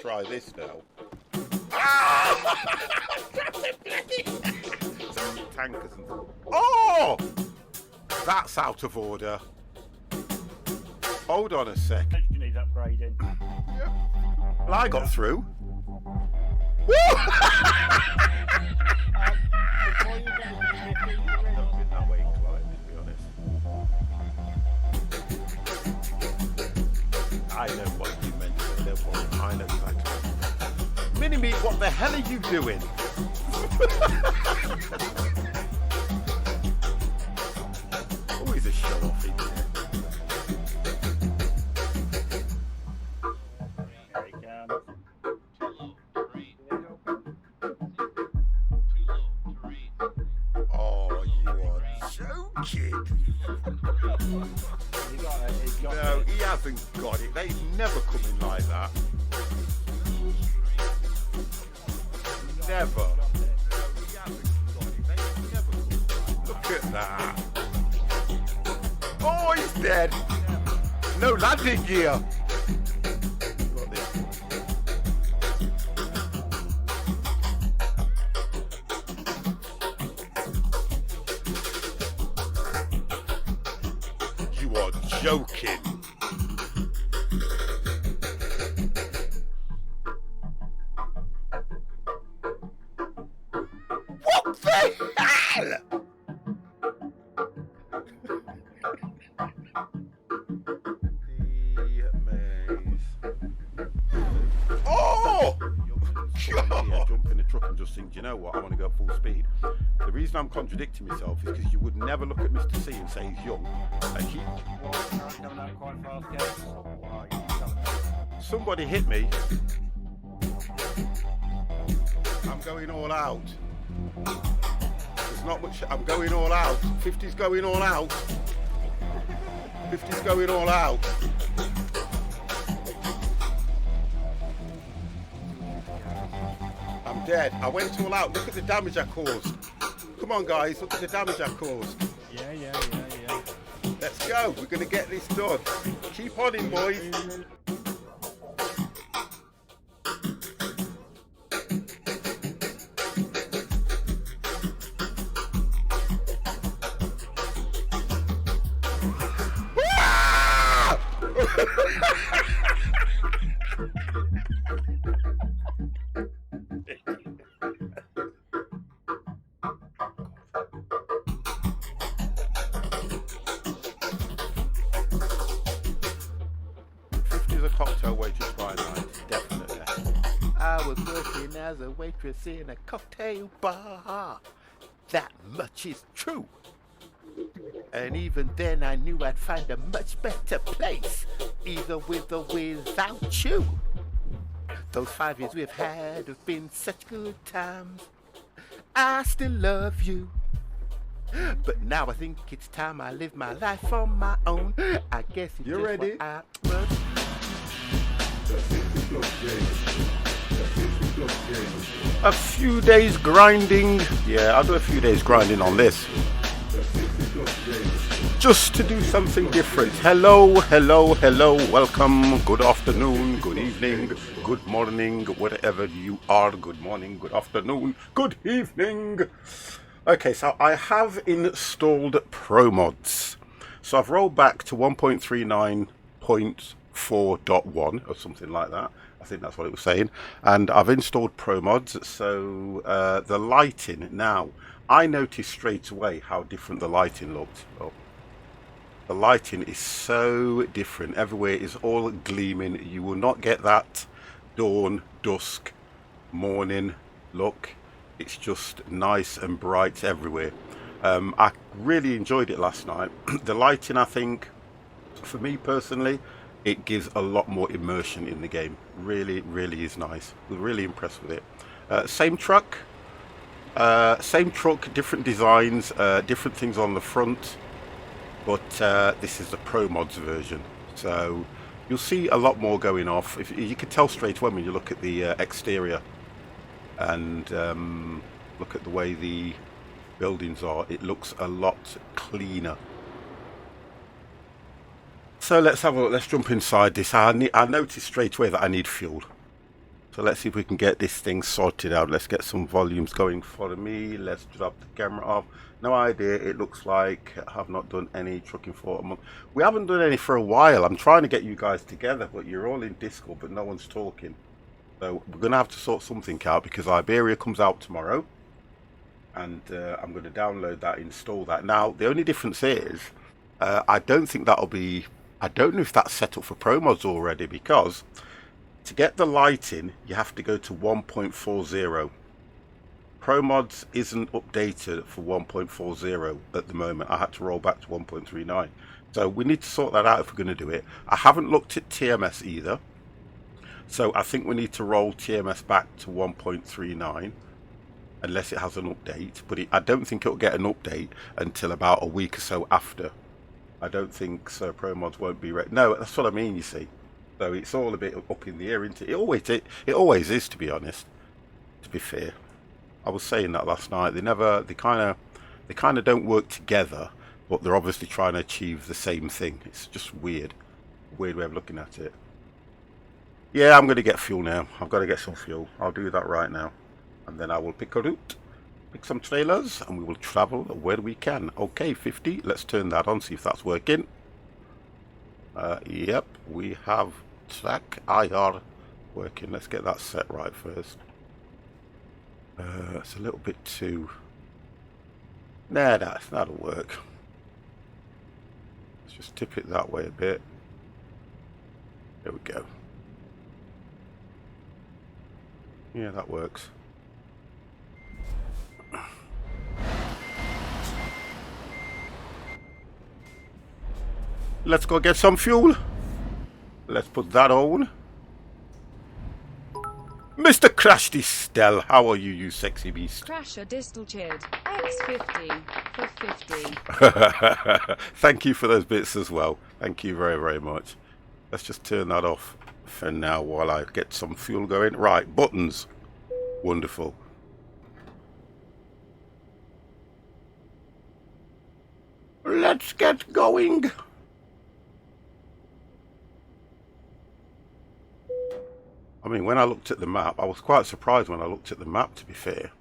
Try this now. Tankers and... Oh! That's out of order. Hold on a sec. You need upgrading. Yep. Well, I got through. I know what you meant. I know exactly. Mini-Me, what the hell are you doing? Always a show-off, isn't it? There he comes. Oh, you are joking. No, he hasn't got it. They've never come in like that. Never. He hasn't got it. They've never come in like that. Look at that. Oh, he's dead. No landing gear. Look at this. You are joking. What the hell? The maze. Oh! Yeah, jump in the truck and just think, do you know what, I want to go full speed. The reason I'm contradicting myself is because you would never look at Mr. C and say he's young. And he... Somebody hit me. I'm going all out. There's not much. I'm going all out. 50's going all out. 50's going all out. I'm dead. I went all out. Look at the damage I caused. Come on, guys. Look at the damage I caused. Yeah. Let's go. We're going to get this done. Keep on in, boys. A cocktail waitress by night, definitely. I was working as a waitress in a cocktail bar. That much is true. And even then I knew I'd find a much better place, either with or without you. Those 5 years we've had have been such good times. I still love you. But now I think it's time I live my life on my own. I guess it's You just ready? what I must. A few days grinding. Yeah, I'll do a few days grinding on this. Just to do something different. Hello. Welcome. Good afternoon. Good evening. Good morning. Whatever you are. Good morning. Good afternoon. Good evening. Okay, so I have installed PRO-MODS. So I've rolled back to 1.39.4.1 or something like that. I think that's what it was saying. And I've installed PRO-MODS. So the lighting now, I noticed straight away how different the lighting looked. Oh, The lighting is so different. Everywhere is all gleaming. You will not get that dawn, dusk, morning look. It's just nice and bright everywhere. I really enjoyed it last night. The lighting, I think, for me personally, it gives a lot more immersion in the game. Really, really is nice. I was really impressed with it. Same truck, different designs, different things on the front, but this is the Pro Mods version. So you'll see a lot more going off. If you can tell straight away when you look at the exterior and look at the way the buildings are, it looks a lot cleaner. So let's have a look. Let's jump inside this. I noticed straight away that I need fuel. So let's see if we can get this thing sorted out. Let's get some volumes going for me. Let's drop the camera off. No idea. It looks like I have not done any trucking for a month. We haven't done any for a while. I'm trying to get you guys together, but you're all in Discord, but no one's talking. So we're going to have to sort something out because Iberia comes out tomorrow. And I'm going to download that, install that. Now, the only difference is I don't think that'll be... I don't know if that's set up for Pro Mods already, because to get the lighting, you have to go to 1.40. Pro Mods isn't updated for 1.40 at the moment. I had to roll back to 1.39. So we need to sort that out if we're going to do it. I haven't looked at TMS either. So I think we need to roll TMS back to 1.39 unless it has an update. But I don't think it'll get an update until about a week or so after. I don't think so. Pro Mods won't be ready. No, that's what I mean, you see. So it's all a bit up in the air, isn't it? It always is, to be honest. To be fair, I was saying that last night. They kind of don't work together, but they're obviously trying to achieve the same thing. It's just weird way of looking at it. Yeah, I'm going to get fuel now. I've got to get some fuel. I'll do that right now, and then I will pick a route, pick some trailers, and we will travel where we can. Okay, 50. Let's turn that on, see if that's working. Yep, we have track IR working. Let's get that set right first. It's a little bit too... Nah, that'll work. Let's just tip it that way a bit. There we go. Yeah, that works. Let's go get some fuel. Let's put that on. Mr. Crashty Stell, how are you, you sexy beast? Crasher Distal Chid, X50 for 50. Thank you for those bits as well. Thank you very, very much. Let's just turn that off for now while I get some fuel going. Right, buttons. Wonderful. Let's get going. I mean, when I looked at the map, I was quite surprised when I looked at the map, to be fair.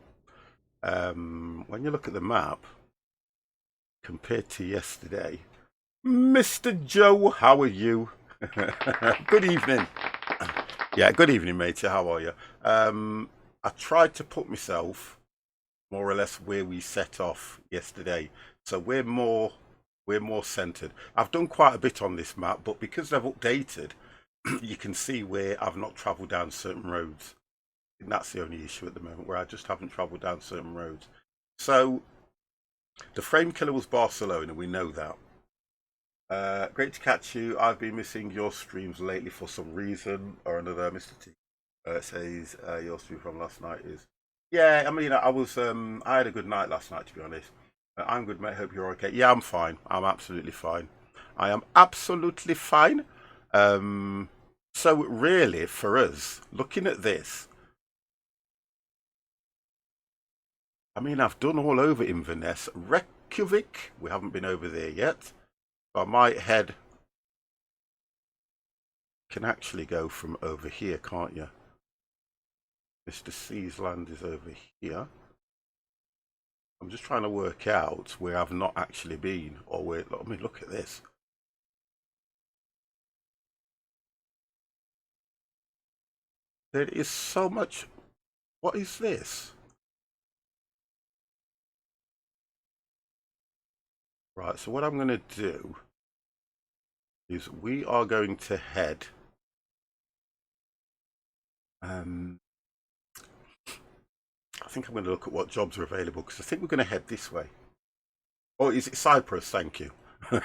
When you look at the map, compared to yesterday, Mr. Joe, how are you? Good evening. Yeah, good evening, matey. How are you? I tried to put myself more or less where we set off yesterday. So we're more centered. I've done quite a bit on this map, but because they've updated, you can see where I've not travelled down certain roads. And that's the only issue at the moment, where I just haven't travelled down certain roads. So the frame killer was Barcelona, we know that. Great to catch you. I've been missing your streams lately for some reason or another. Mr. T says your stream from last night is... Yeah, I mean, I had a good night last night, to be honest. I'm good, mate. Hope you're okay. Yeah, I'm fine. I'm absolutely fine. I am absolutely fine. So really, for us, looking at this, I mean, I've done all over Inverness. Reykjavik, we haven't been over there yet. So I might head... Can actually go from over here, can't you? Mr. C's land is over here. I'm just trying to work out where I've not actually been, or where... I mean, look at this. There is so much... What is this? Right, so what I'm going to do is we are going to head. I think I'm going to look at what jobs are available because I think we're going to head this way. Oh, is it Cyprus? Thank you.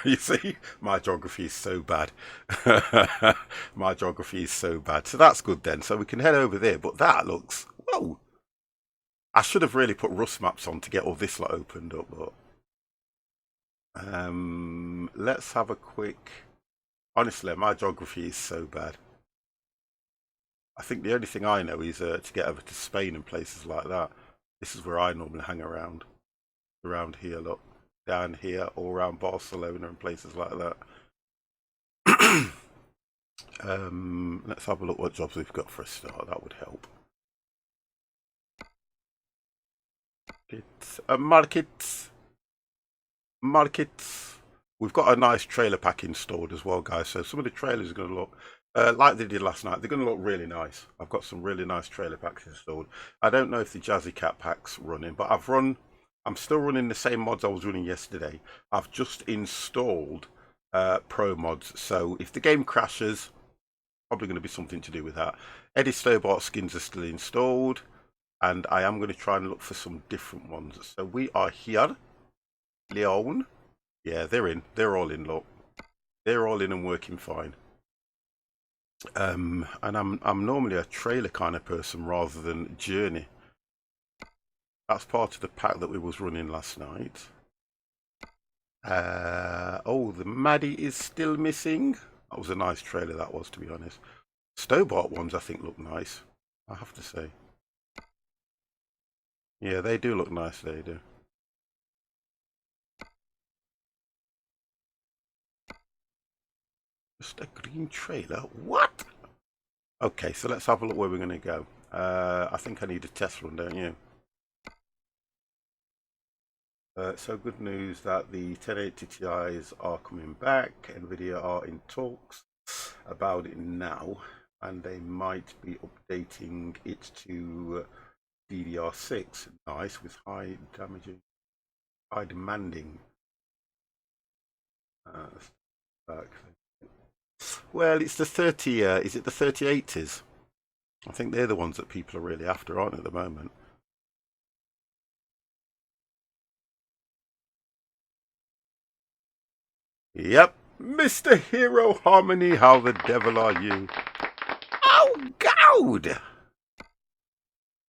You see, my geography is so bad. My geography is so bad. So that's good then. So we can head over there. But that looks... Whoa! I should have really put Rust maps on to get all this lot opened up. But let's have a quick... Honestly, my geography is so bad. I think the only thing I know is to get over to Spain and places like that. This is where I normally hang around. Around here, look. Down here, all around Barcelona and places like that. Let's have a look what jobs we've got for a start. That would help. It's markets. We've got a nice trailer pack installed as well, guys. So some of the trailers are going to look like they did last night. They're going to look really nice. I've got some really nice trailer packs installed. I don't know if the Jazzy Cat pack's running, but I'm still running the same mods I was running yesterday. I've just installed Pro mods. So if the game crashes, probably going to be something to do with that. Eddie Stobart skins are still installed. And I am going to try and look for some different ones. So we are here. Leon. Yeah, they're in. They're all in, look. They're all in and working fine. And I'm normally a trailer kind of person rather than journey. That's part of the pack that we was running last night. Oh, the Maddie is still missing. That was a nice trailer, that was, to be honest. Stobart ones, I think, look nice. I have to say. Yeah, they do look nice, they do. Just a green trailer? What? Okay, so let's have a look where we're going to go. I think I need a test run, don't you? So good news that the 1080 Ti's are coming back. NVIDIA are in talks about it now, and they might be updating it to DDR6. Nice, with high demanding. Well, it's the 30. Is it the 3080s? I think they're the ones that people are really after, aren't they, at the moment? Yep, Mr. Hero Harmony, how the devil are you? Oh, God!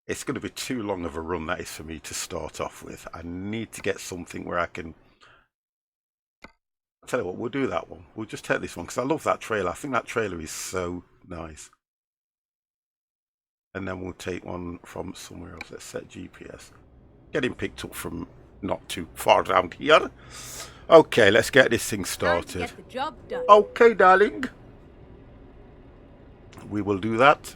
It's going to be too long of a run, that is, for me to start off with. I need to get something where I can... I'll tell you what, we'll do that one. We'll just take this one, because I love that trailer. I think that trailer is so nice. And then we'll take one from somewhere else. Let's set GPS. Getting picked up from not too far around here. Okay, let's get this thing started. Get the job done. Okay, darling. We will do that.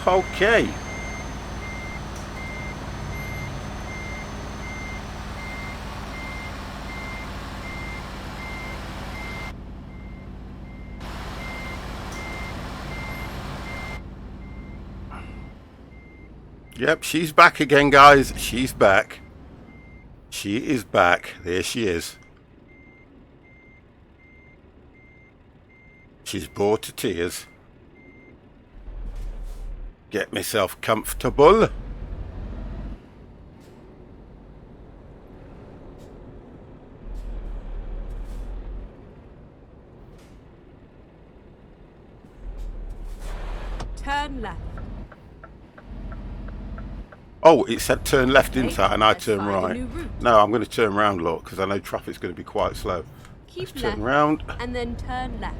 Okay. Yep, she's back again, guys. She's back. She is back. There she is. She's bored to tears. Get myself comfortable. Turn left. Oh, it said turn left Okay, into that, and I let's turn find a right. new route. No, I'm going to turn around, look, because I know traffic's going to be quite slow. Keep Let's left turn round. and then turn left.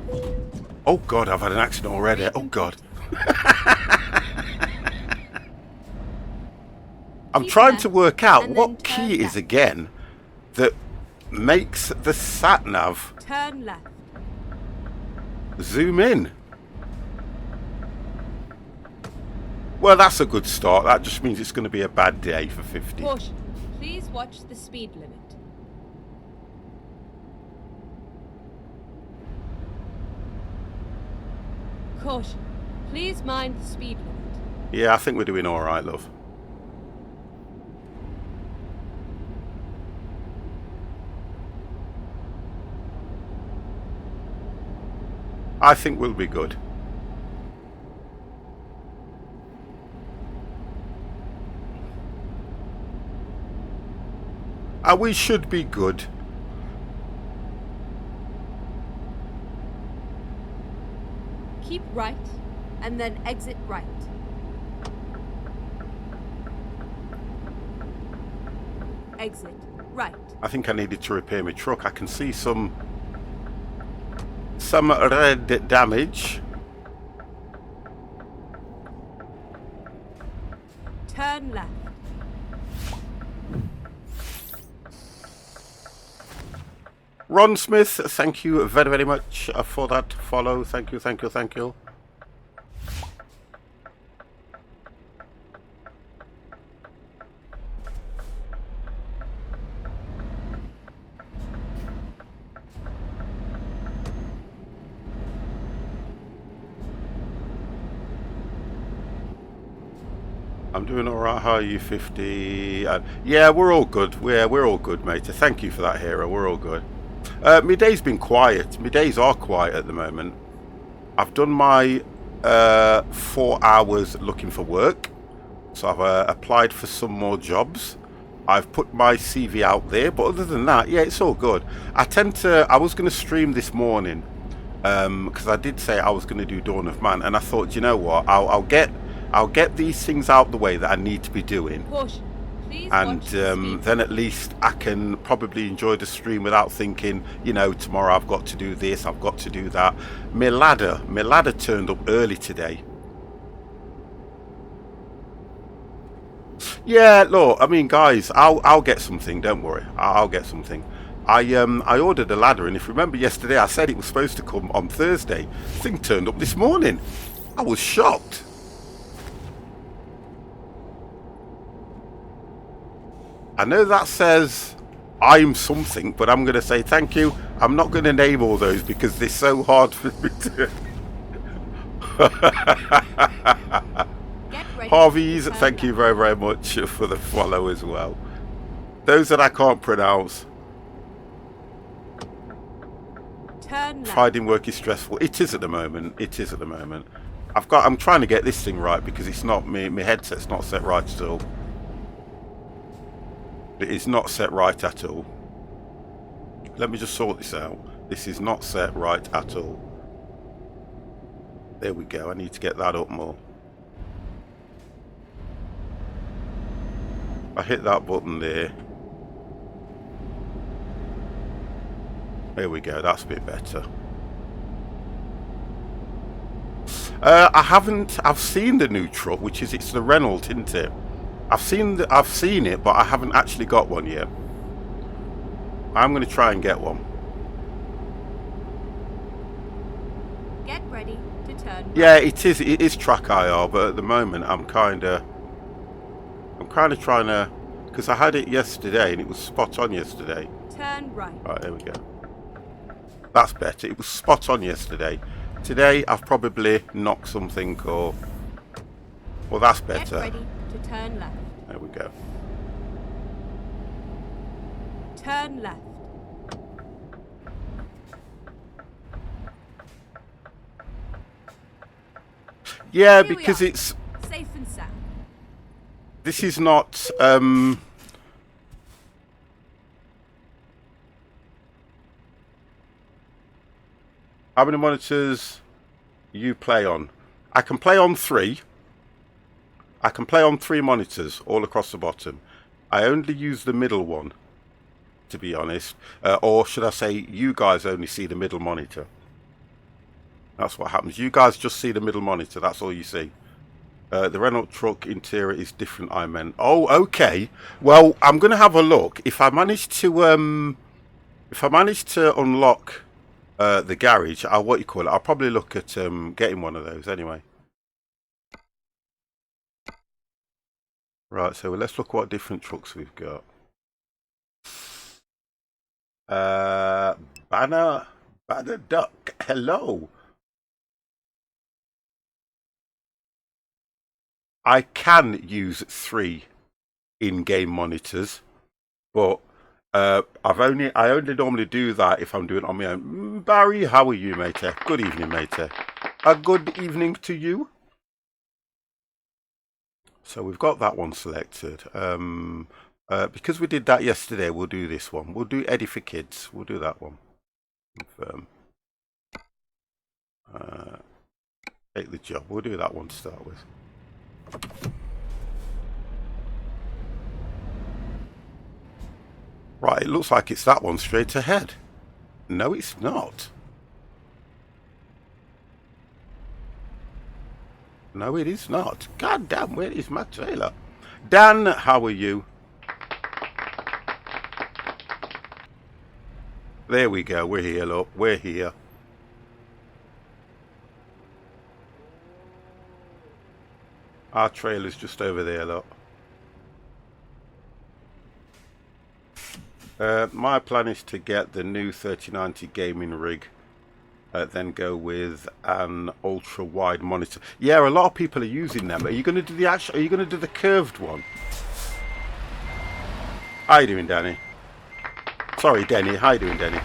Oh God, I've had an accident already. Oh God. I'm Keep trying left to work out and what then turn key is left. again that makes the sat nav Turn left. zoom in. Well, that's a good start. That just means it's going to be a bad day for 50. Caution. Please watch the speed limit. Caution. Please mind the speed limit. Yeah, I think we're doing all right, love. I think we'll be good. We should be good. Keep right, and then exit right. Exit right. I think I needed to repair my truck. I can see some red damage. Turn left. Ron Smith, thank you very, very much for that follow. Thank you, thank you, thank you. I'm doing all right. How are you, 50? Yeah, we're all good. We're all good, mate. Thank you for that, hero. We're all good. My day's been quiet. My days are quiet at the moment. I've done my 4 hours looking for work, so I've applied for some more jobs. I've put my CV out there, but other than that, yeah, it's all good. I was going to stream this morning because I did say I was going to do Dawn of Man, and I thought, you know what, I'll get these things out the way that I need to be doing. Caution. Please And watch the speed then at least I can probably enjoy the stream without thinking, you know, tomorrow I've got to do this, I've got to do that. My ladder turned up early today. Yeah, look, I mean, guys, I'll get something. Don't worry, I'll get something. I ordered a ladder, and if you remember yesterday, I said it was supposed to come on Thursday. Thing turned up this morning. I was shocked. I know that says I'm something, but I'm going to say thank you. I'm not going to name all those because they're so hard for me to... Get ready. Harvey's, Turn thank you left. very, very much for the follow as well. Those that I can't pronounce. Turn left. Finding work is stressful. It is at the moment. It is at the moment. I'm trying to get this thing right because it's not my headset's not set right at all. It is not set right at all. Let me just sort this out. This is not set right at all. There we go. I need to get that up more. I hit that button there. There we go. That's a bit better. I've seen the new truck, which is it's the Renault, isn't it? I've seen it, but I haven't actually got one yet. I'm going to try and get one. Get ready to turn right. Yeah, it is track IR, but at the moment I'm kind of trying to, because I had it yesterday and it was spot on yesterday. Turn right. Right, there we go. That's better. It was spot on yesterday. Today I've probably knocked something or... Well, that's better. Get ready to turn left. There we go. Turn left. Yeah, Here we because are. it's... Safe and sound. This is not... How many monitors you play on? I can play on 3. I can play on 3 monitors all across the bottom. I only use the middle one, to be honest. Or should I say, you guys only see the middle monitor. That's what happens. You guys just see the middle monitor. That's all you see. The Renault truck interior is different, I meant. Oh, okay. Well, I'm going to have a look. If I manage to unlock the garage, I'll probably look at getting one of those anyway. Right, so let's look what different trucks we've got. Banner Duck, hello. I can use 3 in-game monitors, but I only normally do that if I'm doing it on my own. Barry, how are you, matey? Good evening, matey. A good evening to you. So we've got that one selected. Because we did that yesterday, we'll do this one. We'll do Eddie for Kids. We'll do that one. Confirm. Take the job. We'll do that one to start with. Right, it looks like it's that one straight ahead. No, it's not. No, it is not. God damn, where is my trailer? Dan, how are you? There we go. We're here, look. We're here. Our trailer's just over there, look. My plan is to get the new 3090 gaming rig, then go with an ultra wide monitor. Yeah, a lot of people are using them. Are you going to do the actual? Are you going to do the curved one? How you doing, Danny? Sorry, Denny. How you doing, Denny?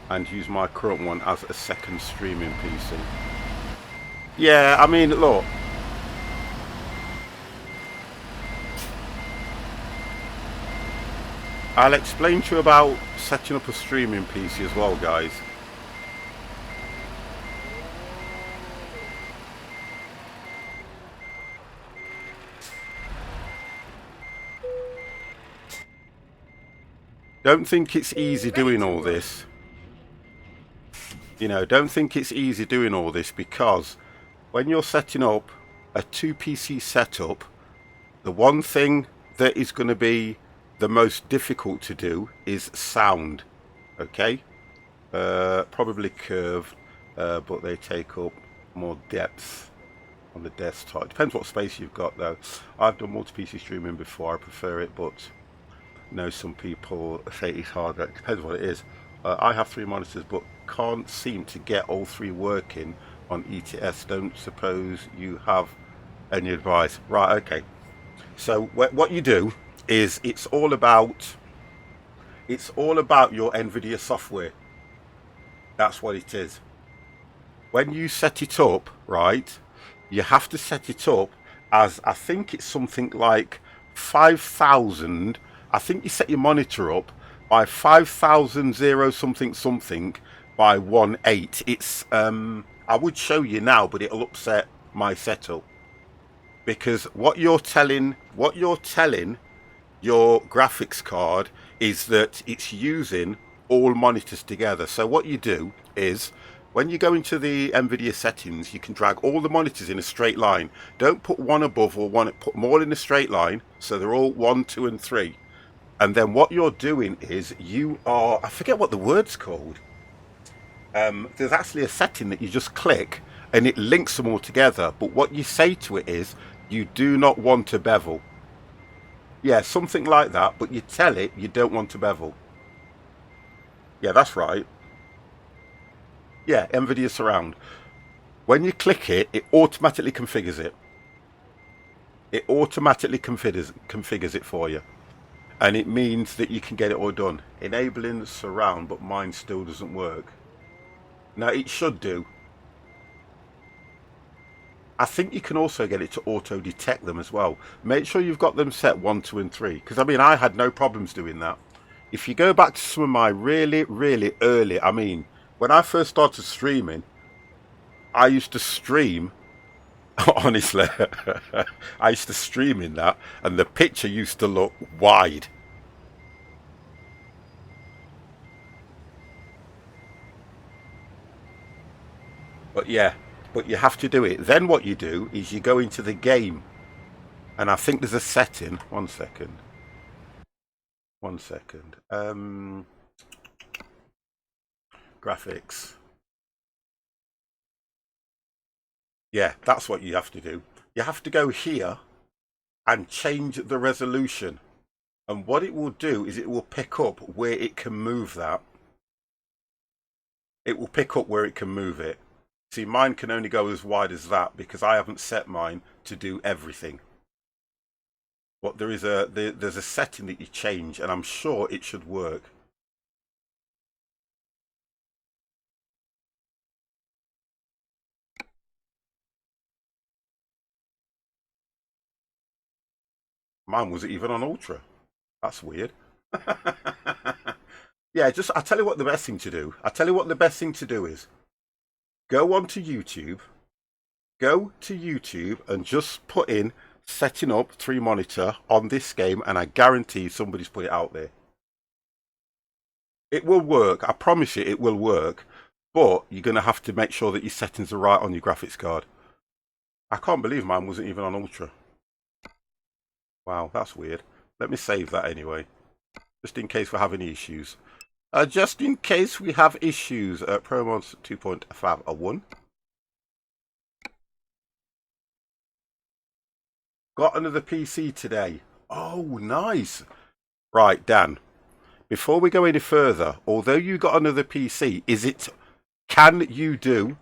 And use my current one as a second streaming PC. Yeah, I mean, look. I'll explain to you about setting up a streaming PC as well, guys. Don't think it's easy doing all this. You know, don't think it's easy doing all this, because when you're setting up a 2 PC setup, the one thing that is going to be the most difficult to do is sound. Okay, probably curved, but they take up more depth on the desktop. It depends what space you've got, though. I've done multi-PC streaming before. I prefer it, but know some people say it's harder. It depends what it is. I have 3 monitors, but can't seem to get all 3 working on ETS. Don't suppose you have any advice? Right, okay. So what you do is it's all about your NVIDIA software. That's what it is. When you set it up, right, you have to set it up as, I think it's something like 5,000. I think you set your monitor up by 5,000 something by 1.8. It's I would show you now, but it'll upset my setup, because what you're telling your graphics card is that it's using all monitors together. So what you do is, when you go into the NVIDIA settings, you can drag all the monitors in a straight line. Don't put one above or one, put them all in a straight line, so they're all 1, 2 and 3. And then what you're doing is you are, I forget what the word's called. There's actually a setting that you just click and it links them all together. But what you say to it is, you do not want to bevel. Yeah, something like that, but you tell it you don't want to bevel. Yeah, that's right. Yeah, NVIDIA Surround. When you click it, it automatically configures it. It automatically configures it for you. And it means that you can get it all done. Enabling surround, but mine still doesn't work. Now, it should do. I think you can also get it to auto detect them as well. Make sure you've got them set 1, 2 and 3. Because, I mean, I had no problems doing that. If you go back to some of my really, really early, I mean, when I first started streaming, I used to stream, honestly, I used to stream in that, and the picture used to look wide. But yeah, but you have to do it. Then what you do is you go into the game, and I think there's a setting. One second. Graphics. Yeah, that's what you have to do. You have to go here and change the resolution. And what it will do is it will pick up where it can move that. It will pick up where it can move it. See, mine can only go as wide as that because I haven't set mine to do everything. But there's a setting that you change, and I'm sure it should work. Mine wasn't even on ultra. That's weird. Yeah, I tell you what the best thing to do. I tell you what the best thing to do is. Go onto YouTube. Go to YouTube and just put in setting up 3 monitor on this game, and I guarantee somebody's put it out there. It will work. I promise you it will work. But you're going to have to make sure that your settings are right on your graphics card. I can't believe mine wasn't even on ultra. Wow, that's weird. Let me save that anyway. Just in case we have any issues. Just in case we have issues, PRO-MODS-2.51. Got another PC today. Oh, nice. Right, Dan. Before we go any further, although you got another PC, can you do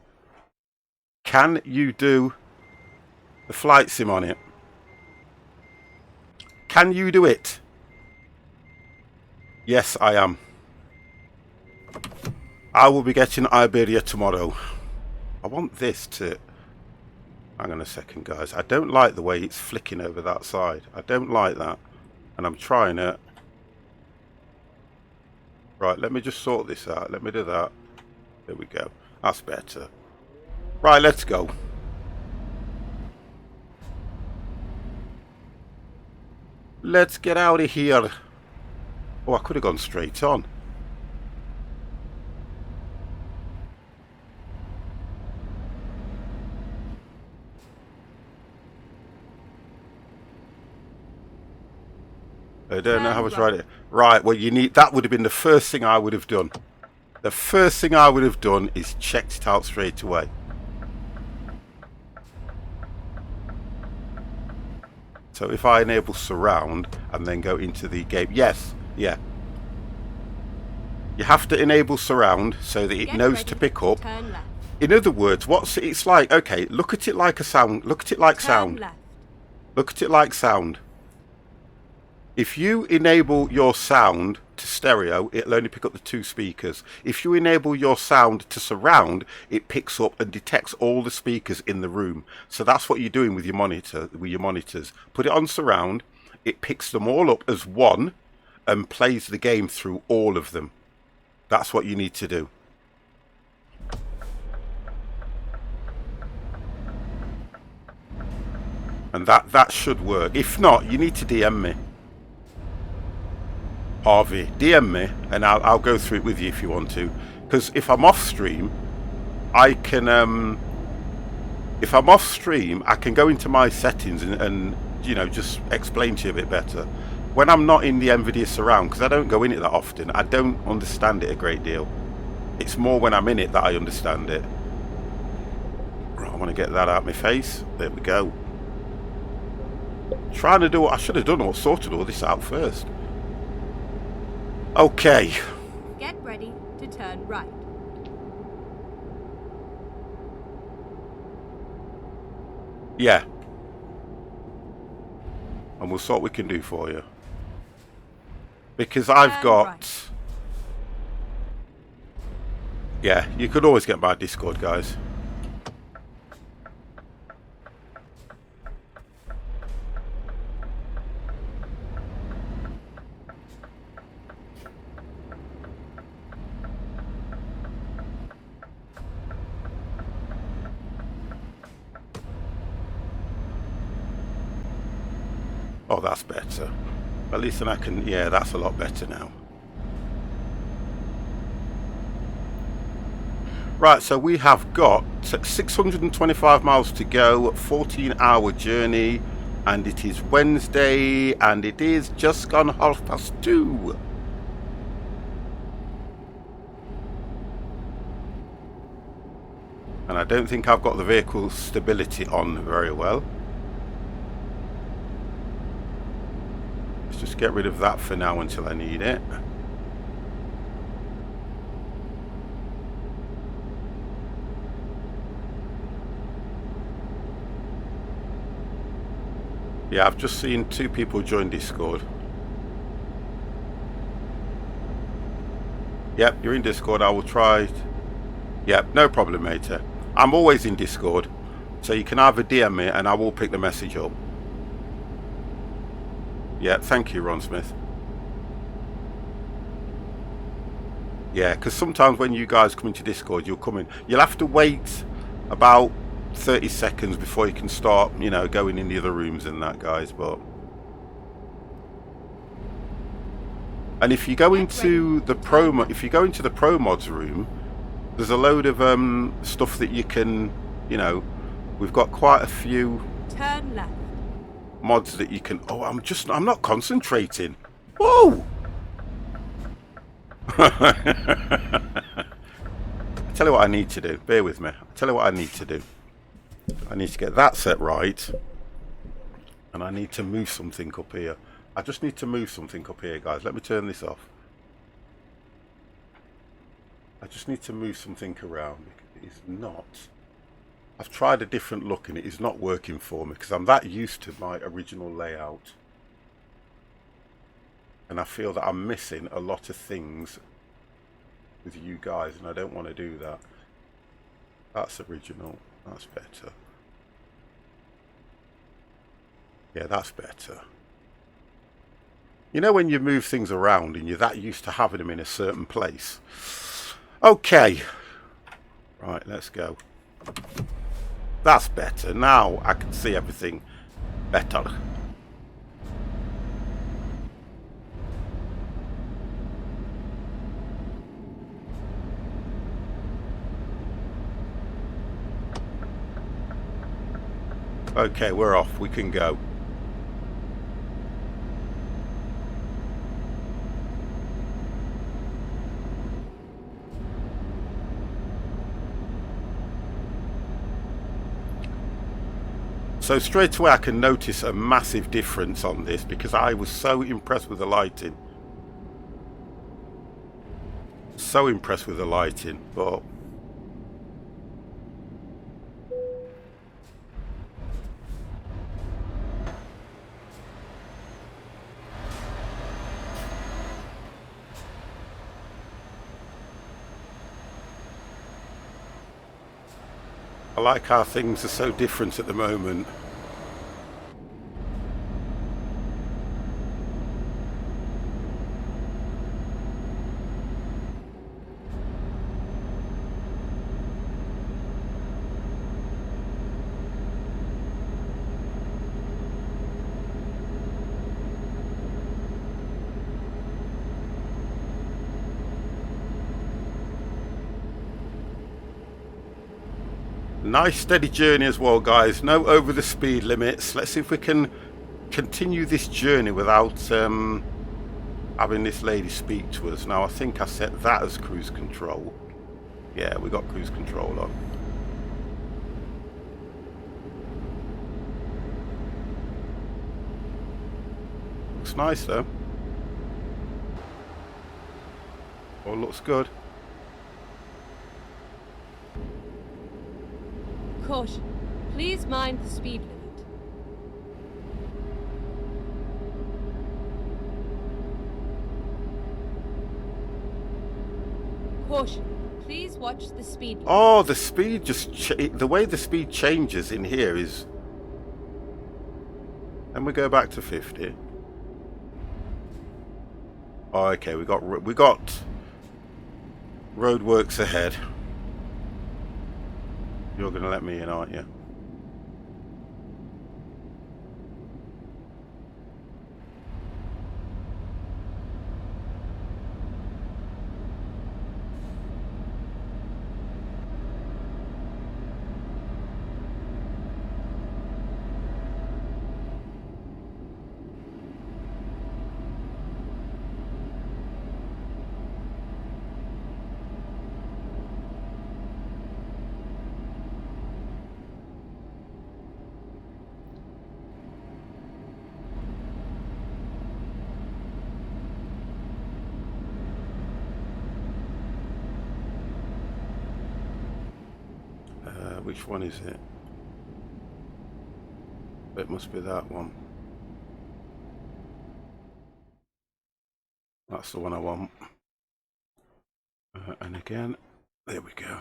the flight sim on it? Can you do it? Yes, I am. I will be getting Iberia tomorrow. I want this to... Hang on a second, guys. I don't like the way it's flicking over that side. I don't like that. And I'm trying it. Right, let me just sort this out. Let me do that. There we go. That's better. Right, let's go. Let's get out of here. Oh, I could have gone straight on. I don't know how to write it. Right, well, that would have been the first thing I would have done. The first thing I would have done is checked it out straight away. So if I enable surround and then go into the game, yes, yeah. You have to enable surround so that it knows to pick up. In other words, it's like, okay, look at it like a sound, look at it like sound. Look at it like sound. If you enable your sound to stereo, it'll only pick up the 2 speakers. If you enable your sound to surround, it picks up and detects all the speakers in the room. So that's what you're doing with your monitors. Put it on surround, it picks them all up as one and plays the game through all of them. That's what you need to do. And that should work. If not, you need to DM me. Harvey, DM me and I'll go through it with you if you want to. Because if I'm off stream, I can go into my settings and you know, just explain to you a bit better. When I'm not in the NVIDIA surround, because I don't go in it that often, I don't understand it a great deal. It's more when I'm in it that I understand it. Right, I want to get that out of my face. There we go. Trying to do what I should have done, or sorted all this out first. Okay. Get ready to turn right. Yeah. And we'll see what we can do for you. Because I've got... Right. Yeah, you could always get my Discord, guys. Oh, that's better. At least then I can... Yeah, that's a lot better now. Right, so we have got 625 miles to go, 14-hour journey, and it is Wednesday, and it is just gone 2:30. And I don't think I've got the vehicle stability on very well. Let's just get rid of that for now until I need it. Yeah, I've just seen 2 people join Discord. Yep, you're in Discord. I will try. Yep, no problem, mate. I'm always in Discord, so you can either DM me and I will pick the message up. Yeah, thank you, Ron Smith. Yeah, because sometimes when you guys come into Discord, you'll come in. You'll have to wait about 30 seconds before you can start, you know, going in the other rooms and that, guys. But and if you go into the PRO-MODS room, there's a load of stuff that you can, you know, we've got quite a few Turn left. mods that you can. Oh, I'm not concentrating. Whoa! Tell you what I need to do. Bear with me. Tell you what I need to do. I need to get that set right, and I need to move something up here. I just need to move something up here, guys. Let me turn this off. I just need to move something around. It is not. I've tried a different look and it is not working for me because I'm that used to my original layout. And I feel that I'm missing a lot of things with you guys, and I don't want to do that. That's original. That's better. Yeah, that's better. You know when you move things around and you're that used to having them in a certain place. Okay. Right, let's go. That's better. Now I can see everything better. Okay, we're off. We can go. So straight away I can notice a massive difference on this because I was so impressed with the lighting. So impressed with the lighting, but I like how things are so different at the moment. Nice steady journey as well, guys. No over the speed limits. Let's see if we can continue this journey without having this lady speak to us. Now I think I set that as cruise control. Yeah, we got cruise control on. Looks nice though. All looks good. Caution. Please mind the speed limit. Caution. Please watch the speed limit. Oh, the speed just the way the speed changes in here is. And we go back to 50. Oh, okay, we got roadworks ahead. You're gonna let me in, aren't you? Which one is it? It must be that one. That's the one I want. And again, there we go.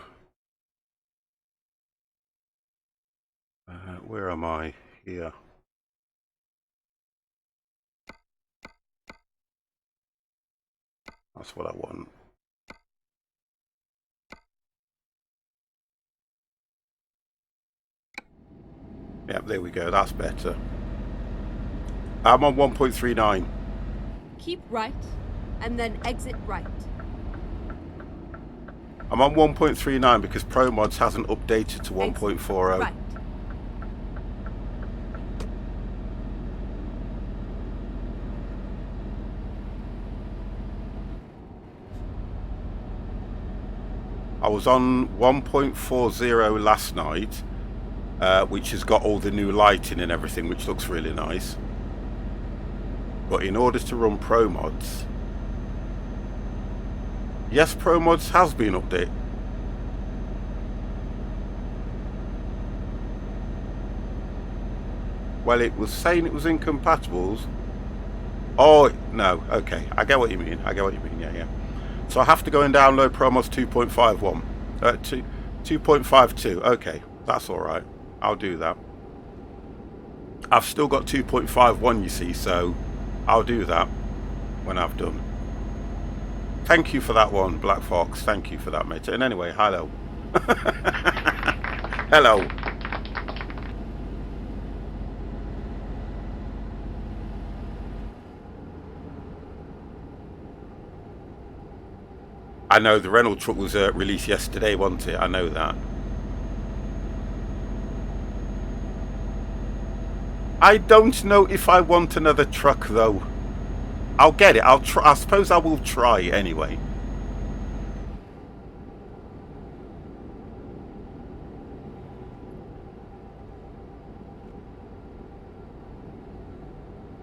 Where am I? Here. That's what I want. Yep, there we go. That's better. I'm on 1.39. Keep right, and then exit right. I'm on 1.39 because PRO-MODS hasn't updated to 1.40. Right. I was on 1.40 last night, which has got all the new lighting and everything, which looks really nice. But in order to run PRO-MODS, yes, PRO-MODS has been updated. Well, it was saying it was incompatibles. Oh, no, okay, I get what you mean, yeah. So I have to go and download PRO-MODS 2.51, 2.52, okay, that's alright, I'll do that. I've still got 2.51, you see, so I'll do that when I've done. Thank you for that one, Black Fox, thank you for that, mate. And anyway, hello. Hello. I know the Renault truck was released yesterday, wasn't it? I know that. I don't know if I want another truck though. I'll get it. I'll try. I suppose I will try anyway.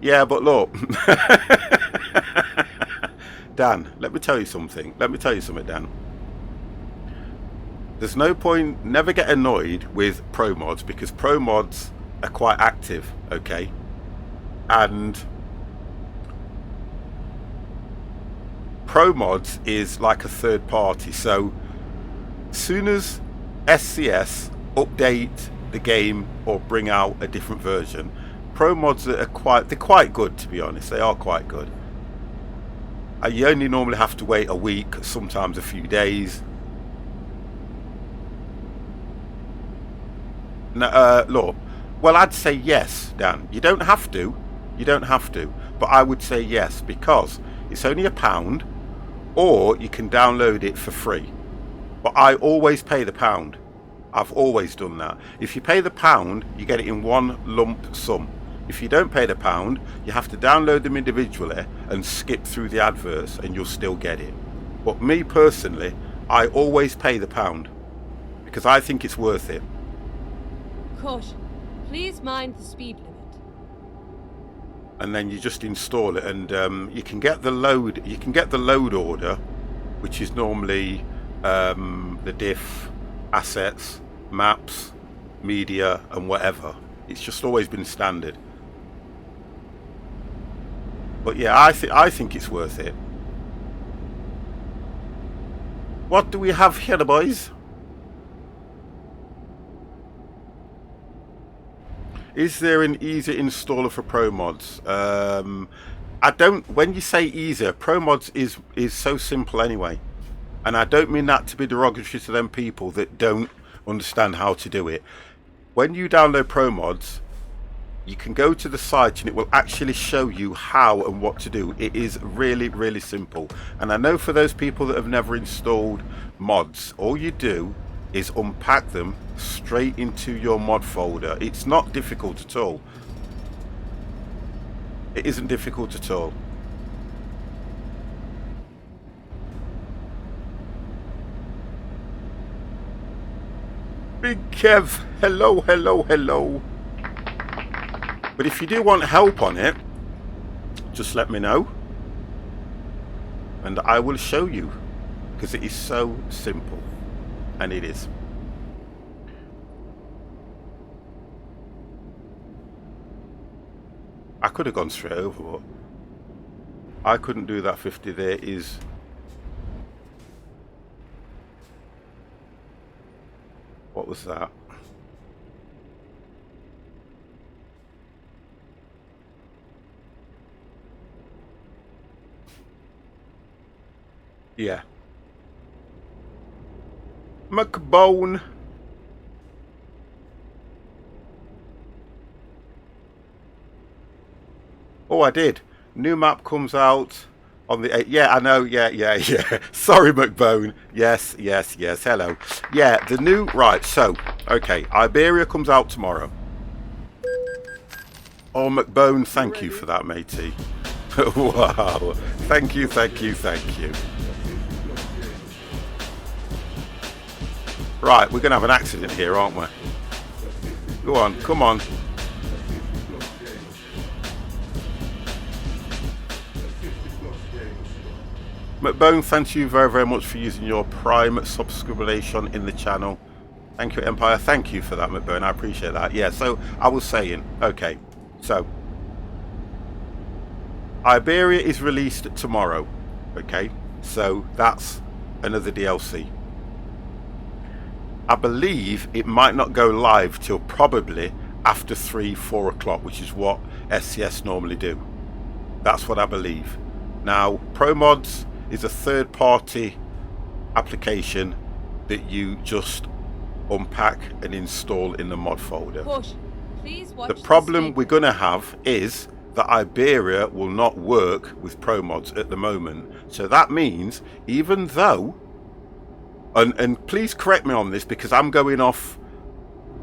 Yeah, but look. Dan, let me tell you something. Dan. There's no point, never get annoyed with PRO-MODS because PRO-MODS are quite active, okay? And PRO-MODS is like a third party, so as soon as SCS update the game or bring out a different version, PRO-MODS are quite good, to be honest. They are quite good. You only normally have to wait a week, sometimes a few days. No, look, well, I'd say yes, Dan. You don't have to, but I would say yes because it's only £1, or you can download it for free. But I always pay the £1. I've always done that. If you pay the £1, you get it in one lump sum. If you don't pay the £1, you have to download them individually and skip through the adverts and you'll still get it. But me personally, I always pay the £1 because I think it's worth it. Caution. Please mind the speed limit. And then you just install it, and you can get the load. You can get the load order, which is normally the diff, assets, maps, media, and whatever. It's just always been standard. But yeah, I think it's worth it. What do we have here, boys? Is there an easier installer for PRO-MODS? I don't. When you say easier, PRO-MODS is so simple anyway, and I don't mean that to be derogatory to them people that don't understand how to do it. When you download PRO-MODS, you can go to the site and it will actually show you how and what to do. It is really, really simple. And I know for those people that have never installed mods, all you do is unpack them straight into your mod folder. It's not difficult at all. It isn't difficult at all. Big Kev, hello, hello, hello. But if you do want help on it, just let me know and I will show you, because it is so simple, and it is. I could have gone straight over, but I couldn't do that 50. There is... What was that? Yeah. McBone. Oh, I did. New map comes out on the 8th. Yeah, I know. Yeah. Sorry, McBone. Yes. Hello. Yeah, the new... Right, so, okay. Iberia comes out tomorrow. Oh, McBone, thank you for that, matey. Wow. Thank you. Right, we're going to have an accident here, aren't we? Go on, come on. McBone, thank you very, very much for using your Prime subscription in the channel. Thank you, Empire. Thank you for that, McBone. I appreciate that. Yeah, so I was saying, okay, so Iberia is released tomorrow. Okay, so that's another DLC. I believe it might not go live till probably after 3-4 o'clock, which is what SCS normally do. That's what I believe. Now, PRO-MODS is a third-party application that you just unpack and install in the mod folder. Push. Please watch The problem we're going to have is that Iberia will not work with PRO-MODS at the moment. So that means, even though, and please correct me on this because I'm going off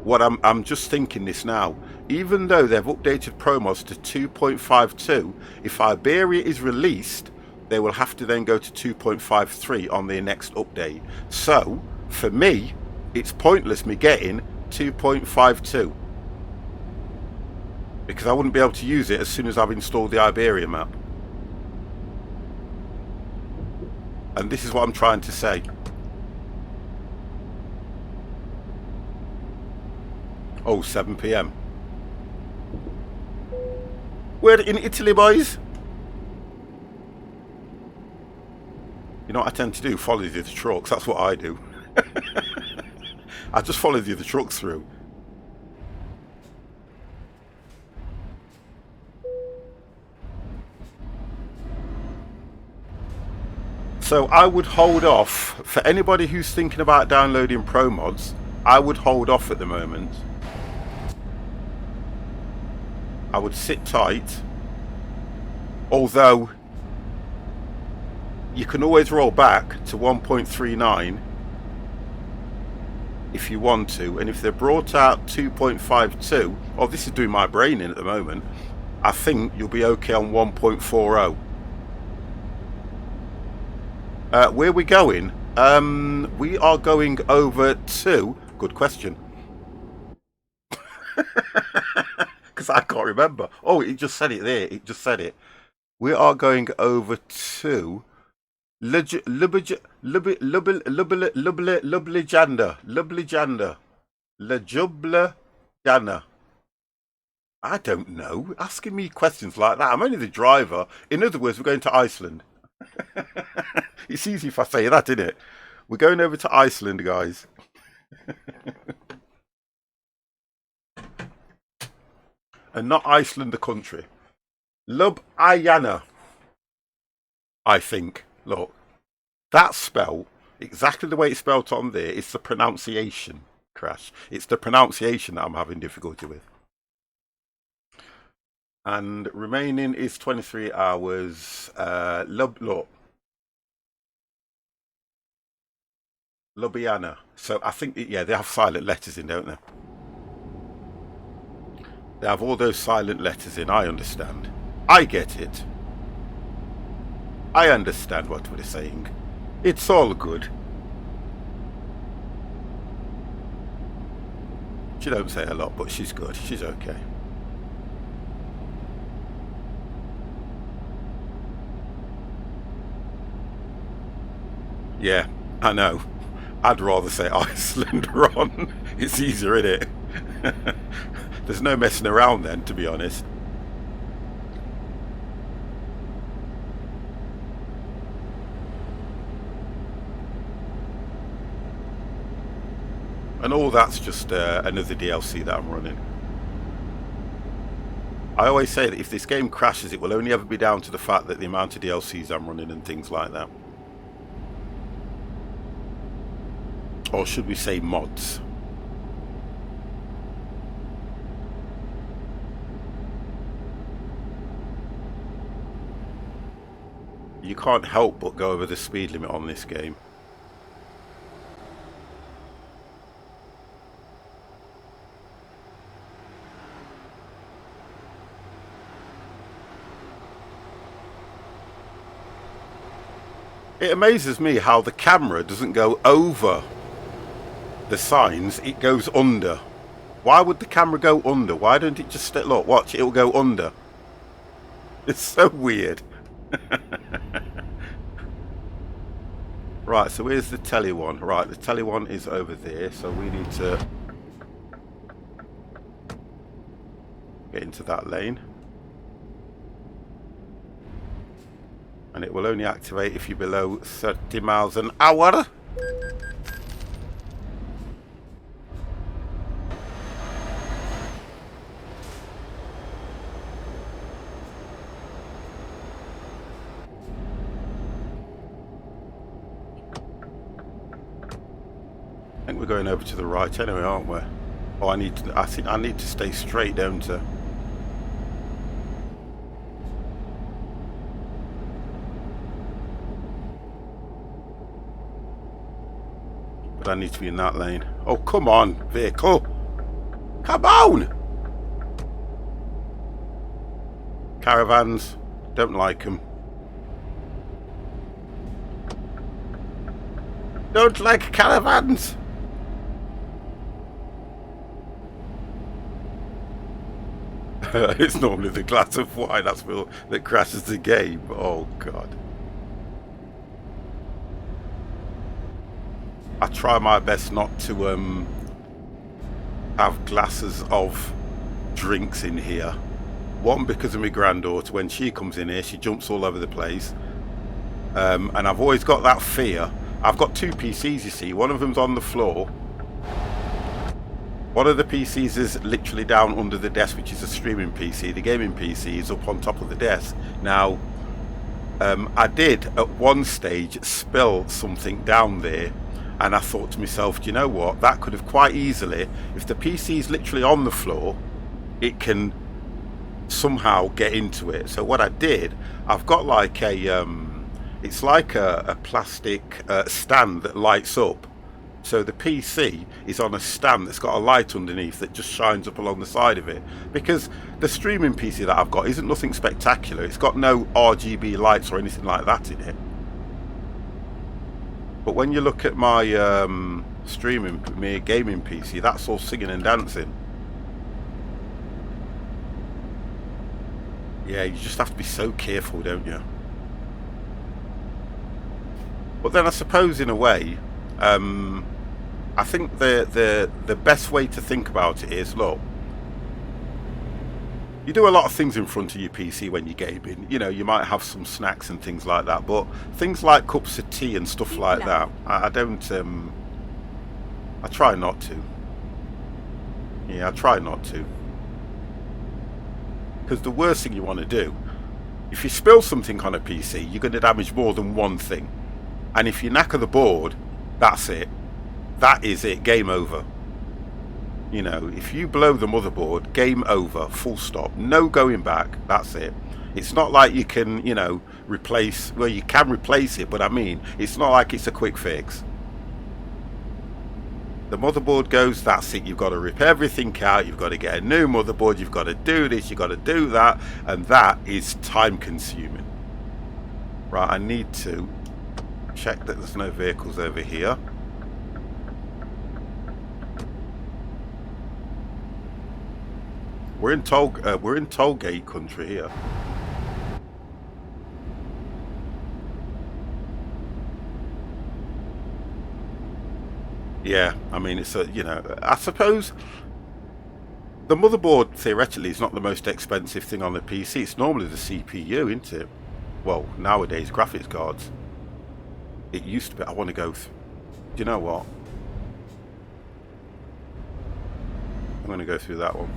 what I'm just thinking this now. Even though they've updated PRO-MODS to 2.52, if Iberia is released, they will have to then go to 2.53 on their next update. So, for me, it's pointless me getting 2.52 because I wouldn't be able to use it as soon as I've installed the Iberia map. And this is what I'm trying to say. Oh, 7 PM. We're in Italy, boys. You know what I tend to do? Follow the other trucks. That's what I do. I just follow the other trucks through. So I would hold off, for anybody who's thinking about downloading PRO-MODS, I would hold off at the moment. I would sit tight, although you can always roll back to 1.39 if you want to, and if they brought out 2.52, oh, this is doing my brain in at the moment, I think you'll be okay on 1.40. Where are we going? We are going over to... Good question. Because I can't remember. Oh, it just said it there. It just said it. We are going over to... Lublijanda. I don't know. Asking me questions like that. I'm only the driver. In other words, we're going to Iceland. It's easy if I say that, isn't it? We're going over to Iceland, guys. And not Iceland, the country. Ljubljana, I think. Look, that spell, exactly the way it's spelled on there, it's the pronunciation, Crash. It's the pronunciation that I'm having difficulty with. And remaining is 23 hours. Look. Ljubljana. So I think, yeah, they have silent letters in, don't they? They have all those silent letters in, I understand. I get it. I understand what we're saying. It's all good. She don't say a lot, but she's good. She's okay. Yeah, I know. I'd rather say Iceland, Ron. It's easier, isn't it? There's no messing around then, to be honest. And all that's just another DLC that I'm running. I always say that if this game crashes, it will only ever be down to the fact that the amount of DLCs I'm running and things like that. Or should we say mods? You can't help but go over the speed limit on this game. It amazes me how the camera doesn't go over the signs, it goes under. Why would the camera go under? Why don't it just stay? Look, watch, it'll go under. It's so weird. Right, so here's the telly one. Right, the telly one is over there, so we need to get into that lane. And it will only activate if you're below 30 miles an hour. I think we're going over to the right anyway, aren't we? Oh, I think I need to stay straight, don't I? But I need to be in that lane. Oh, come on, vehicle. Come on! Caravans, don't like them. Don't like caravans. It's normally the glass of wine that crashes the game. Oh, God. I try my best not to have glasses of drinks in here. One, because of my granddaughter. When she comes in here, she jumps all over the place. And I've always got that fear. I've got two PCs, you see. One of them's on the floor. One of the PCs is literally down under the desk, which is a streaming PC. The gaming PC is up on top of the desk. Now, I did at one stage spill something down there. And I thought to myself, do you know what? That could have quite easily, if the PC is literally on the floor, it can somehow get into it. So what I did, I've got like a, it's like a plastic stand that lights up. So the PC is on a stand that's got a light underneath that just shines up along the side of it. Because the streaming PC that I've got isn't nothing spectacular. It's got no RGB lights or anything like that in it. But when you look at my my gaming PC, that's all singing and dancing. Yeah, you just have to be so careful, don't you? But then I suppose in a way, I think the best way to think about it is, look, you do a lot of things in front of your PC when you're gaming. You know, you might have some snacks and things like that, but things like cups of tea and stuff like that, I don't, I try not to. Yeah, I try not to. Because the worst thing you want to do, if you spill something on a PC, you're going to damage more than one thing. And if you knacker the board, that's it. That is it, game over. You know, if you blow the motherboard, game over, full stop. No going back, that's it. It's not like you can, you know, replace, well, you can replace it, but I mean, it's not like it's a quick fix. The motherboard goes, that's it. You've got to rip everything out, you've got to get a new motherboard, you've got to do this, you've got to do that, and that is time consuming. Right, I need to check that there's no vehicles over here. We're in toll gate country here. Yeah, I mean, it's a, you know, I suppose the motherboard theoretically is not the most expensive thing on the PC. It's normally the CPU, isn't it? Well, nowadays graphics cards. It used to be. I want to go. Do you know what? going to go through that one.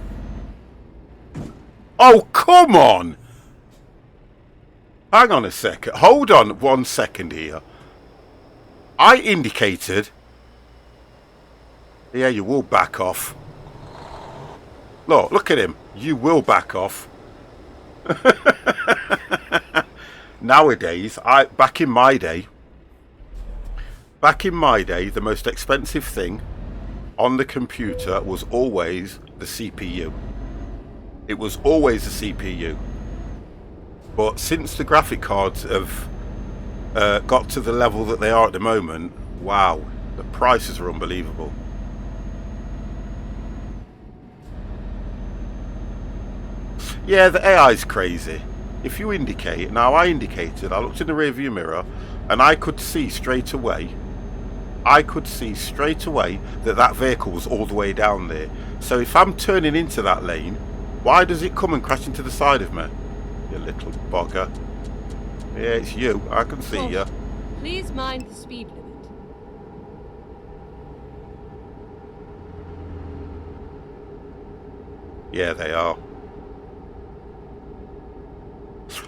Oh, come on! Hang on a second. Hold on 1 second here. I indicated... Yeah, you will back off. Look at him. You will back off. Nowadays, back in my day, the most expensive thing on the computer was always the CPU. It was always the CPU. But since the graphic cards have got to the level that they are at the moment, wow, the prices are unbelievable. Yeah, the AI is crazy. If you indicate, now I indicated, I looked in the rear view mirror and I could see straight away that that vehicle was all the way down there. So if I'm turning into that lane, why does it come and crash into the side of me? You little bugger. Yeah, it's you. I can see you. Please mind the speed limit. Yeah, they are.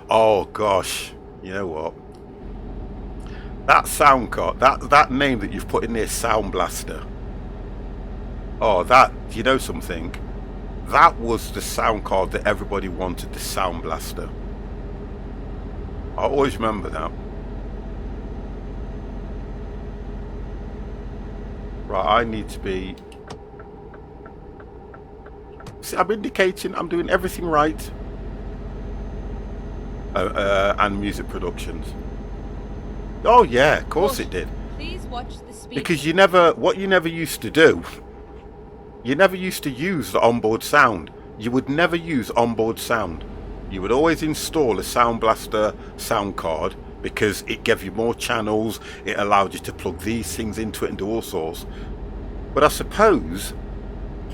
Oh gosh, you know what? That sound card, that name that you've put in there, Sound Blaster. Oh, that, you know something? That was the sound card that everybody wanted, the Sound Blaster. I always remember that. Right, I need to be... See, I'm indicating I'm doing everything right. And music productions. Oh yeah, of course it did. Please watch the speed. Because you never used to do, you never used to use the onboard sound. You would never use onboard sound. You would always install a Sound Blaster sound card because it gave you more channels, it allowed you to plug these things into it and do all sorts. But I suppose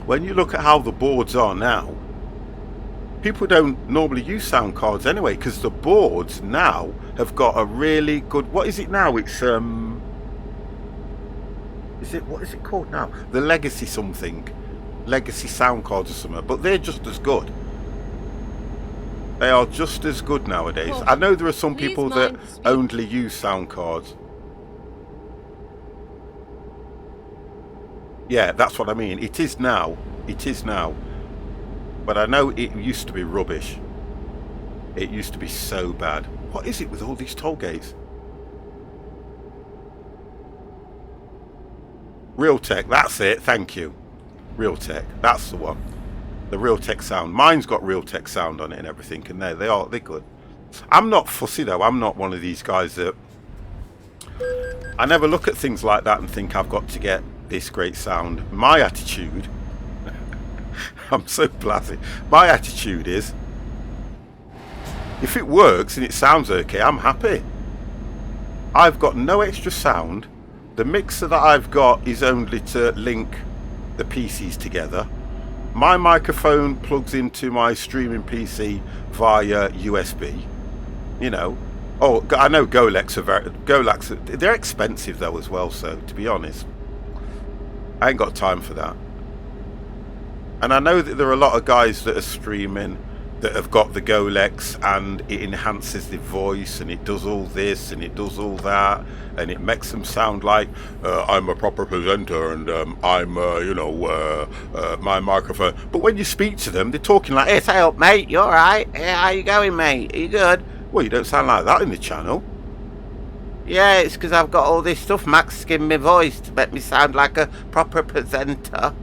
when you look at how the boards are now, people don't normally use sound cards anyway, because the boards now have got a really good... What is it now? It's what is it called now? The Legacy something, Legacy sound cards or something. But they're just as good. They are just as good nowadays. I know there are some people that only use sound cards. Yeah, that's what I mean. It is now. It is now. But I know it used to be rubbish. It used to be so bad. What is it with all these toll gates? Realtek, that's it, thank you. Realtek, that's the one. The Realtek sound. Mine's got Realtek sound on it and everything, and they're good. I'm not fussy though. I'm not one of these guys that... I never look at things like that and think I've got to get this great sound. My attitude... I'm so blasé. My attitude is, if it works and it sounds okay, I'm happy. I've got no extra sound. The mixer that I've got is only to link the PCs together. My microphone plugs into my streaming PC via USB. You know. Oh, I know Golex they're expensive though as well, so to be honest, I ain't got time for that. And I know that there are a lot of guys that are streaming that have got the Golex and it enhances the voice and it does all this and it does all that and it makes them sound like I'm a proper presenter and I'm, my microphone. But when you speak to them, they're talking like, hey, up, mate, you alright? Yeah, how you going, mate? Are you good? Well, you don't sound like that in the channel. Yeah, it's because I've got all this stuff masking my voice to make me sound like a proper presenter.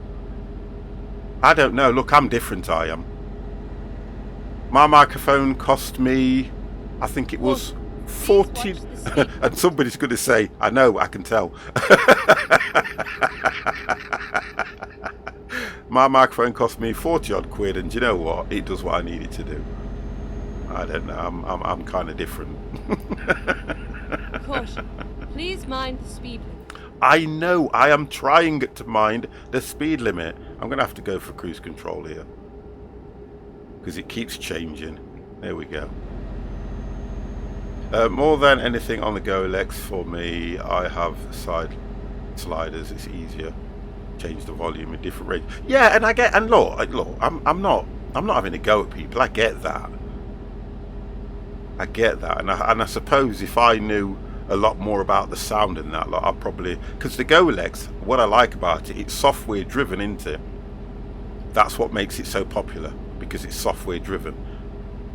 I don't know. Look, I'm different, I am. My microphone cost me, I think it was 40... and somebody's going to say, I know, I can tell. My microphone cost me 40 odd quid, and do you know what? It does what I need it to do. I don't know. I'm kind of different. Caution. Please mind the speed limit. I know. I am trying to mind the speed limit. I'm going to have to go for cruise control here, because it keeps changing. There we go. More than anything on the Golex for me, I have side sliders. It's easier. change the volume in different range. Yeah, and I get, and look, I'm not having a go at people. I get that. And I suppose if I knew a lot more about the sound and that, like, I'd probably, because the Golex, what I like about it, it's software driven, isn't it? That's what makes it so popular, because it's software driven.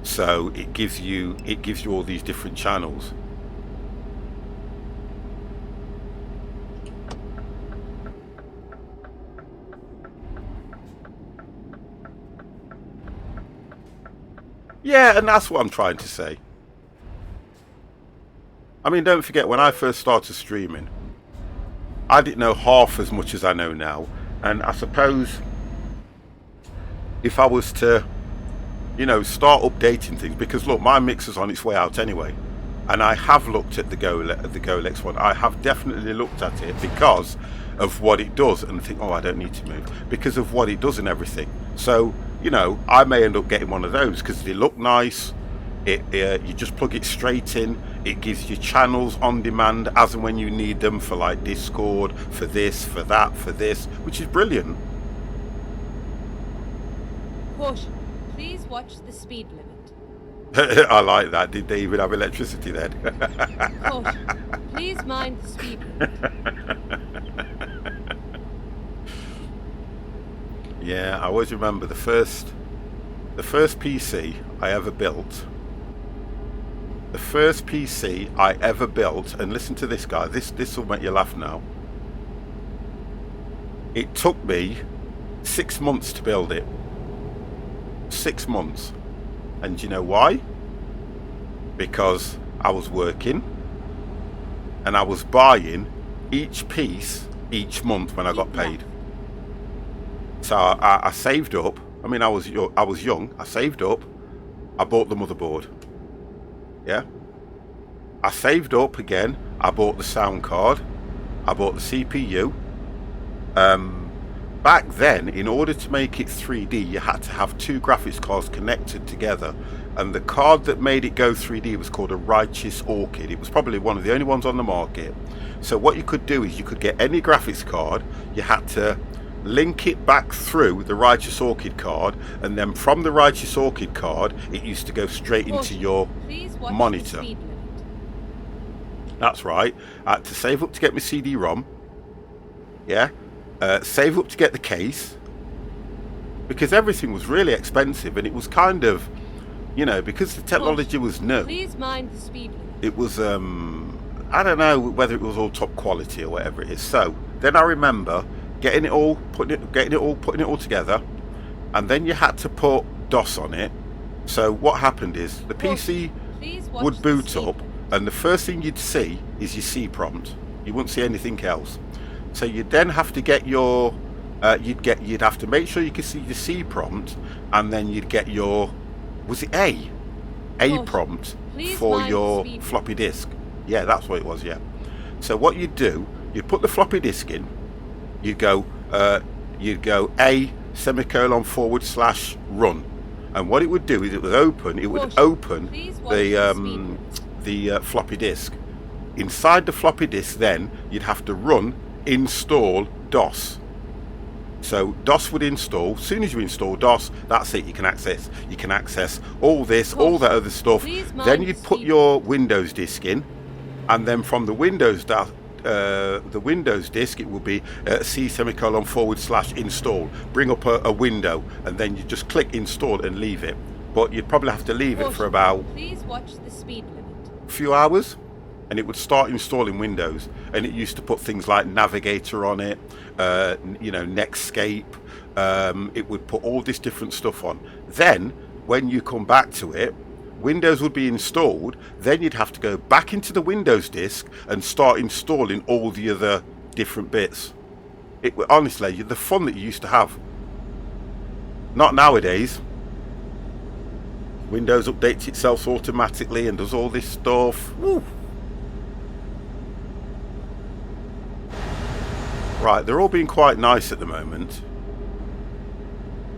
So it gives you all these different channels. Yeah, and that's what I'm trying to say. I mean, don't forget, when I first started streaming, I didn't know half as much as I know now. And I suppose if I was to, you know, start updating things, because look, my mixer's on its way out anyway, and I have looked at the Golex one. I have definitely looked at it because of what it does, and think, oh, I don't need to move because of what it does and everything. So, you know, I may end up getting one of those because they look nice. You just plug it straight in. It gives you channels on demand as and when you need them, for like Discord, for this, for that, for this, which is brilliant. Caution. Please watch the speed limit. I like that. Did they even have electricity then? Caution. Please mind the speed limit. Yeah, I always remember the first PC I ever built. The first PC I ever built, and listen to this, guy. This will make you laugh now. It took me 6 months to build it. 6 months. And do you know why? Because I was working and I was buying each piece each month when I got paid. So I saved up. I mean, I was young. I saved up. I bought the motherboard. Yeah. I saved up again. I bought the sound card. I bought the CPU. Back then, in order to make it 3D, you had to have two graphics cards connected together. And the card that made it go 3D was called a Righteous Orchid. It was probably one of the only ones on the market. So what you could do is you could get any graphics card. You had to link it back through the Righteous Orchid card, and then from the Righteous Orchid card it used to go straight into your monitor. That's right. I had to save up to get my CD-ROM. Yeah. Save up to get the case, because everything was really expensive, and it was kind of, you know, because the technology was new. Please mind the speed limit. It was I don't know whether it was all top quality or whatever it is. So then I remember getting it all, putting it all together, and then you had to put DOS on it. So what happened is the PC would boot up, and the first thing you'd see is your C prompt. You wouldn't see anything else. So you'd then have to get your you'd have to make sure you could see your C prompt, and then you'd get your, was it A prompt for your floppy disk. Yeah, that's what it was. Yeah. So what you'd do, you'd put the floppy disk in. You'd go A //run, and what it would do is it would open the floppy disk. Inside the floppy disk, then you'd have to install DOS. So DOS would install. As soon as you install DOS, that's it. You can access all this, all that other stuff. Then you'd put your Windows disk in, and then from the Windows disk, it will be C:/install. Bring up a window, and then you just click install and leave it. But you'd probably have to leave it for about a few hours, and it would start installing Windows. And it used to put things like Navigator on it, you know, Netscape. It would put all this different stuff on. Then when you come back to it, Windows would be installed. Then you'd have to go back into the Windows disk and start installing all the other different bits. It honestly, the fun that you used to have. Not nowadays. Windows updates itself automatically and does all this stuff. Woo. Right, they're all being quite nice at the moment.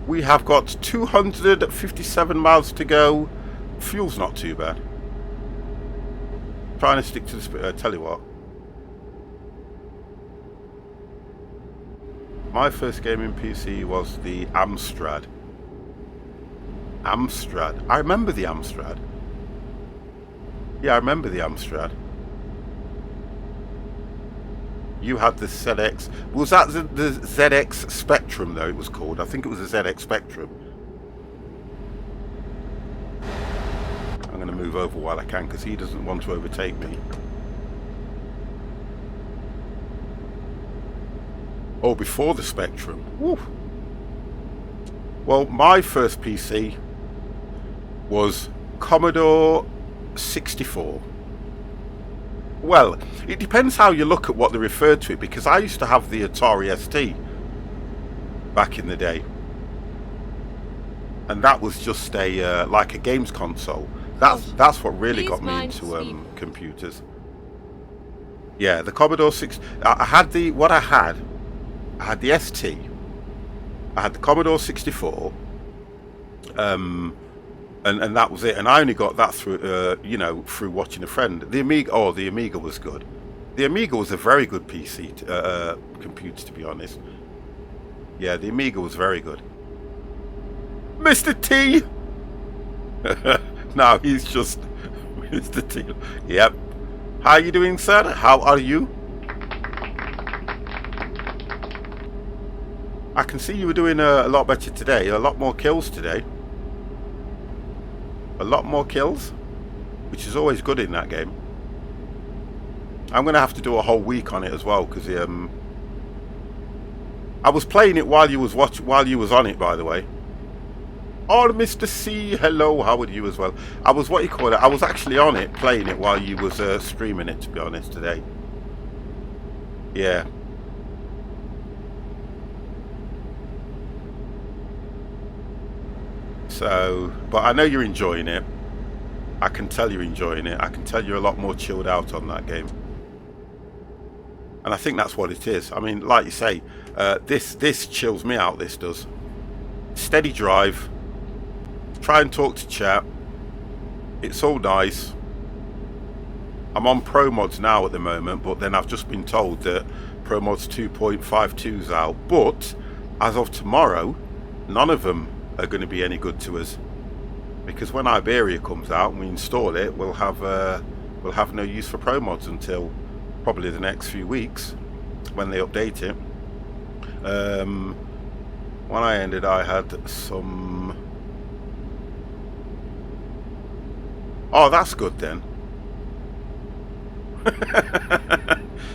We have got 257 miles to go. Fuel's not too bad. Trying to stick to the tell you what. My first gaming PC was the Amstrad. Amstrad. I remember the Amstrad. Yeah, I remember the Amstrad. You had the ZX. Was that the ZX Spectrum, though, it was called? I think it was the ZX Spectrum. I'm going to move over while I can because he doesn't want to overtake me. Oh, before the Spectrum. Woo. Well, my first PC was Commodore 64. Well, it depends how you look at what they refer to it, because I used to have the Atari ST back in the day, and that was just a like a games console. That's what really got me into computers. Yeah, the Commodore 6. I had the I had the ST. I had the Commodore 64. And that was it. And I only got that through, you know, through watching a friend. The Amiga. Oh, the Amiga was good. The Amiga was a very good PC computer, to be honest. Yeah, the Amiga was very good. Mr. T. No, he's just Mr. T. Yep. How are you doing, sir? How are you? I can see you were doing a lot better today. A lot more kills today. A lot more kills, which is always good in that game. I'm going to have to do a whole week on it as well, because I was playing it while you was on it, by the way. Oh, Mr. C, hello, how are you as well? I was, what you call it, I was actually on it, playing it while you was streaming it, to be honest, today. Yeah. So, but I know you're enjoying it. I can tell you're enjoying it. I can tell you're a lot more chilled out on that game. And I think that's what it is. I mean, like you say, this chills me out, this does. Steady drive. Try and talk to chat. It's all nice. I'm on PRO-MODS now at the moment, but then I've just been told that PRO-MODS-2.52 is out. But, as of tomorrow, none of them are going to be any good to us, because when Iberia comes out and we install it, we'll have no use for PRO-MODS until probably the next few weeks when they update it. When I ended, I had some. Oh, that's good then.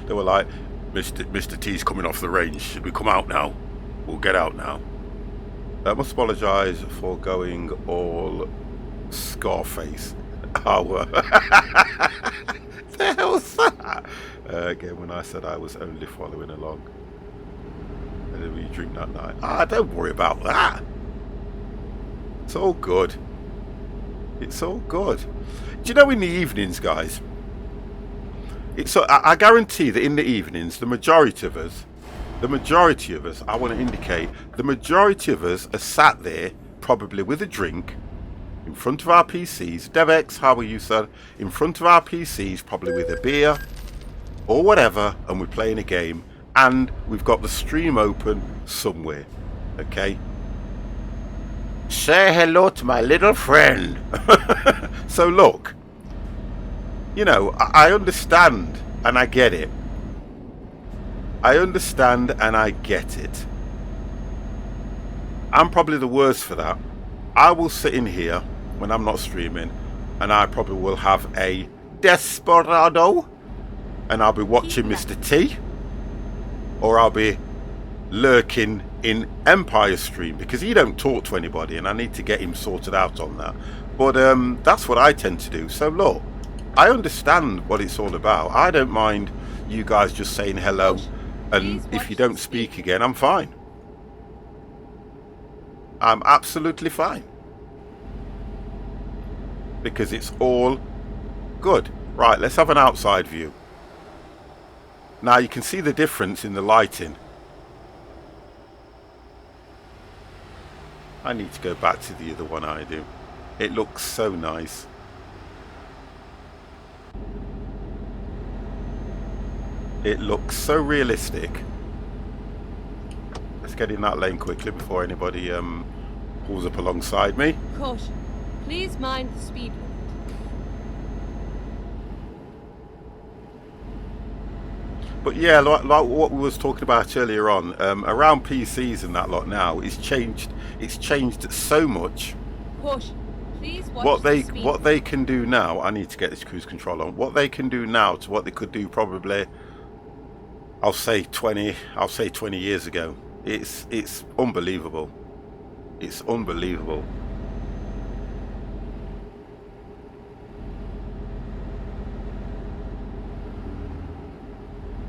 They were like, Mr. T's coming off the range. Should we come out now? We'll get out now. I must apologise for going all Scarface. Oh, the hell's that? Again, when I said I was only following along. And then we drink that night. Ah, don't worry about that. It's all good. It's all good. Do you know, in the evenings, guys, I guarantee that in the evenings, the majority of us, I want to indicate, the majority of us are sat there, probably with a drink, in front of our PCs. DevX, how are you, sir? In front of our PCs, probably with a beer, or whatever, and we're playing a game, and we've got the stream open somewhere, okay? Say hello to my little friend. So look, you know, I understand, and I get it. I understand and I get it. I'm probably the worst for that. I will sit in here when I'm not streaming, and I probably will have a Desperado, and I'll be watching Mr. T, or I'll be lurking in Empire stream, because he don't talk to anybody and I need to get him sorted out on that. But that's what I tend to do. So look, I understand what it's all about. I don't mind you guys just saying hello, and if you don't speak again, I'm fine. I'm absolutely fine, because it's all good. Right, let's have an outside view. Now you can see the difference in the lighting. I need to go back to the other one I do. It looks so nice. It looks so realistic. get in that lane quickly before anybody pulls up alongside me. Caution. Please mind the speed limit. But yeah, like what we was talking about earlier on, around PCs and that lot now, it's changed so much. Caution. Please watch the speed What they can do now, I need to get this cruise control on. What they can do now to what they could do probably, I'll say 20 years ago. It's unbelievable. It's unbelievable.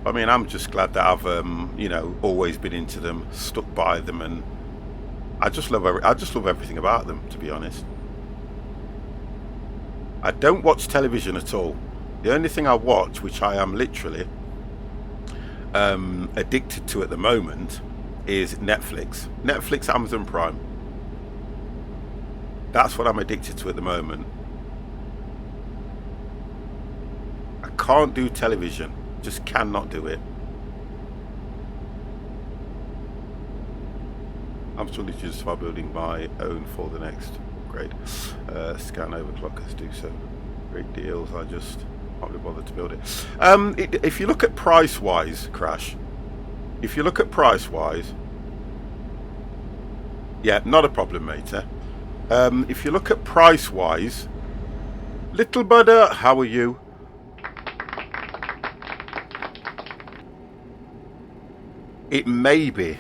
I mean, I'm just glad that I've you know, always been into them, stuck by them, and I just love everything about them, to be honest. I don't watch television at all. The only thing I watch, which I am literally addicted to at the moment, is Netflix. Netflix, Amazon Prime. That's what I'm addicted to at the moment. I can't do television. Just cannot do it. I'm still to justify building my own for the next grade. Scan overclockers do so. Great deals. I just can't be bothered to build it. If you look at price wise, Crash. If you look at price wise, yeah, not a problem, mate. If you look at price wise, little brother, how are you? It may be.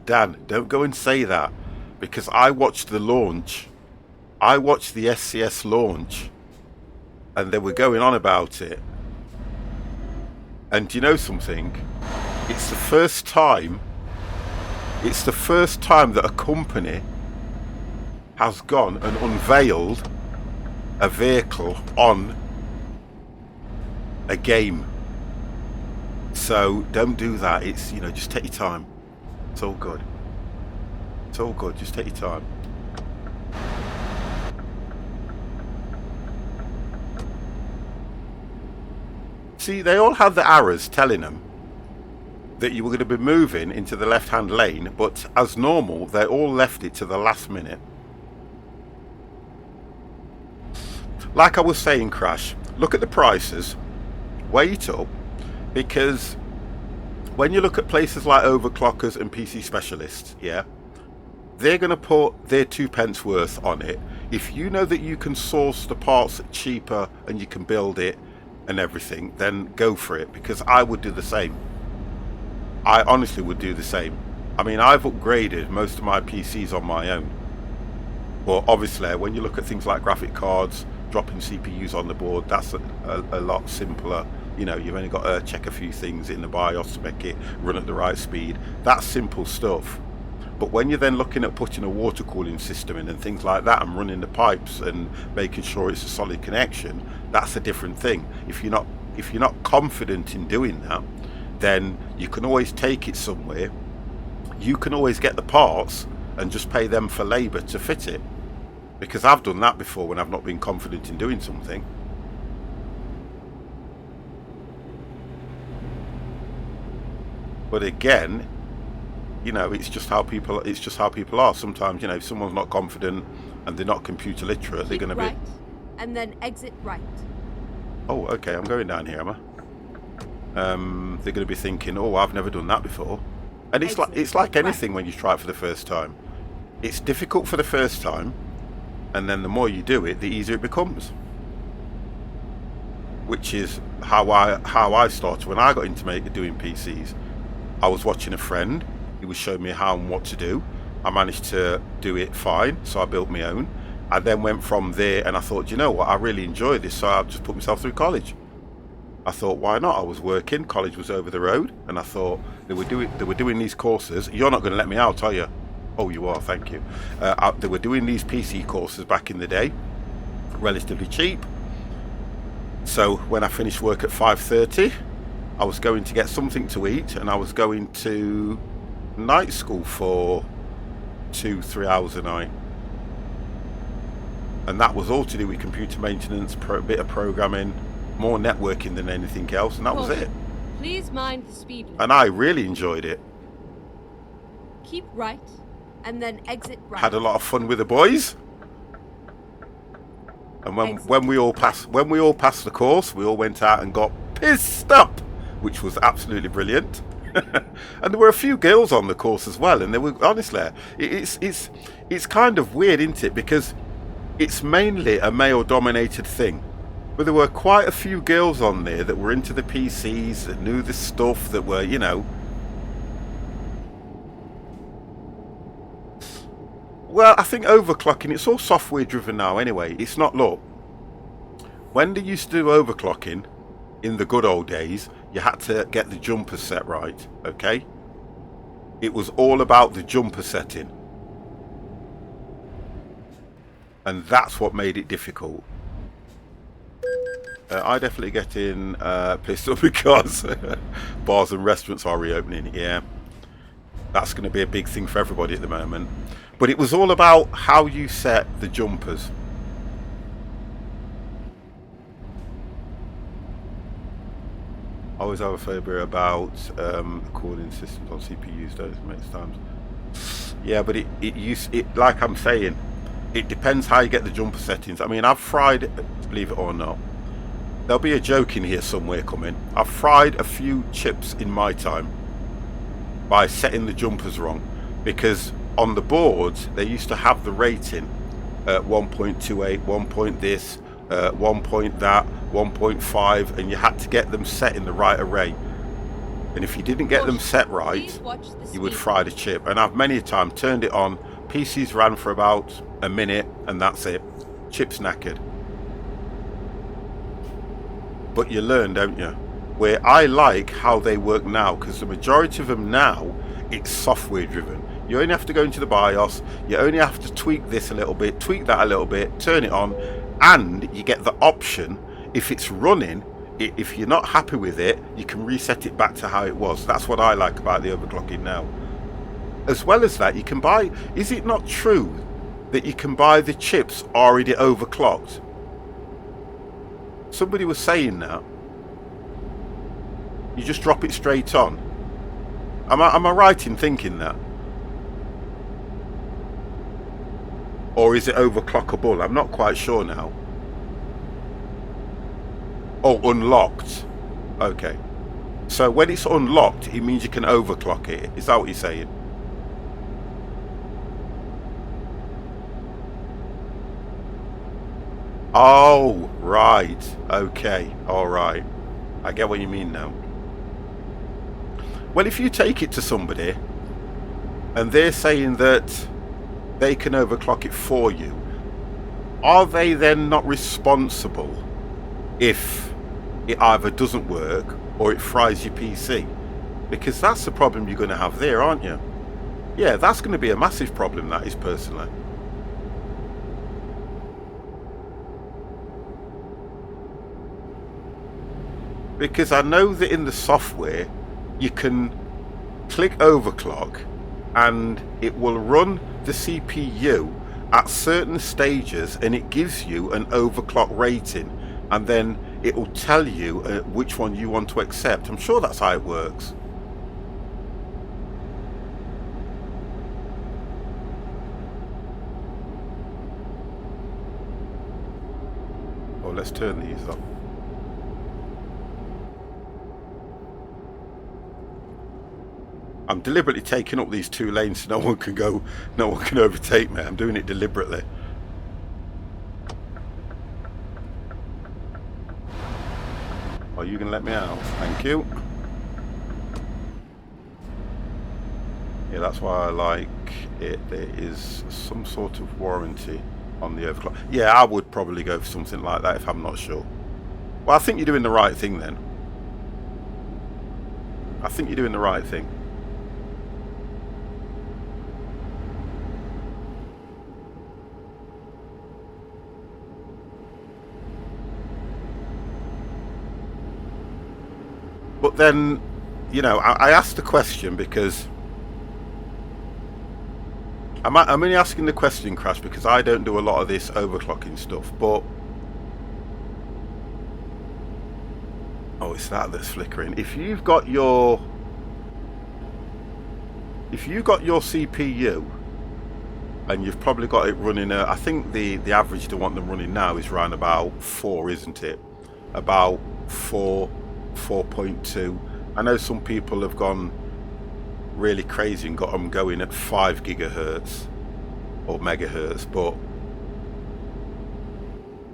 Dan, don't go and say that, because I watched the launch. I watched the SCS launch, and they were going on about it. And do you know something? It's the first time that a company has gone and unveiled a vehicle on a game. So don't do that. It's, you know, just take your time. It's all good. It's all good. Just take your time. See, they all had the arrows telling them that you were going to be moving into the left-hand lane, but as normal, they all left it to the last minute. Like I was saying, Crash, look at the prices, wait up, because when you look at places like overclockers and PC specialists, yeah, they're going to put their 2 pence worth on it. If you know that you can source the parts cheaper and you can build it and everything, then go for it, because I would do the same. I honestly would do the same. I mean, I've upgraded most of my PCs on my own, but obviously when you look at things like graphic cards, dropping CPUs on the board, that's a lot simpler. You know, you've only got to check a few things in the BIOS to make it run at the right speed. That's simple stuff. But when you're then looking at putting a water cooling system in and things like that, and running the pipes and making sure it's a solid connection, that's a different thing. If you're not confident in doing that, then you can always take it somewhere. You can always get the parts and just pay them for labour to fit it. Because I've done that before when I've not been confident in doing something. But again, you know, it's just how people are. Sometimes, you know, if someone's not confident and they're not computer literate, they're going to right, be. and then exit right. Oh, okay, I'm going down here, am I? They're going to be thinking, oh, I've never done that before. And it's like anything when you try it for the first time. It's difficult for the first time, and then the more you do it, the easier it becomes. Which is how I started when I got into doing PCs. I was watching a friend. He was showing me how and what to do. I managed to do it fine, so I built my own. I then went from there, and I thought, you know what, I really enjoy this, so I just put myself through college. I thought, why not? I was working, college was over the road, and I thought they were doing these courses. You're not going to let me out, are you? Oh, you are, thank you. They were doing these PC courses back in the day, relatively cheap. So when I finished work at 5:30, I was going to get something to eat, and I was going to night school for 2-3 hours a night. and that was all to do with computer maintenance, a bit of programming, more networking than anything else, and that was it. Please mind the speed limit. And I really enjoyed it. Keep right, and then exit right. Had a lot of fun with the boys. And when we all passed the course, we all went out and got pissed up, which was absolutely brilliant. And there were a few girls on the course as well, and they were honestly, it's kind of weird, isn't it? Because it's mainly a male-dominated thing, but there were quite a few girls on there that were into the PCs, that knew the stuff, that were, you know. Well, I think overclocking, it's all software driven now anyway. It's not, look, when they used to do overclocking in the good old days, you had to get the jumper set right, okay? It was all about the jumper setting. And that's what made it difficult. I definitely get in pistol because bars and restaurants are reopening, yeah. That's going to be a big thing for everybody at the moment. But it was all about how you set the jumpers. I always have a phobia about recording systems on CPUs, don't it, most times. Yeah, but it like I'm saying, it depends how you get the jumper settings. I mean, I've fried, believe it or not, there'll be a joke in here somewhere coming. I've fried a few chips in my time by setting the jumpers wrong, because on the boards they used to have the rating at 1.28, 1 point this, 1 point that, 1.5, and you had to get them set in the right array. And if you didn't get them set right, you would fry the chip. And I've many a time turned it on, PCs ran for about a minute, and that's it. Chip's knackered. But you learn, don't you? Where I like how they work now, because the majority of them now, it's software driven. You only have to go into the BIOS, you only have to tweak this a little bit, tweak that a little bit, turn it on, and you get the option, if it's running, if you're not happy with it, you can reset it back to how it was. That's what I like about the overclocking now. As well as that, you can buy, is it not true that you can buy the chips already overclocked? Somebody was saying that. You just drop it straight on. Am I right in thinking that? Or is it overclockable? I'm not quite sure now. Oh, unlocked. Okay. So when it's unlocked, it means you can overclock it. Is that what you're saying? Oh, right. Okay. All right. I get what you mean now. Well, if you take it to somebody and they're saying that they can overclock it for you, are they then not responsible if it either doesn't work or it fries your PC? Because that's the problem you're going to have there, aren't you? Yeah, that's going to be a massive problem, that is, personally. Because I know that in the software you can click overclock and it will run the CPU at certain stages and it gives you an overclock rating, and then it will tell you which one you want to accept. I'm sure that's how it works. Oh, let's turn these up. I'm deliberately taking up these two lanes so no one can overtake me. I'm doing it deliberately. Are you going to let me out? Thank you. Yeah, that's why I like it. There is some sort of warranty on the overclock. Yeah, I would probably go for something like that if I'm not sure. Well, I think you're doing the right thing then. I think you're doing the right thing. But then, you know, I asked the question because I'm only asking the question, Crash, because I don't do a lot of this overclocking stuff, but... Oh, it's that's flickering. If you've got your CPU, and you've probably got it running, I think the average to want them running now is around about 4, isn't it? About 4, 4.2. I know some people have gone really crazy and got them going at 5 gigahertz or megahertz, but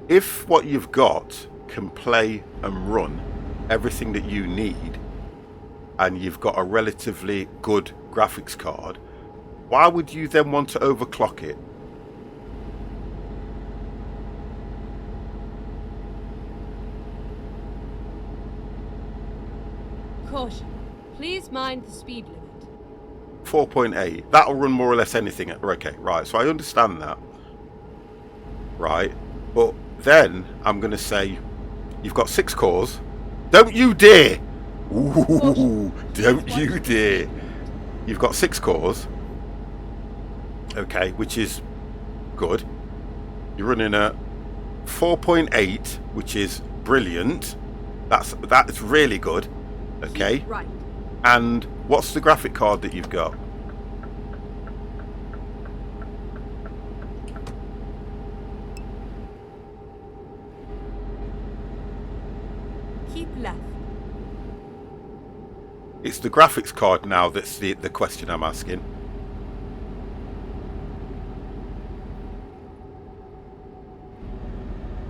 if what you've got can play and run everything that you need, and you've got a relatively good graphics card, why would you then want to overclock it? Caution. Please mind the speed limit. 4.8. That'll run more or less anything. Okay, right. So I understand that. Right. But then I'm going to say you've got 6 cores. Don't you dare! Ooh, don't you dare! You've got 6 cores. Okay, which is good. You're running at 4.8, which is brilliant. That's really good. Okay. Right. And what's the graphic card that you've got? Keep left. It's the graphics card now that's the question I'm asking.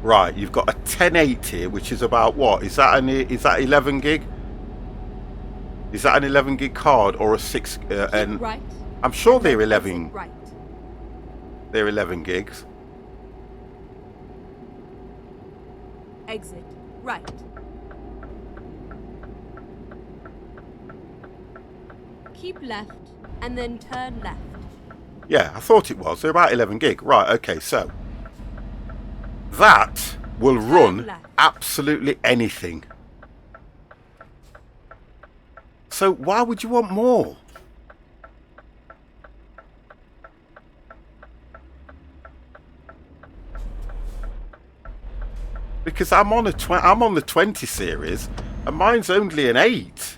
Right, you've got a 1080, which is about what? Is that 11 gig? Is that an 11 gig card or a 6? And right. I'm sure they're 11. Right. They're 11 gigs. Exit. Right. Keep left and then turn left. Yeah, I thought it was. They're about 11 gig. Right, okay, so that will run absolutely anything. So why would you want more? Because I'm on the 20 series and mine's only an 8.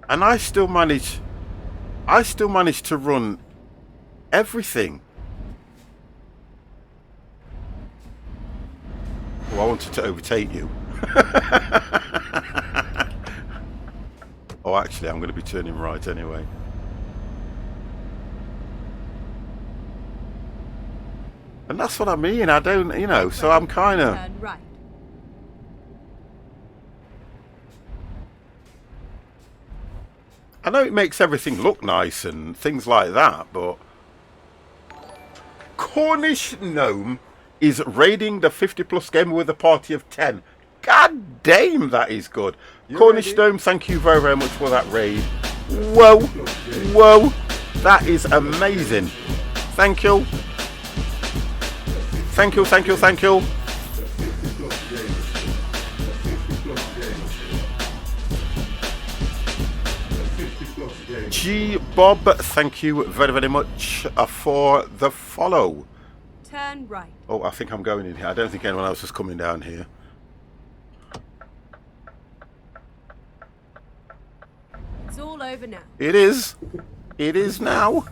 And I still manage to run everything. Oh, I wanted to overtake you. Oh, actually, I'm going to be turning right anyway. And that's what I mean. I don't, you know, so I'm kind of... Turn right. I know it makes everything look nice and things like that, but... Cornish Gnome is raiding the 50 plus gamer with a party of 10. God damn, that is good. Cornish Gnome, thank you very, very much for that raid. Whoa, whoa, that is amazing. Thank you. Thank you, thank you, thank you. G Bob, thank you very, very much for the follow. Turn right. Oh, I think I'm going in here. I don't think anyone else is coming down here. It's all over now. It is. It is now.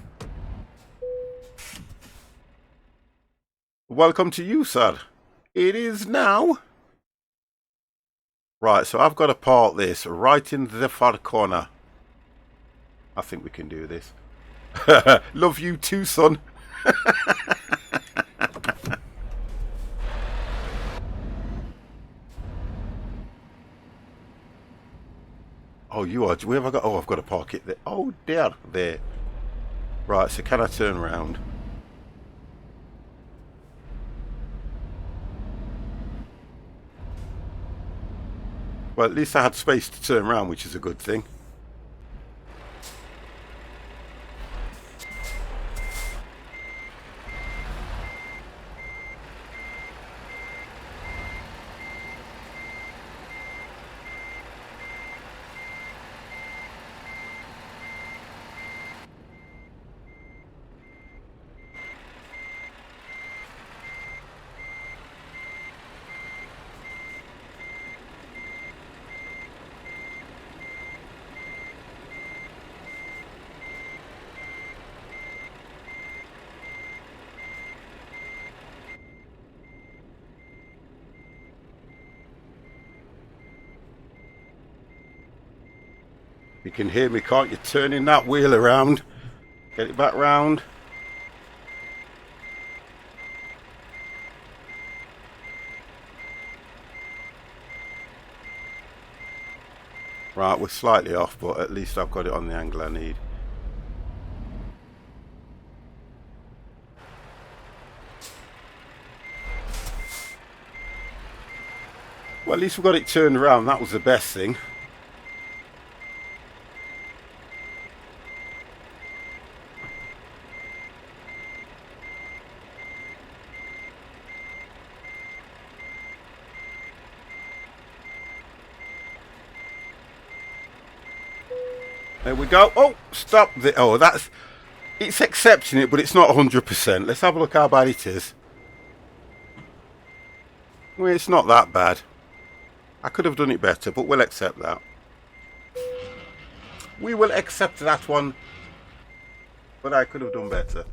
Welcome to you, sir. It is now. Right, so I've got to park this right in the far corner. I think we can do this. Love you too, son. Oh, you are. Where have I got? Oh, I've got to park it there. Oh, dear. There. Right, so can I turn around? Well, at least I had space to turn around, which is a good thing. You can hear me, can't you? Turning that wheel around. Get it back round. Right, we're slightly off, but at least I've got it on the angle I need. Well, at least we got it turned around. That was the best thing. There we go. Oh, stop the... Oh, that's... It's accepting it, but it's not 100%. Let's have a look how bad it is. Well, it's not that bad. I could have done it better, but we'll accept that. We will accept that one. But I could have done better.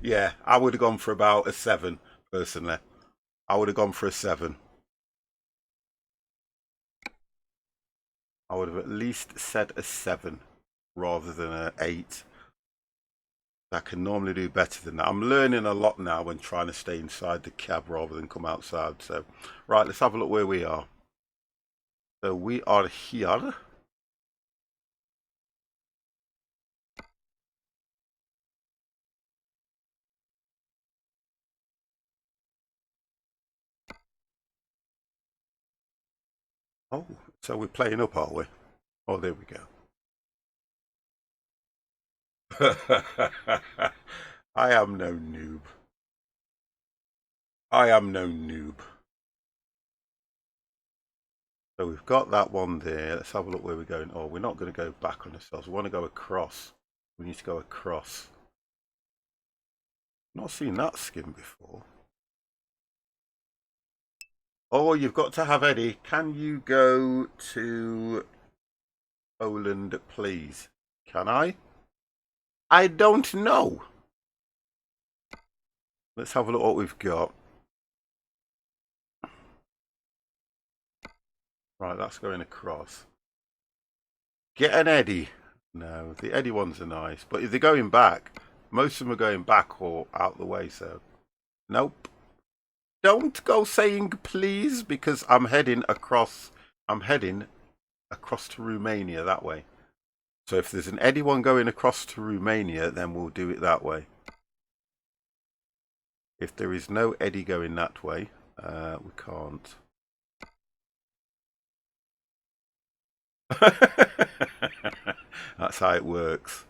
Yeah, I would have gone for about a 7, personally. I would have gone for a 7. I would have at least said a 7 rather than an 8. I can normally do better than that. I'm learning a lot now when trying to stay inside the cab rather than come outside. So, right, let's have a look where we are. So we are here. Oh, so we're playing up, are we? Oh, there we go. I am no noob. I am no noob. So we've got that one there. Let's have a look where we're going. Oh, we're not going to go back on ourselves. We want to go across. We need to go across. Not seen that skin before. Oh, you've got to have Eddie. Can you go to Poland, please? Can I? I don't know. Let's have a look what we've got. Right, that's going across. Get an Eddie. No, the Eddie ones are nice. But if they're going back, most of them are going back or out the way, so... Nope. Don't go saying please, because I'm heading across to Romania that way. So if there's an Eddie one going across to Romania, then we'll do it that way. If there is no Eddie going that way, we can't. That's how it works.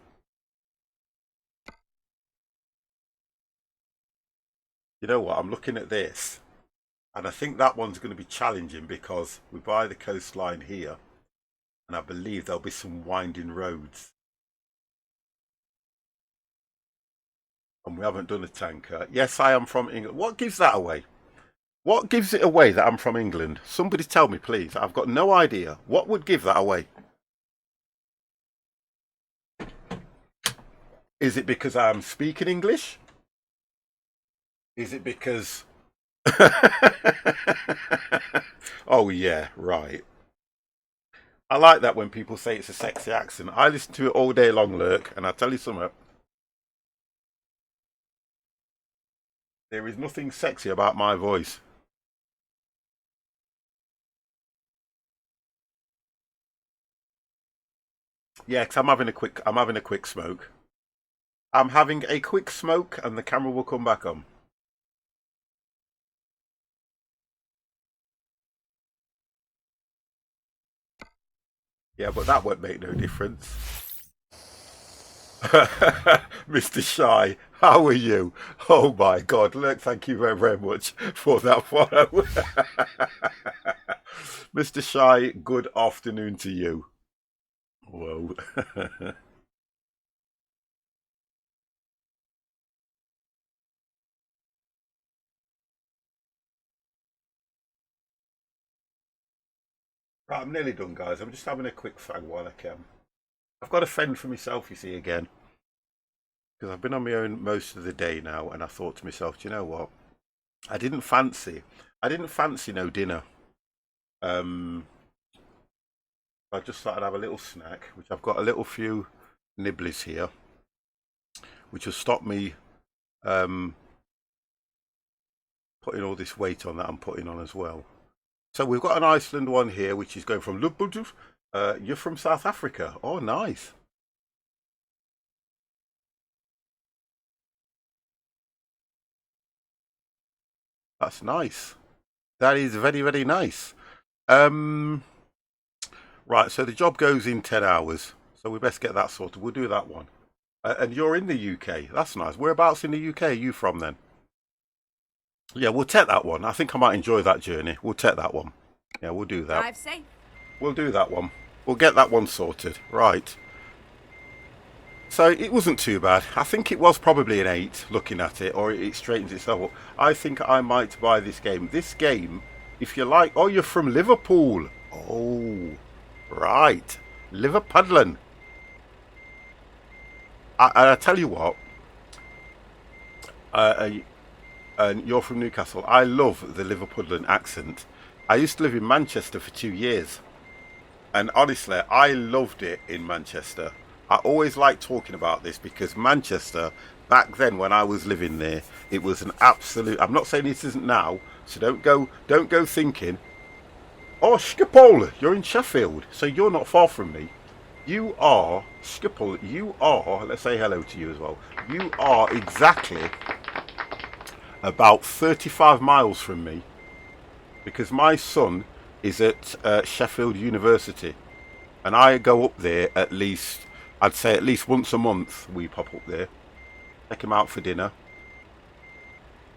You know what? I'm looking at this, and I think that one's going to be challenging because we're by the coastline here, and I believe there'll be some winding roads. And we haven't done a tanker. Yes, I am from England. What gives that away? What gives it away that I'm from England? Somebody tell me, please. I've got no idea. What would give that away? Is it because I'm speaking English? Is it because... Oh, yeah, right. I like that when people say it's a sexy accent. I listen to it all day long, Lurk, and I tell you something. There is nothing sexy about my voice. Yeah, because I'm having a quick smoke. I'm having a quick smoke, and the camera will come back on. Yeah, but that won't make no difference. Mr. Shy, how are you? Oh my God, look, thank you very, very much for that follow. Mr. Shy, good afternoon to you. Whoa. Right, I'm nearly done, guys. I'm just having a quick fag while I can. I've got to fend for myself, you see, again. Because I've been on my own most of the day now, and I thought to myself, do you know what? I didn't fancy no dinner. I just thought I'd have a little snack, which I've got a little few nibblies here, which will stop me putting all this weight on that I'm putting on as well. So we've got an Iceland one here, which is going from Lubbock. You're from South Africa. Oh, nice. That's nice. That is very, very nice. Right, so the job goes in 10 hours. So we best get that sorted. We'll do that one. And you're in the UK. That's nice. Whereabouts in the UK are you from then? Yeah, we'll take that one. I think I might enjoy that journey. We'll take that one. Yeah, we'll do that. Drive safe. We'll do that one. We'll get that one sorted. Right. So it wasn't too bad. I think it was probably an 8 looking at it, or it straightens itself up. I think I might buy this game. This game, if you like... Oh, you're from Liverpool. Oh, right. Liverpudlian. I tell you what, and you're from Newcastle. I love the Liverpudlian accent. I used to live in Manchester for 2 years. And honestly, I loved it in Manchester. I always like talking about this because Manchester, back then when I was living there, it was an absolute... I'm not saying this isn't now, so don't go thinking, oh, Schiphol, you're in Sheffield, so you're not far from me. You are, Schiphol, you are, let's say hello to you as well. You are exactly about 35 miles from me because my son is at Sheffield University and I go up there at least, I'd say at least once a month we pop up there, take him out for dinner,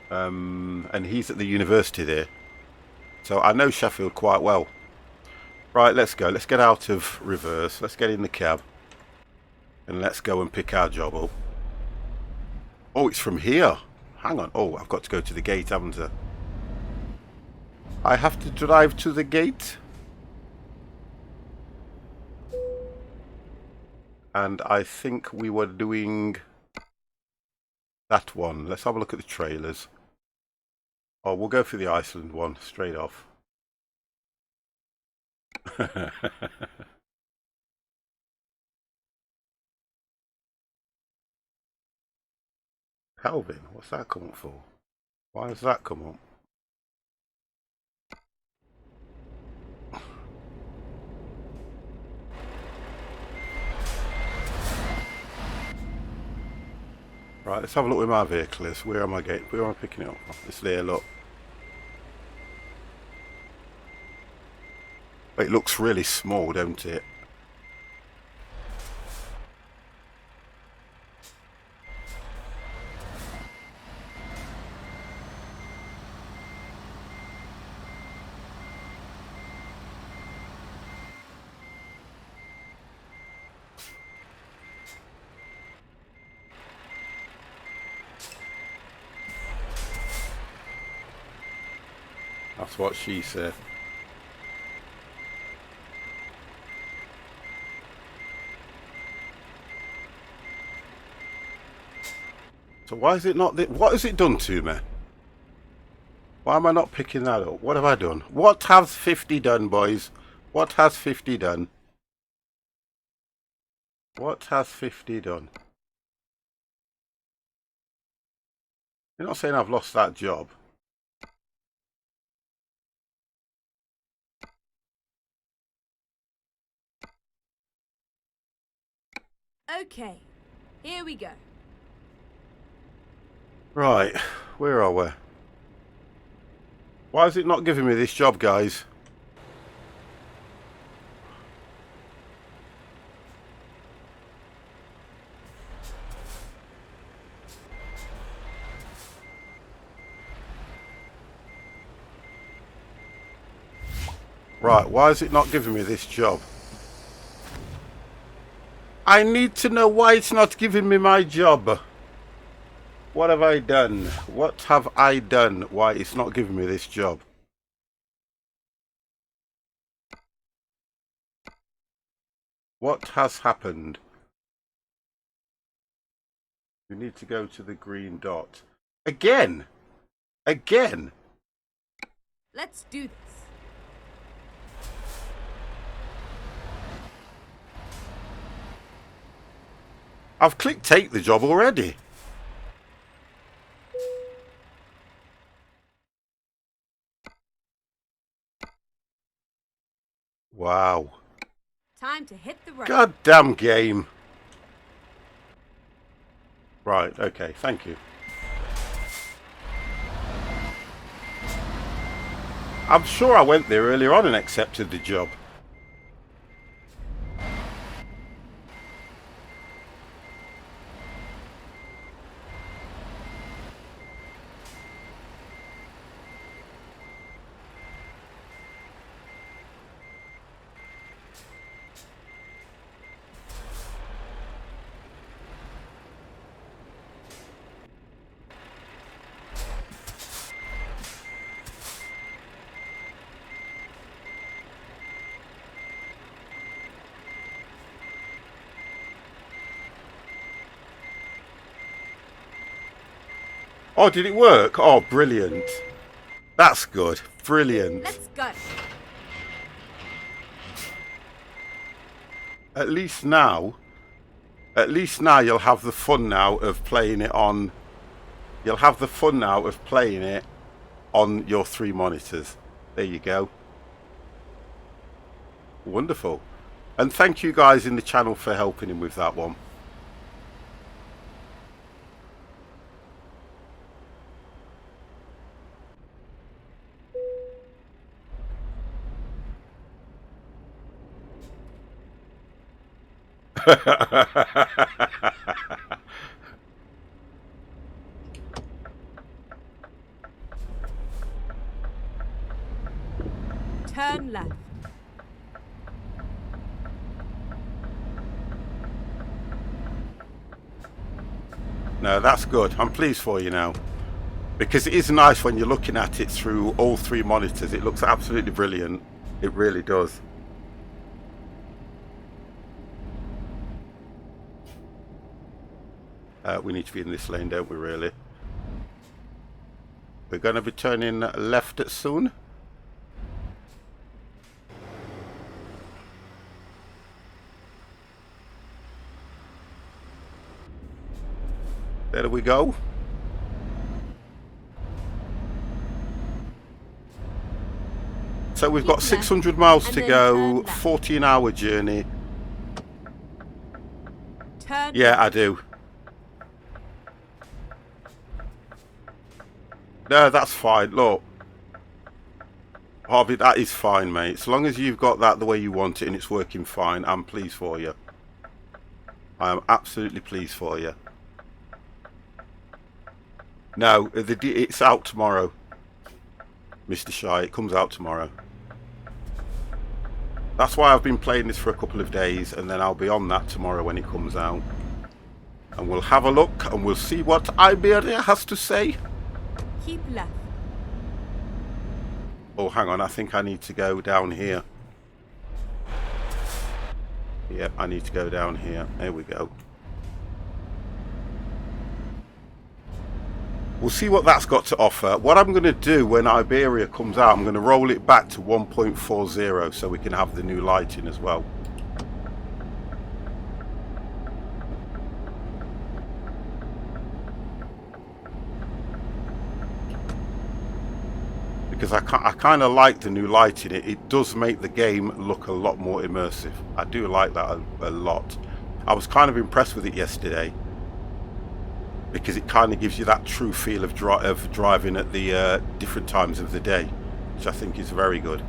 and he's at the university there, so I know Sheffield quite well. Right, let's go. Let's get out of reverse. Let's get in the cab. And let's go and pick our job up. Oh, it's from here. Hang on. Oh, I've got to go to the gate, haven't I? I have to drive to the gate. And I think we were doing that one. Let's have a look at the trailers. Oh, we'll go for the Iceland one straight off. Calvin, what's that come up for? Why has that come up? Right, let's have a look where my vehicle is. Where am I getting? Where am I picking it up? Oh, it's there, look. It looks really small, don't it? That's what she said. So why is it not... What has it done to me? Why am I not picking that up? What have I done? What has 50 done, boys? What has 50 done? What has 50 done? You're not saying I've lost that job. Okay, here we go. Right, where are we? Why is it not giving me this job, guys? Right, why is it not giving me this job? I need to know why it's not giving me my job. What have I done? What have I done? Why it's not giving me this job? What has happened? You need to go to the green dot. Again? Again? Let's do this. I've clicked take the job already. Wow. Time to hit the road. Goddamn game. Right, okay, thank you. I'm sure I went there earlier on and accepted the job. Oh, did it work? Oh, brilliant. That's good. Brilliant. Let's go. At least now you'll have the fun now of playing it on... You'll have the fun now of playing it on your 3 monitors. There you go. Wonderful. And thank you guys in the channel for helping him with that one. Turn left. No, that's good. I'm pleased for you now. Because it is nice when you're looking at it through all 3 monitors. It looks absolutely brilliant. It really does. We need to be in this lane, don't we, really? We're going to be turning left soon. There we go. So we've got 600 miles to go, 14-hour journey. Turn Yeah, I do. No, that's fine. Look, Harvey, that is fine, mate. As long as you've got that the way you want it and it's working fine, I'm pleased for you. I am absolutely pleased for you. No, it's out tomorrow, Mr. Shy. It comes out tomorrow. That's why I've been playing this for a couple of days, and then I'll be on that tomorrow when it comes out. And we'll have a look, and we'll see what Iberia has to say. Keep left. Oh, hang on. I think I need to go down here. Yep, I need to go down here. There we go. We'll see what that's got to offer. What I'm going to do when Iberia comes out, I'm going to roll it back to 1.40 so we can have the new lighting as well. Because I kind of like the new lighting. It does make the game look a lot more immersive. I do like that a lot. I was kind of impressed with it yesterday, because it kind of gives you that true feel of driving at the different times of the day, which I think is very good.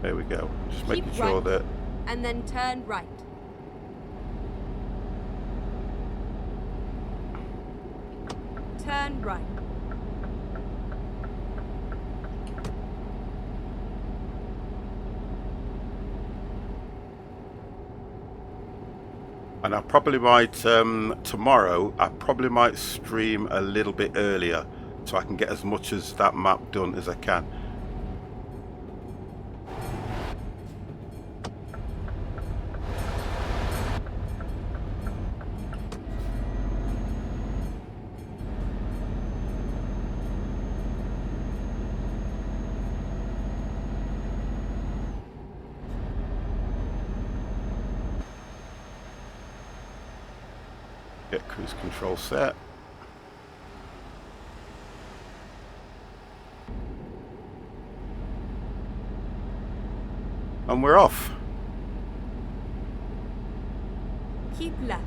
There we go. Just making sure right, that... and then turn right. Turn right. And I probably might, tomorrow, I probably might stream a little bit earlier so I can get as much as that map done as I can. Get cruise control set. And we're off. Keep left.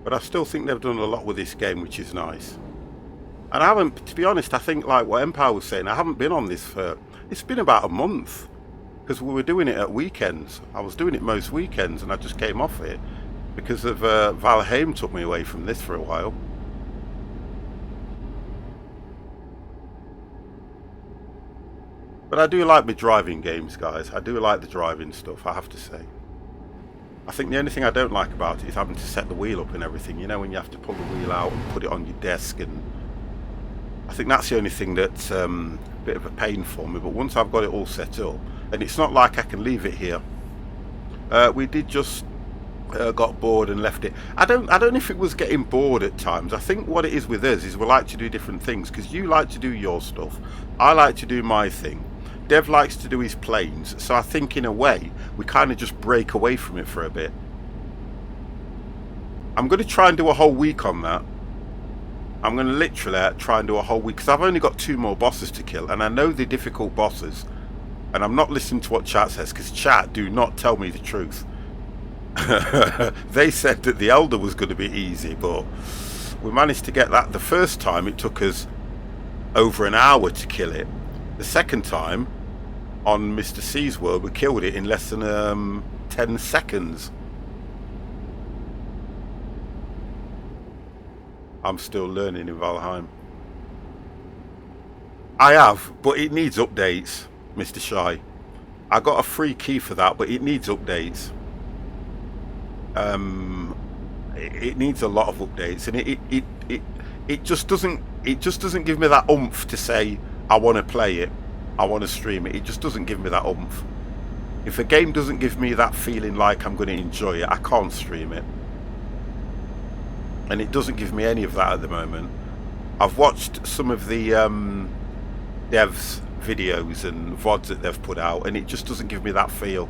But I still think they've done a lot with this game, which is nice. And I haven't, to be honest, I think like what Empire was saying, I haven't been on this for, it's been about a month. Because we were doing it at weekends. I was doing it most weekends and I just came off it. Because of Valheim took me away from this for a while. But I do like my driving games, guys. I do like the driving stuff, I have to say. I think the only thing I don't like about it is having to set the wheel up and everything. You know, when you have to pull the wheel out and put it on your desk, and I think that's the only thing that's a bit of a pain for me. But once I've got it all set up, and it's not like I can leave it here. We did just got bored and left it. I don't know if it was getting bored at times. I think what it is with us is we like to do different things, because you like to do your stuff, I like to do my thing, Dev likes to do his planes, so I think in a way we kind of just break away from it for a bit. I'm going to try and do a whole week on that. I'm going to literally try and do a whole week, because I've only got 2 more bosses to kill, and I know they're difficult bosses, and I'm not listening to what chat says, because chat do not tell me the truth. They said that the Elder was going to be easy, but we managed to get that. The first time it took us over an hour to kill it. The second time on Mr. C's world we killed it in less than 10 seconds. I'm still learning in Valheim. I have, but it needs updates, Mr. Shy. I got a free key for that, but it needs updates. It needs a lot of updates, and it just doesn't give me that oomph to say I want to play it, I want to stream it. It just doesn't give me that oomph. If a game doesn't give me that feeling like I'm going to enjoy it, I can't stream it. And it doesn't give me any of that at the moment. I've watched some of the devs videos and VODs that they've put out, and it just doesn't give me that feel.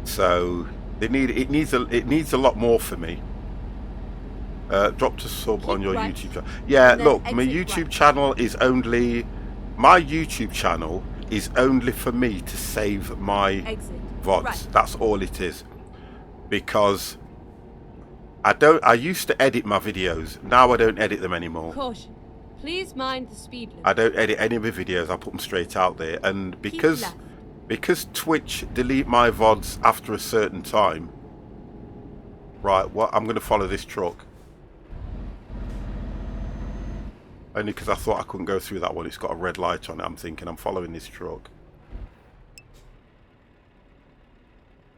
So it needs a lot more for me. Dropped a sub on your YouTube channel. Yeah, look, my YouTube channel is only for me to save my VODs. Right. That's all it is. Because I used to edit my videos. Now I don't edit them anymore. Caution. Please mind the speed limit. I don't edit any of my videos. I put them straight out there, and because Twitch delete my VODs after a certain time. Right, well, I'm going to follow this truck. Only because I thought I couldn't go through that one. It's got a red light on it. I'm thinking I'm following this truck.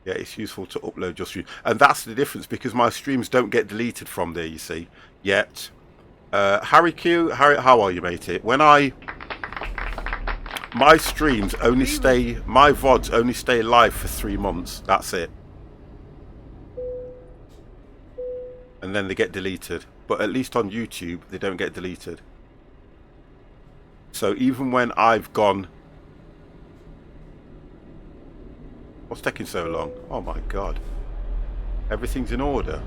Yeah, it's useful to upload your stream. And that's the difference, because my streams don't get deleted from there, you see, yet. Harry Q, how are you, matey? My streams only stay, my VODs only stay live for 3 months. That's it. And then they get deleted. But at least on YouTube, they don't get deleted. So even when I've gone... What's taking so long? Oh my god. Everything's in order.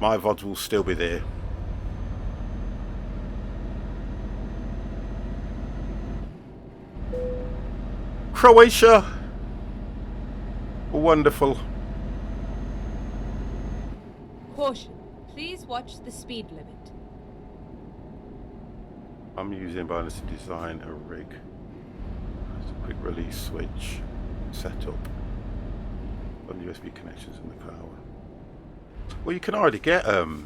My VODs will still be there. Croatia! Wonderful. Caution. Please watch the speed limit. I'm using Binance to design a rig. It's a quick release switch setup on USB connections and the power. Well, you can already get okay.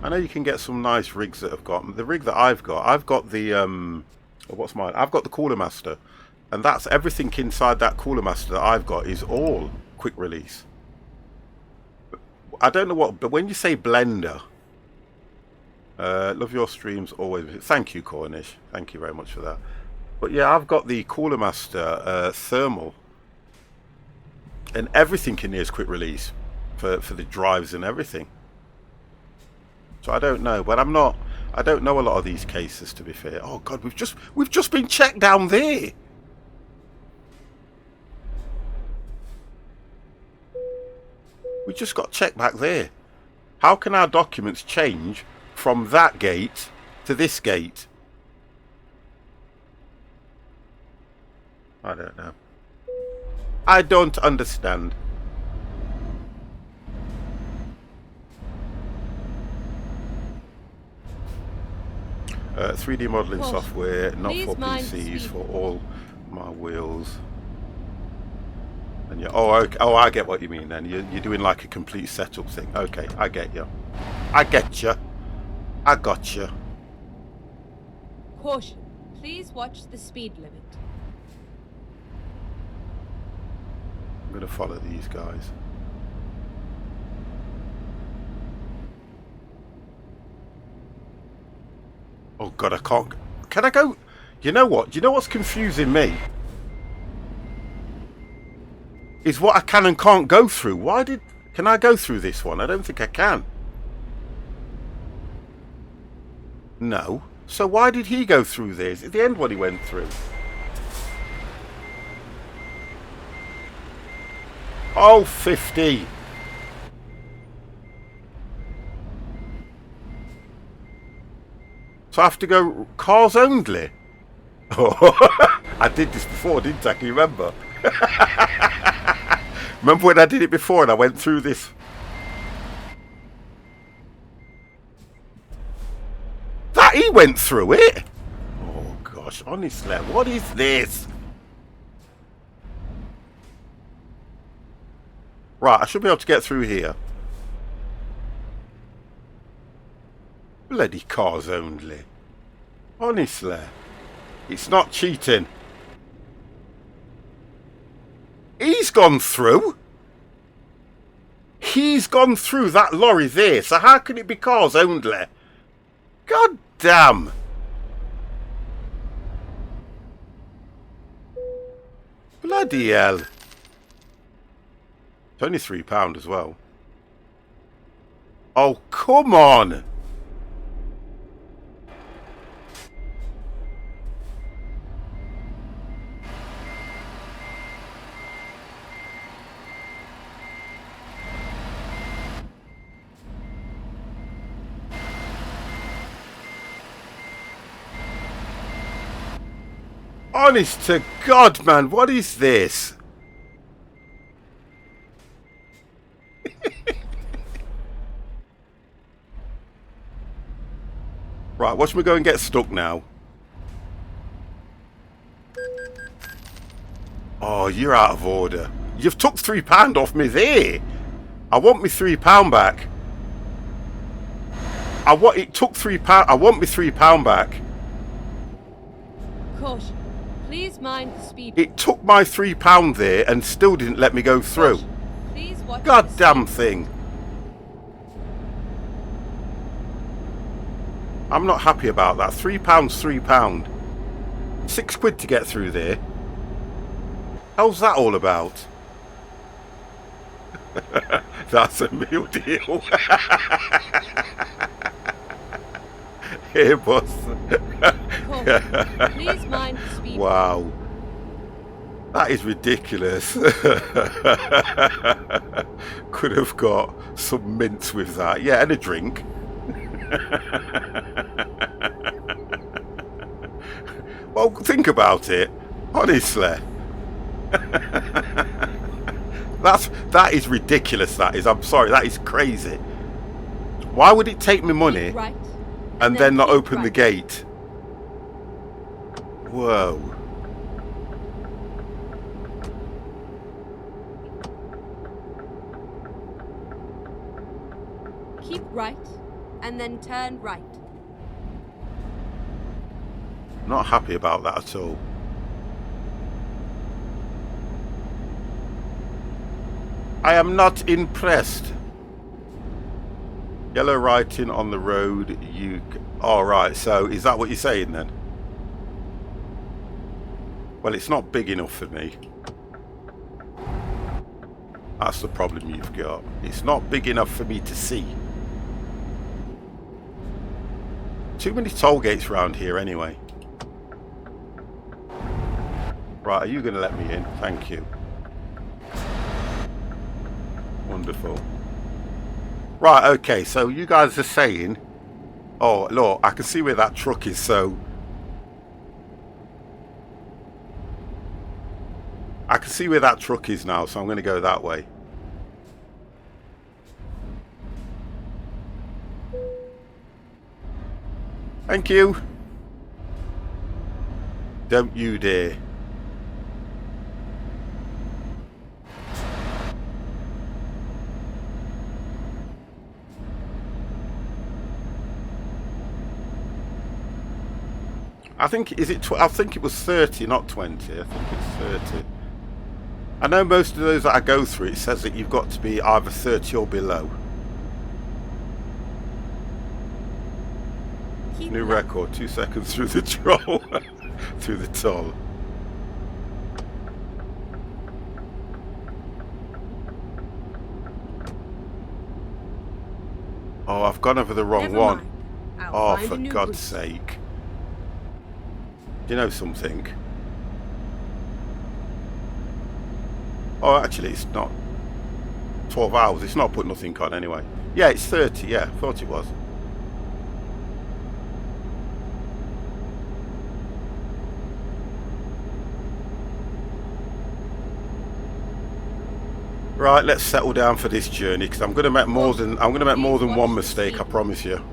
I know you can get some nice rigs that have got the rig that I've got the what's mine? I've got the Cooler Master, and that's everything inside that Cooler Master that I've got is all quick release. I don't know what, but when you say blender, Love your streams always. Thank you, Cornish. Thank you very much for that. But yeah, I've got the Cooler Master thermal, and everything in here is quick release for the drives and everything. So I don't know, but I don't know a lot of these cases, to be fair. Oh God, we've just been checked down there. We just got checked back there. How can our documents change from that gate to this gate? I don't know. I don't understand. Uh, 3D modeling software, not for PCs, for all my wheels. And yeah, oh, I get what you mean. Then you're doing like a complete setup thing. Okay, I get you. I get you. I got you. Caution. Please watch the speed limit. I'm gonna follow these guys. Oh God, I can't. Can I go? You know what? Do you know what's confusing me? Is what I can and can't go through. Can I go through this one? I don't think I can. No. So why did he go through this? At the end what he went through. Oh, 50. So I have to go cars only. Oh, I did this before, didn't I? Can you remember? Remember when I did it before and I went through this? That he went through it? Oh gosh, honestly, what is this? Right, I should be able to get through here. Bloody cars only. Honestly, it's not cheating. He's gone through. He's gone through that lorry there. So how can it be cars only? God damn. Bloody hell. It's only £3 as well. Oh, come on. Honest to God, man, what is this? Right, watch me go and get stuck now. Oh, you're out of order. You've took £3 off me there. I want me £3 back. It took £3. I want me £3 back. Caution. Please mind the speed. It took my £3 there and still didn't let me go through. Caution. Please watch the Goddamn speed. thing. I'm not happy about that. £3's £3. £6 to get through there. How's that all about? That's a meal deal. Here, boss. Caution. Please mind the speed. Wow. That is ridiculous. Could have got some mints with that. Yeah, and a drink. Well, think about it. Honestly. That is ridiculous, that is. I'm sorry, that is crazy. Why would it take me money Right. and then not keep open the right. gate? Whoa. Keep right, and then turn right. Not happy about that at all. I am not impressed. Yellow writing on the road. You. All right. So is that what you're saying then? Well, it's not big enough for me. That's the problem you've got. It's not big enough for me to see. Too many toll gates around here anyway. Right, are you going to let me in? Thank you. Wonderful. Right, okay, so you guys are saying... Oh, look, I can see where that truck is, so... I can see where that truck is now, so I'm going to go that way. Thank you. Don't you dare. I think, is it? I think it was 30, not 20. I think it's 30. I know most of those that I go through, it says that you've got to be either 30 or below. New record, 2 seconds through the troll. Through the toll. Oh, I've gone over the wrong Never one. mind. I'll Oh, find for a new God's route. sake. Do you know something? Oh, actually, it's not 12 hours. It's not put nothing on anyway. Yeah, it's 30. Yeah, thought it was. Right, let's settle down for this journey because I'm going to make more than one mistake. I promise you.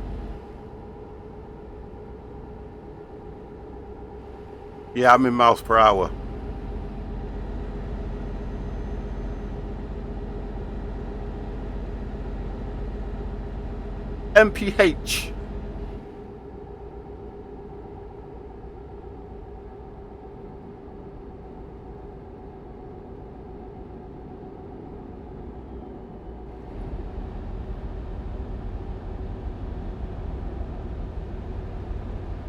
Yeah, I'm in miles per hour. MPH.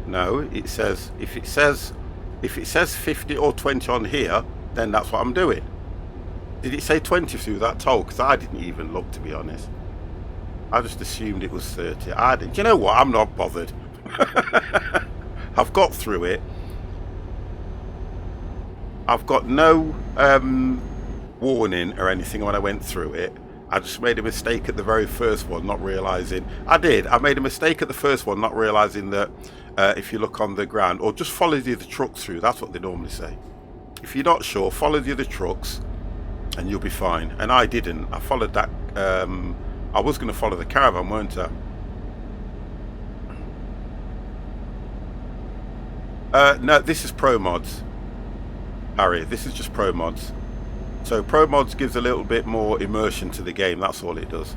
No, it says if it says 50 or 20 on here, then that's what I'm doing. Did it say 20 through that toll? Because I didn't even look, to be honest. I just assumed it was 30. Do you know what? I'm not bothered. I've got through it. I've got no warning or anything when I went through it. I just made a mistake at the very first one, not realising. I made a mistake at the first one, not realising that if you look on the ground, or just follow the other trucks through. That's what they normally say. If you're not sure, follow the other trucks and you'll be fine. And I didn't. I followed that. I was going to follow the caravan, weren't I? No, this is PRO-MODS, Harry. This is just PRO-MODS. So PRO-MODS gives a little bit more immersion to the game. That's all it does.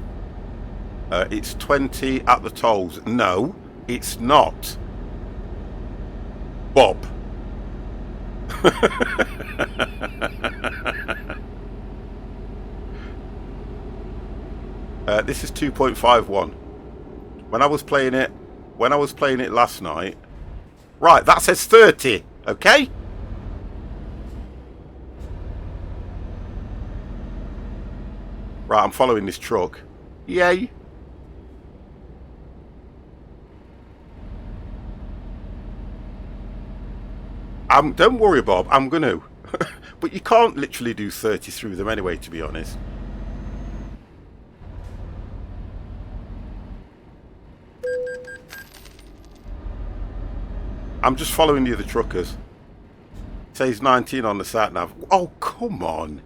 It's 20 at the tolls. No, it's not. Bob. This is 2.51. When I was playing it last night. Right, that says 30. Okay. Right, I'm following this truck. Yay. Don't worry, Bob. I'm going to. But you can't literally do 30 through them anyway, to be honest. I'm just following the other truckers. It says 19 on the sat nav. Oh, come on.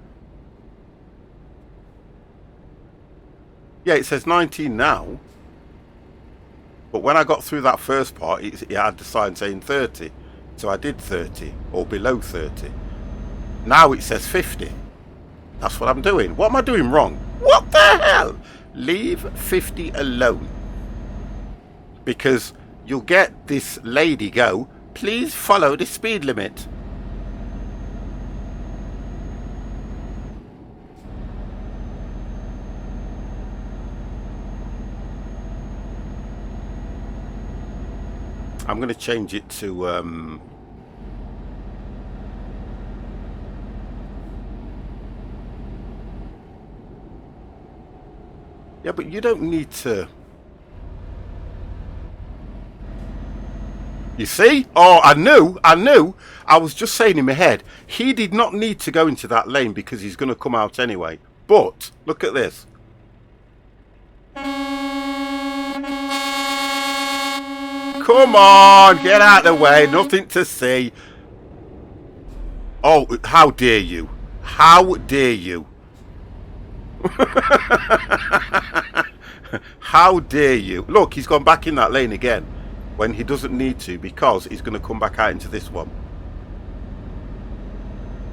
Yeah, it says 19 now. But when I got through that first part, it had the sign saying 30. So I did 30 or below 30. Now it says 50. That's what I'm doing. What am I doing wrong? What the hell? Leave 50 alone. Because you'll get this lady go, please follow the speed limit. I'm going to change it to yeah, but you don't need to. You see? Oh, I knew. I was just saying in my head, he did not need to go into that lane because he's going to come out anyway. But look at this. Come on, get out of the way. Nothing to see. Oh, how dare you? How dare you? How dare you? Look, he's gone back in that lane again when he doesn't need to because he's going to come back out into this one.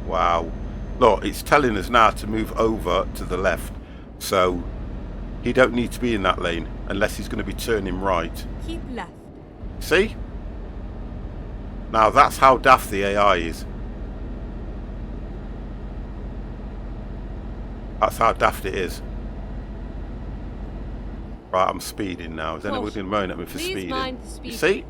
Wow. Look, it's telling us now to move over to the left. So he don't need to be in that lane unless he's going to be turning right. Keep left. See? Now that's how daft the AI is. That's how daft it is. Right, I'm speeding now. Is anyone going to moan at me for speeding? Mind the speed you see? limit.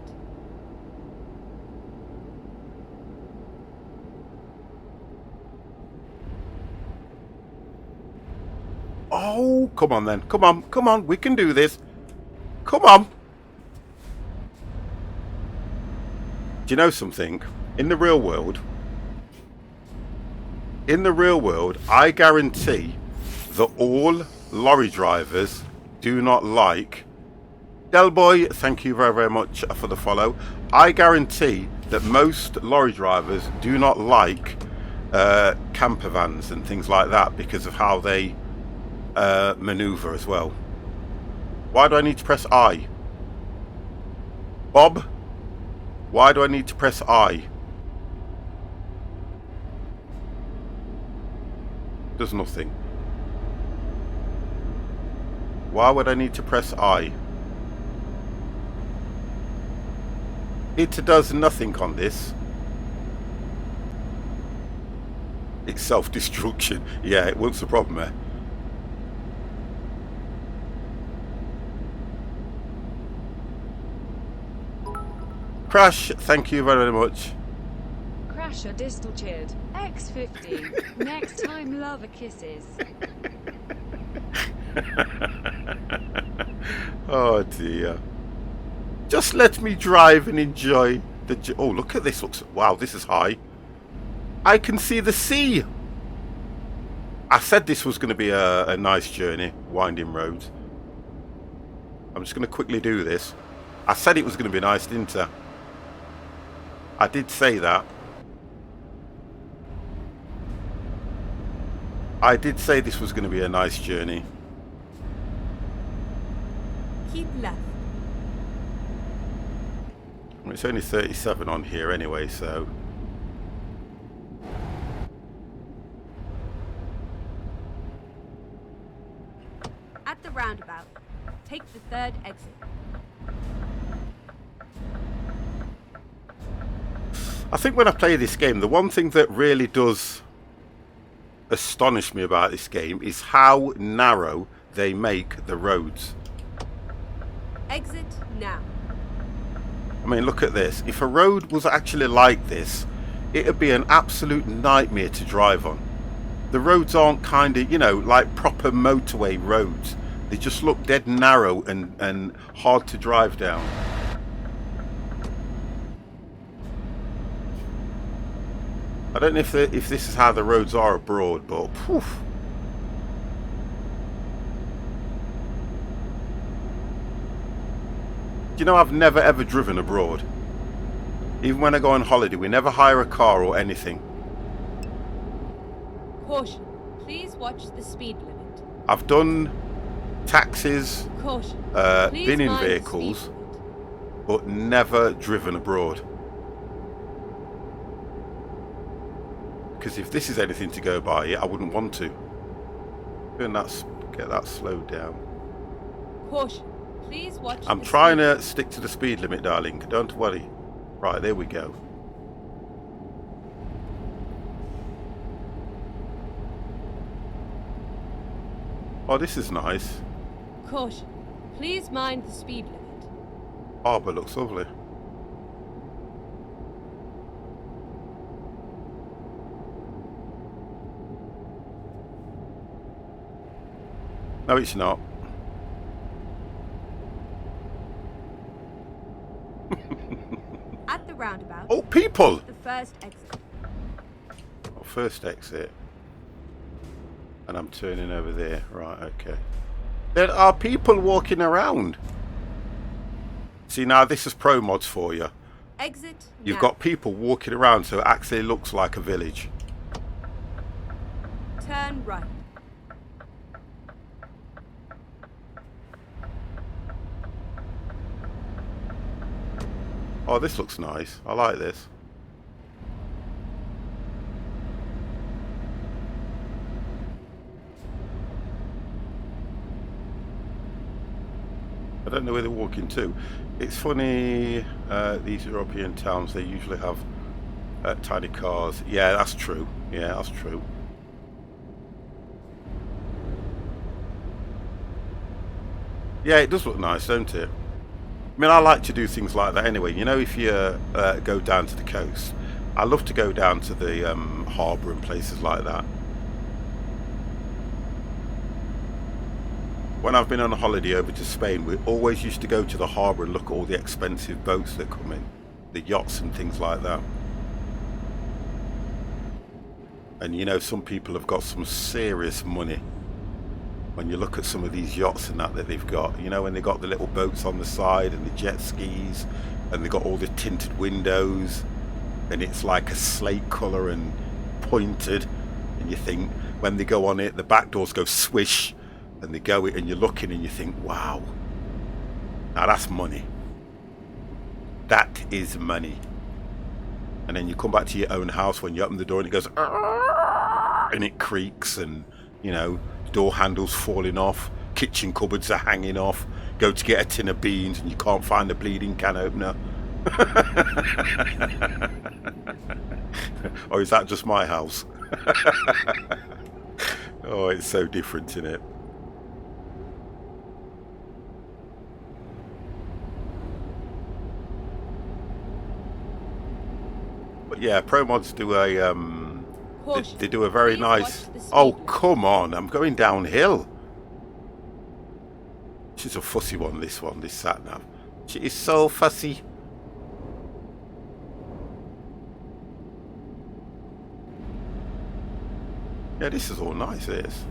Oh, come on then. Come on, come on. We can do this. Come on. Do you know something? In the real world, I guarantee that all lorry drivers do not like... Delboy, thank you very, very much for the follow. I guarantee that most lorry drivers do not like camper vans and things like that because of how they maneuver as well. Why do I need to press I? Bob? Why do I need to press I? Does nothing. Why would I need to press I? It does nothing on this. It's self-destruction. Yeah, it wants a problem there. Crash, thank you very, very much. Crasher distal cheered. X15. Next time, lover kisses. Oh dear. Just let me drive and enjoy the... Oh, look at this. Looks... Wow, this is high. I can see the sea. I said this was going to be a nice journey, winding roads. I'm just going to quickly do this. I said it was going to be nice, didn't I? I did say that. I did say this was going to be a nice journey. Keep left. Well, it's only 37 on here anyway, so... At the roundabout, take the third exit. I think when I play this game, the one thing that really does astonish me about this game is how narrow they make the roads. Exit now. I mean, look at this. If a road was actually like this, it would be an absolute nightmare to drive on. The roads aren't kind of, you know, like proper motorway roads. They just look dead narrow and hard to drive down. I don't know if this is how the roads are abroad, but poof. Do you know I've never ever driven abroad? Even when I go on holiday, we never hire a car or anything. Caution. Please watch the speed limit. I've done taxis, Caution. been in mind the vehicles, speed limit. but never driven abroad. Because if this is anything to go by, I wouldn't want to. Get that slowed down. Caution. Please watch. I'm trying to stick to the speed limit, darling. Don't worry. Right, there we go. Oh, this is nice. Caution. Please mind the speed limit. Harbour looks lovely. No, it's not. At the roundabout, Oh, people! the first exit. Oh, first exit. And I'm turning over there. Right, okay. There are people walking around. See, now this is pro mods for you. Exit You've now. got people walking around, so it actually looks like a village. Turn right. Oh, this looks nice. I like this. I don't know where they're walking to. It's funny, these European towns, they usually have tiny cars. Yeah, that's true. Yeah, that's true. Yeah, it does look nice, don't it? I mean, I like to do things like that anyway. You know, if you go down to the coast, I love to go down to the harbour and places like that. When I've been on a holiday over to Spain, we always used to go to the harbour and look at all the expensive boats that come in, the yachts and things like that. And you know, some people have got some serious money. When you look at some of these yachts and that they've got, you know, when they got the little boats on the side and the jet skis, and they got all the tinted windows, and it's like a slate colour and pointed, and you think when they go on it, the back doors go swish, and they go it, and you're looking and you think, wow, now that's money. That is money. And then you come back to your own house when you open the door and it goes, and it creaks, and you know, door handles falling off, kitchen cupboards are hanging off, go to get a tin of beans and you can't find the bleeding can opener. Or is that just my house? Oh, it's so different, isn't it? But yeah, Pro Mods do a they do a very Please nice. watch the speed Oh, limit. come on, I'm going downhill. She's a fussy one, this sat nav. She is so fussy. Yeah, this is all nice, this.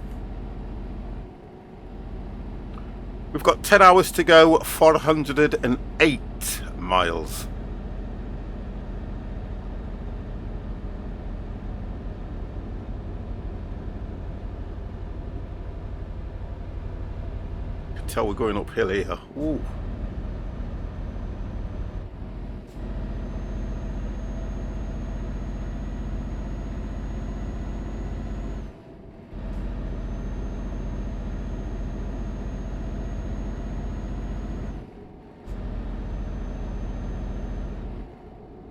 We've got 10 hours to go, 408 miles. You can tell we're going uphill here. Ooh.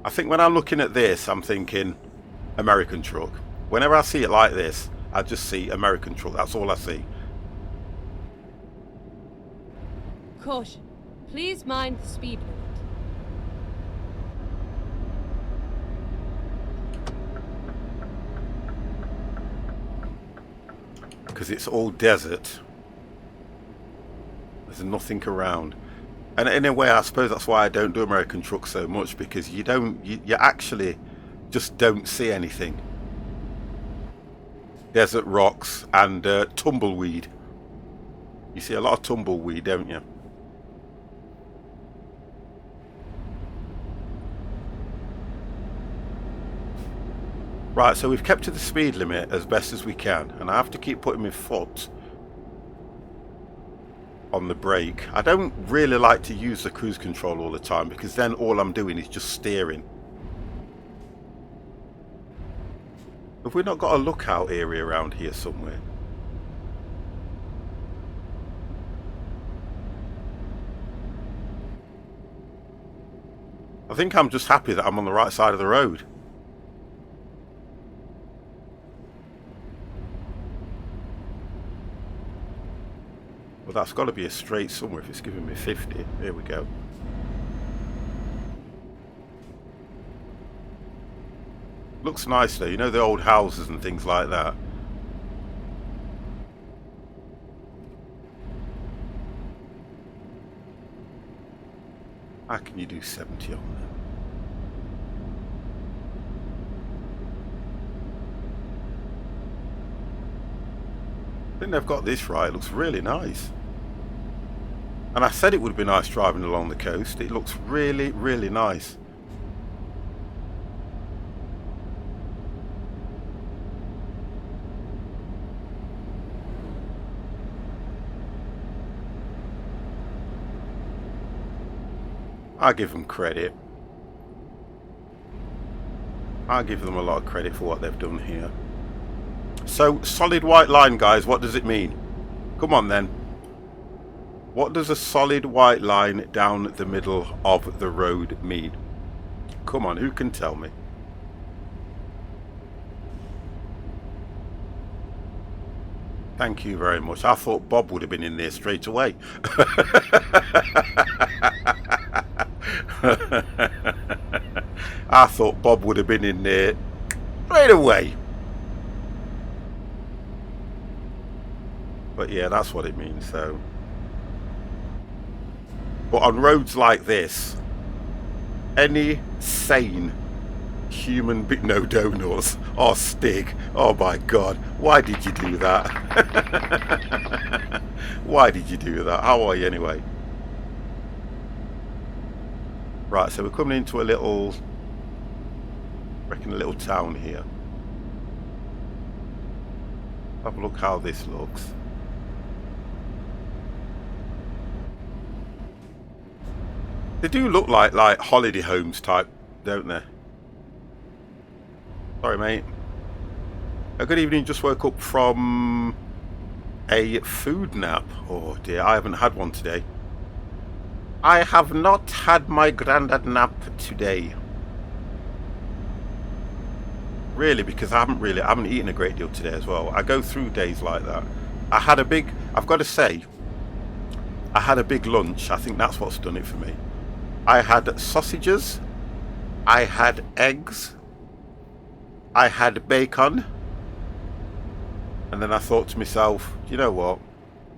I think when I'm looking at this, I'm thinking American truck. Whenever I see it like this, I just see American truck. That's all I see. Caution. Please mind the speed limit. Because it's all desert. There's nothing around. And in a way, I suppose that's why I don't do American truck so much, because you actually just don't see anything. Desert rocks and tumbleweed. You see a lot of tumbleweed, don't you? Right, so we've kept to the speed limit as best as we can, and I have to keep putting my foot on the brake. I don't really like to use the cruise control all the time, because then all I'm doing is just steering. Have we not got a lookout area around here somewhere? I think I'm just happy that I'm on the right side of the road. Well, that's got to be a straight somewhere if it's giving me 50. Here we go. Looks nice though, you know, the old houses and things like that. How can you do 70 on them? I think they've got this right. It looks really nice. And I said it would be nice driving along the coast. It looks really, really nice. I give them credit. I give them a lot of credit for what they've done here. So, solid white line, guys, what does it mean? Come on then. What does a solid white line down the middle of the road mean? Come on, who can tell me? Thank you very much. I thought Bob would have been in there straight away. I thought Bob would have been in there straight away. But yeah, that's what it means. So, but on roads like this, any sane human being, no donuts or stick. Oh my God, why did you do that? Why did you do that? How are you anyway? Right, so we're coming into a little, I reckon a little town here. Have a look how this looks. They do look like holiday homes type, don't they? Sorry, mate. Good evening. Just woke up from a food nap. Oh dear, I haven't had one today. I have not had my grandad nap today. Really, because I haven't eaten a great deal today as well. I go through days like that. I've got to say, I had a big lunch. I think that's what's done it for me. I had sausages, I had eggs, I had bacon, and then I thought to myself, you know what?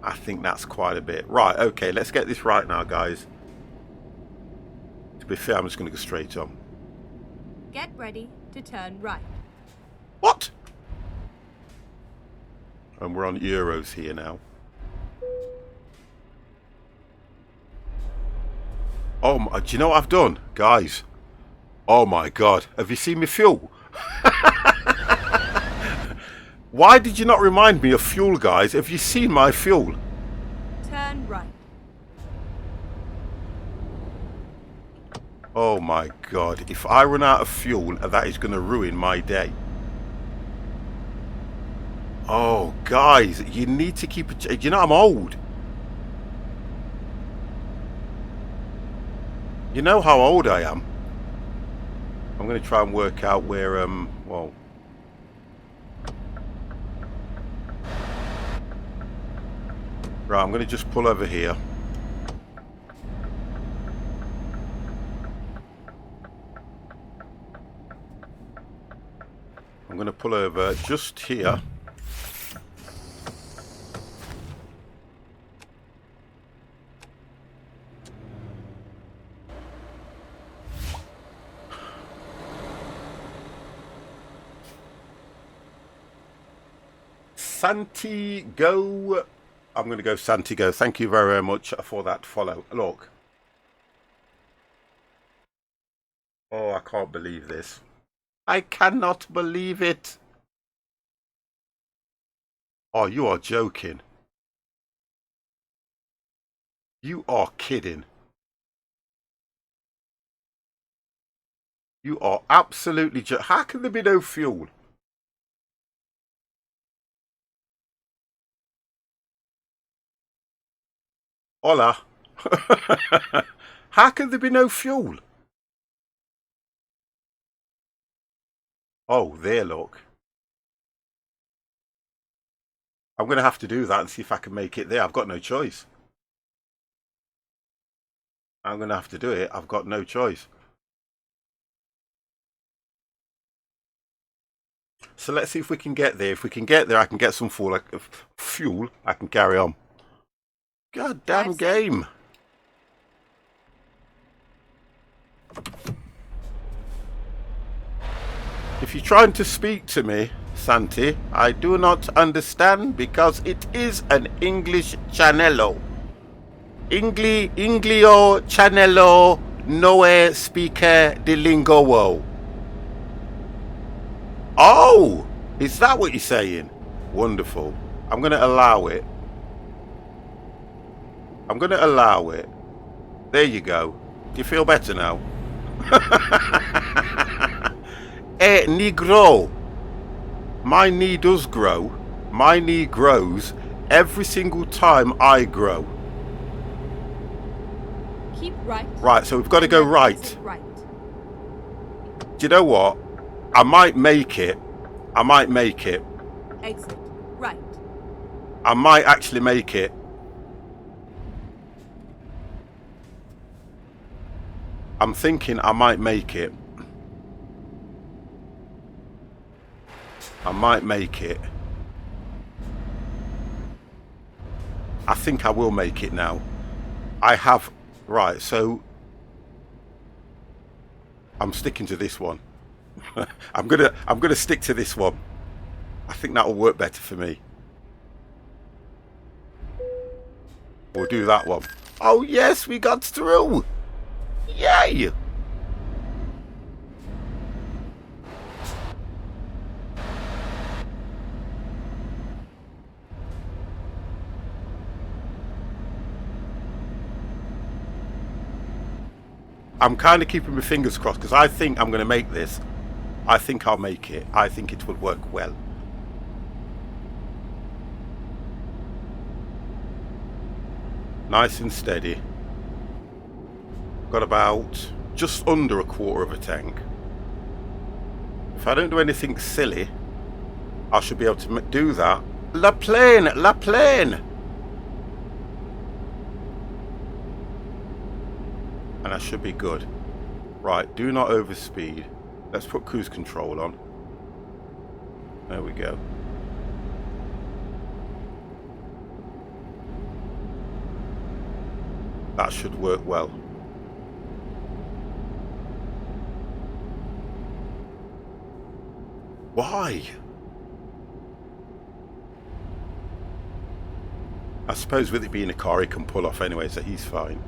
I think that's quite a bit. Right, okay, let's get this right now, guys. To be fair, I'm just going to go straight on. Get ready to turn right. What? And we're on Euros here now. Oh, do you know what I've done? Guys, oh my God, have you seen me fuel? Why did you not remind me of fuel, guys? Have you seen my fuel? Turn right. Oh my God, if I run out of fuel, that is going to ruin my day. Oh, guys, you need to keep it. You know, I'm old. You know how old I am. I'm going to try and work out where, well. Right, I'm going to just pull over here. I'm going to pull over just here. Santiago. I'm going to go Santiago. Thank you very, very much for that follow. Look. Oh, I can't believe this. I cannot believe it. Oh, you are joking. You are kidding. You are absolutely joking. How can there be no fuel? Hola. How can there be no fuel? Oh, there, look. I'm going to have to do that and see if I can make it there. I've got no choice. I'm going to have to do it. I've got no choice. So let's see if we can get there. If we can get there, I can get some fuel. I can carry on. God damn game. If you're trying to speak to me, Santi, I do not understand because it is an English channel. Inglio channelo noe speaker de lingo. Oh, is that what you're saying? Wonderful. I'm going to allow it. I'm going to allow it. There you go. Do you feel better now? Negro. My knee does grow. My knee grows every single time I grow. Keep right. Right, so we've got to go right. Right. Do you know what? I might make it. I might make it. Exit. Right. I might actually make it. I'm thinking I might make it. I might make it. I think I will make it now. I have... Right, so... I'm sticking to this one. I'm gonna stick to this one. I think that'll work better for me. We'll do that one. Oh yes, we got through! Yay! I'm kind of keeping my fingers crossed because I think I'm going to make this. I think I'll make it. I think it will work well. Nice and steady. Got about just under a quarter of a tank. If I don't do anything silly, I should be able to do that. La plane! La plane! And I should be good. Right, do not overspeed. Let's put cruise control on. There we go. That should work well. Why? I suppose with it being a car, he can pull off anyway, so he's fine.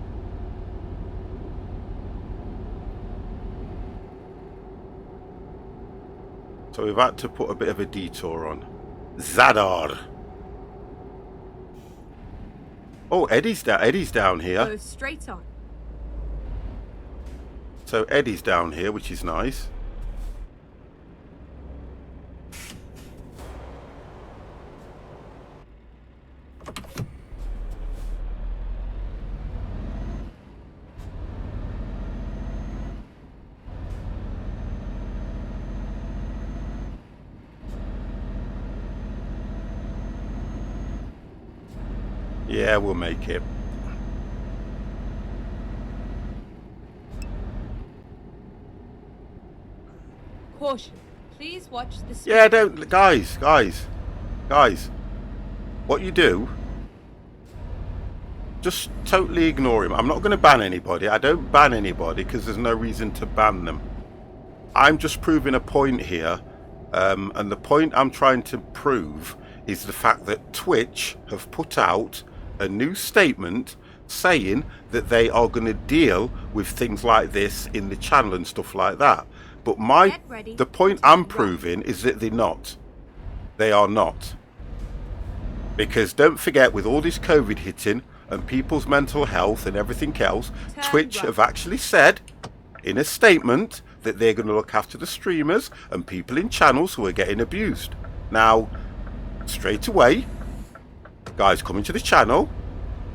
So we've had to put a bit of a detour on. Zadar. Oh, Eddie's down here. Go straight on. So Eddie's down here, which is nice. Yeah, we'll make it. Caution. Please watch the speed. Yeah, don't... Guys. What you do... Just totally ignore him. I'm not going to ban anybody. I don't ban anybody because there's no reason to ban them. I'm just proving a point here. And the point I'm trying to prove is the fact that Twitch have put out a new statement saying that they are going to deal with things like this in the channel and stuff like that. But the point I'm proving is that they're not. They are not. Because don't forget, with all this COVID hitting and people's mental health and everything else, Twitch have actually said in a statement that they're going to look after the streamers and people in channels who are getting abused. Now, straight away, guy's coming to the channel,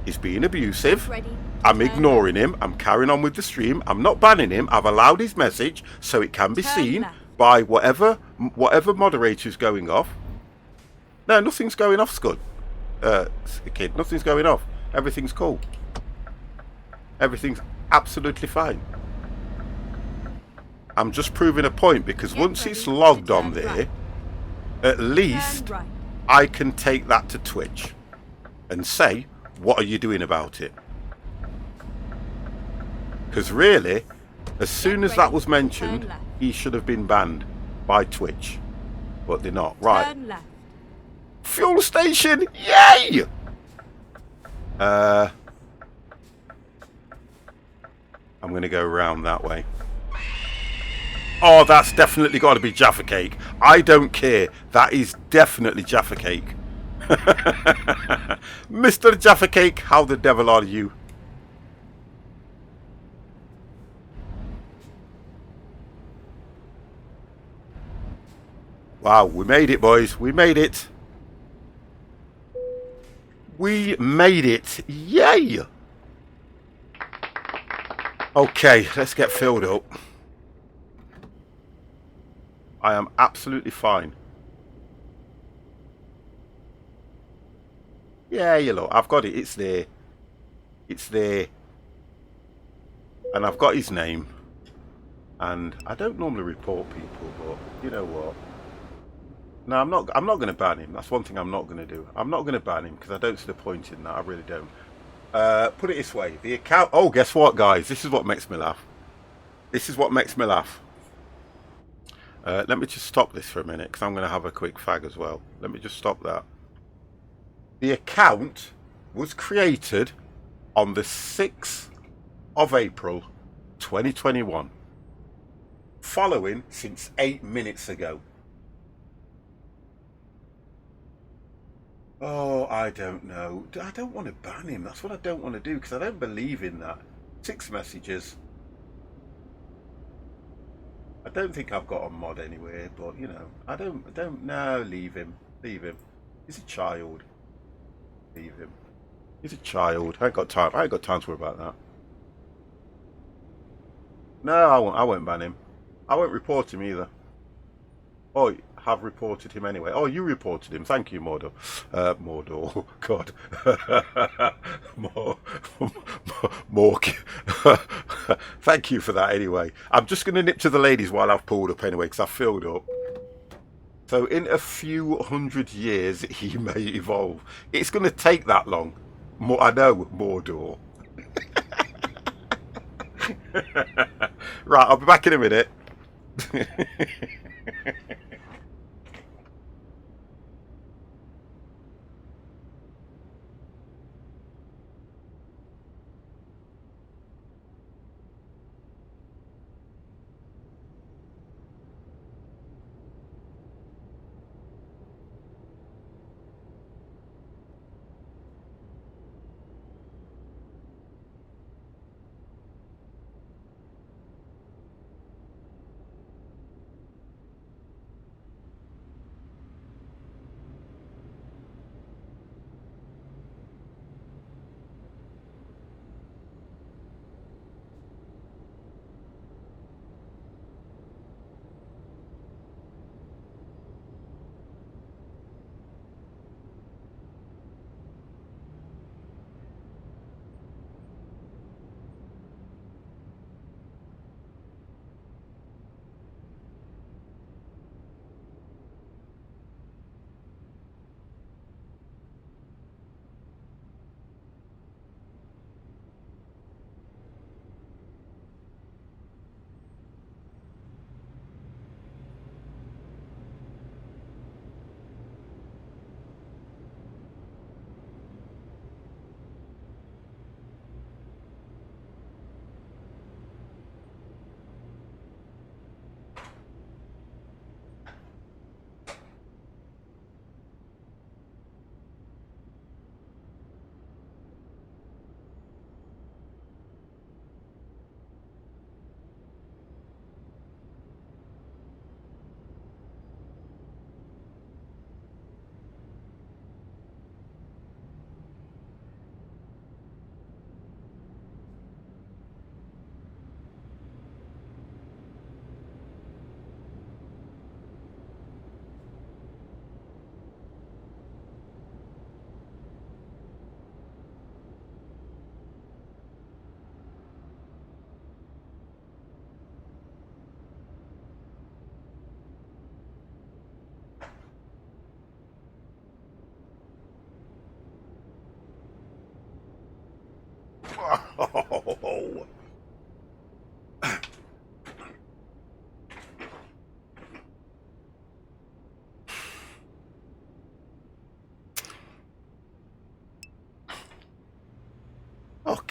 he's being abusive, I'm ignoring him, I'm carrying on with the stream, I'm not banning him, I've allowed his message so it can be seen by whatever moderator's going off. No, nothing's going off, Scud. Kid, nothing's going off. Everything's cool. Everything's absolutely fine. I'm just proving a point because once it's logged on there, at least I can take that to Twitch and say, what are you doing about it? Because really, As soon Get as that ready, was mentioned, turn left. he should have been banned by Twitch. But they're not. Right. Turn left. Fuel station! Yay! I'm going to go around that way. Oh, that's definitely got to be Jaffa Cake. I don't care. That is definitely Jaffa Cake. Mr. Jaffa Cake, how the devil are you? Wow, we made it, boys. We made it. We made it. Yay! Okay, let's get filled up. I am absolutely fine. Yeah, you look, I've got it. It's there. It's there. And I've got his name. And I don't normally report people, but you know what? No, I'm not going to ban him. That's one thing I'm not going to do. I'm not going to ban him because I don't see the point in that. I really don't. Put it this way. The account... Oh, guess what, guys? This is what makes me laugh. This is what makes me laugh. Let me just stop this for a minute because I'm going to have a quick fag as well. Let me just stop that. The account was created on the 6th of April 2021. Following since 8 minutes ago. Oh, I don't know. I don't want to ban him. That's what I don't want to do because I don't believe in that. 6 messages. I don't think I've got a mod anywhere, but you know, I don't know. Leave him. Leave him. He's a child. Leave him. He's a child. I ain't got time. I ain't got time to worry about that. No, I won't. I won't ban him. I won't report him either. Oh, have reported him anyway. Oh, you reported him. Thank you, Mordor. Mordor. God. Mork. Thank you for that anyway. I'm just going to nip to the ladies while I've pulled up anyway, because I've filled up. So in a few hundred years, he may evolve. It's going to take that long. I know, Mordor. Right, I'll be back in a minute.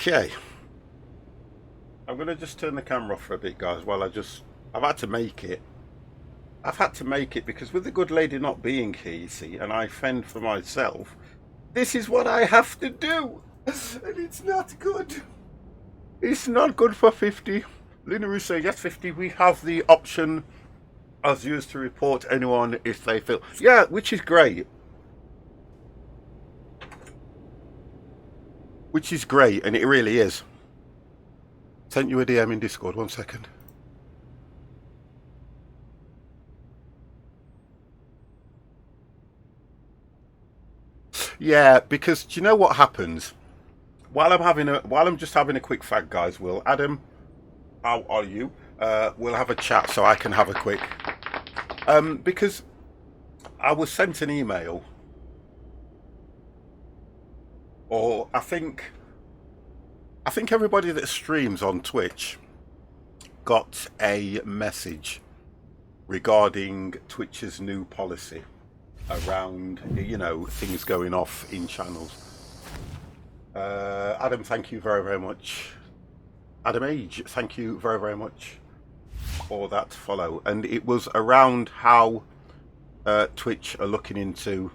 Okay. I'm going to just turn the camera off for a bit, guys, while I've had to make it. I've had to make it because with the good lady not being here, you see, and I fend for myself, this is what I have to do. And it's not good. It's not good for 50. Luna Russo, yes, 50. We have the option as used to report anyone if they feel. Yeah, which is great. Which is great, and it really is. Sent you a DM in Discord, 1 second. Yeah, because do you know what happens? While I'm just having a quick fag, guys, Adam, how are you? We'll have a chat so I can have a quick because I was sent an email, or I think everybody that streams on Twitch got a message regarding Twitch's new policy around, you know, things going off in channels. Adam, thank you very, very much. Adam Age, thank you very, very much for that follow. And it was around how Twitch are looking into,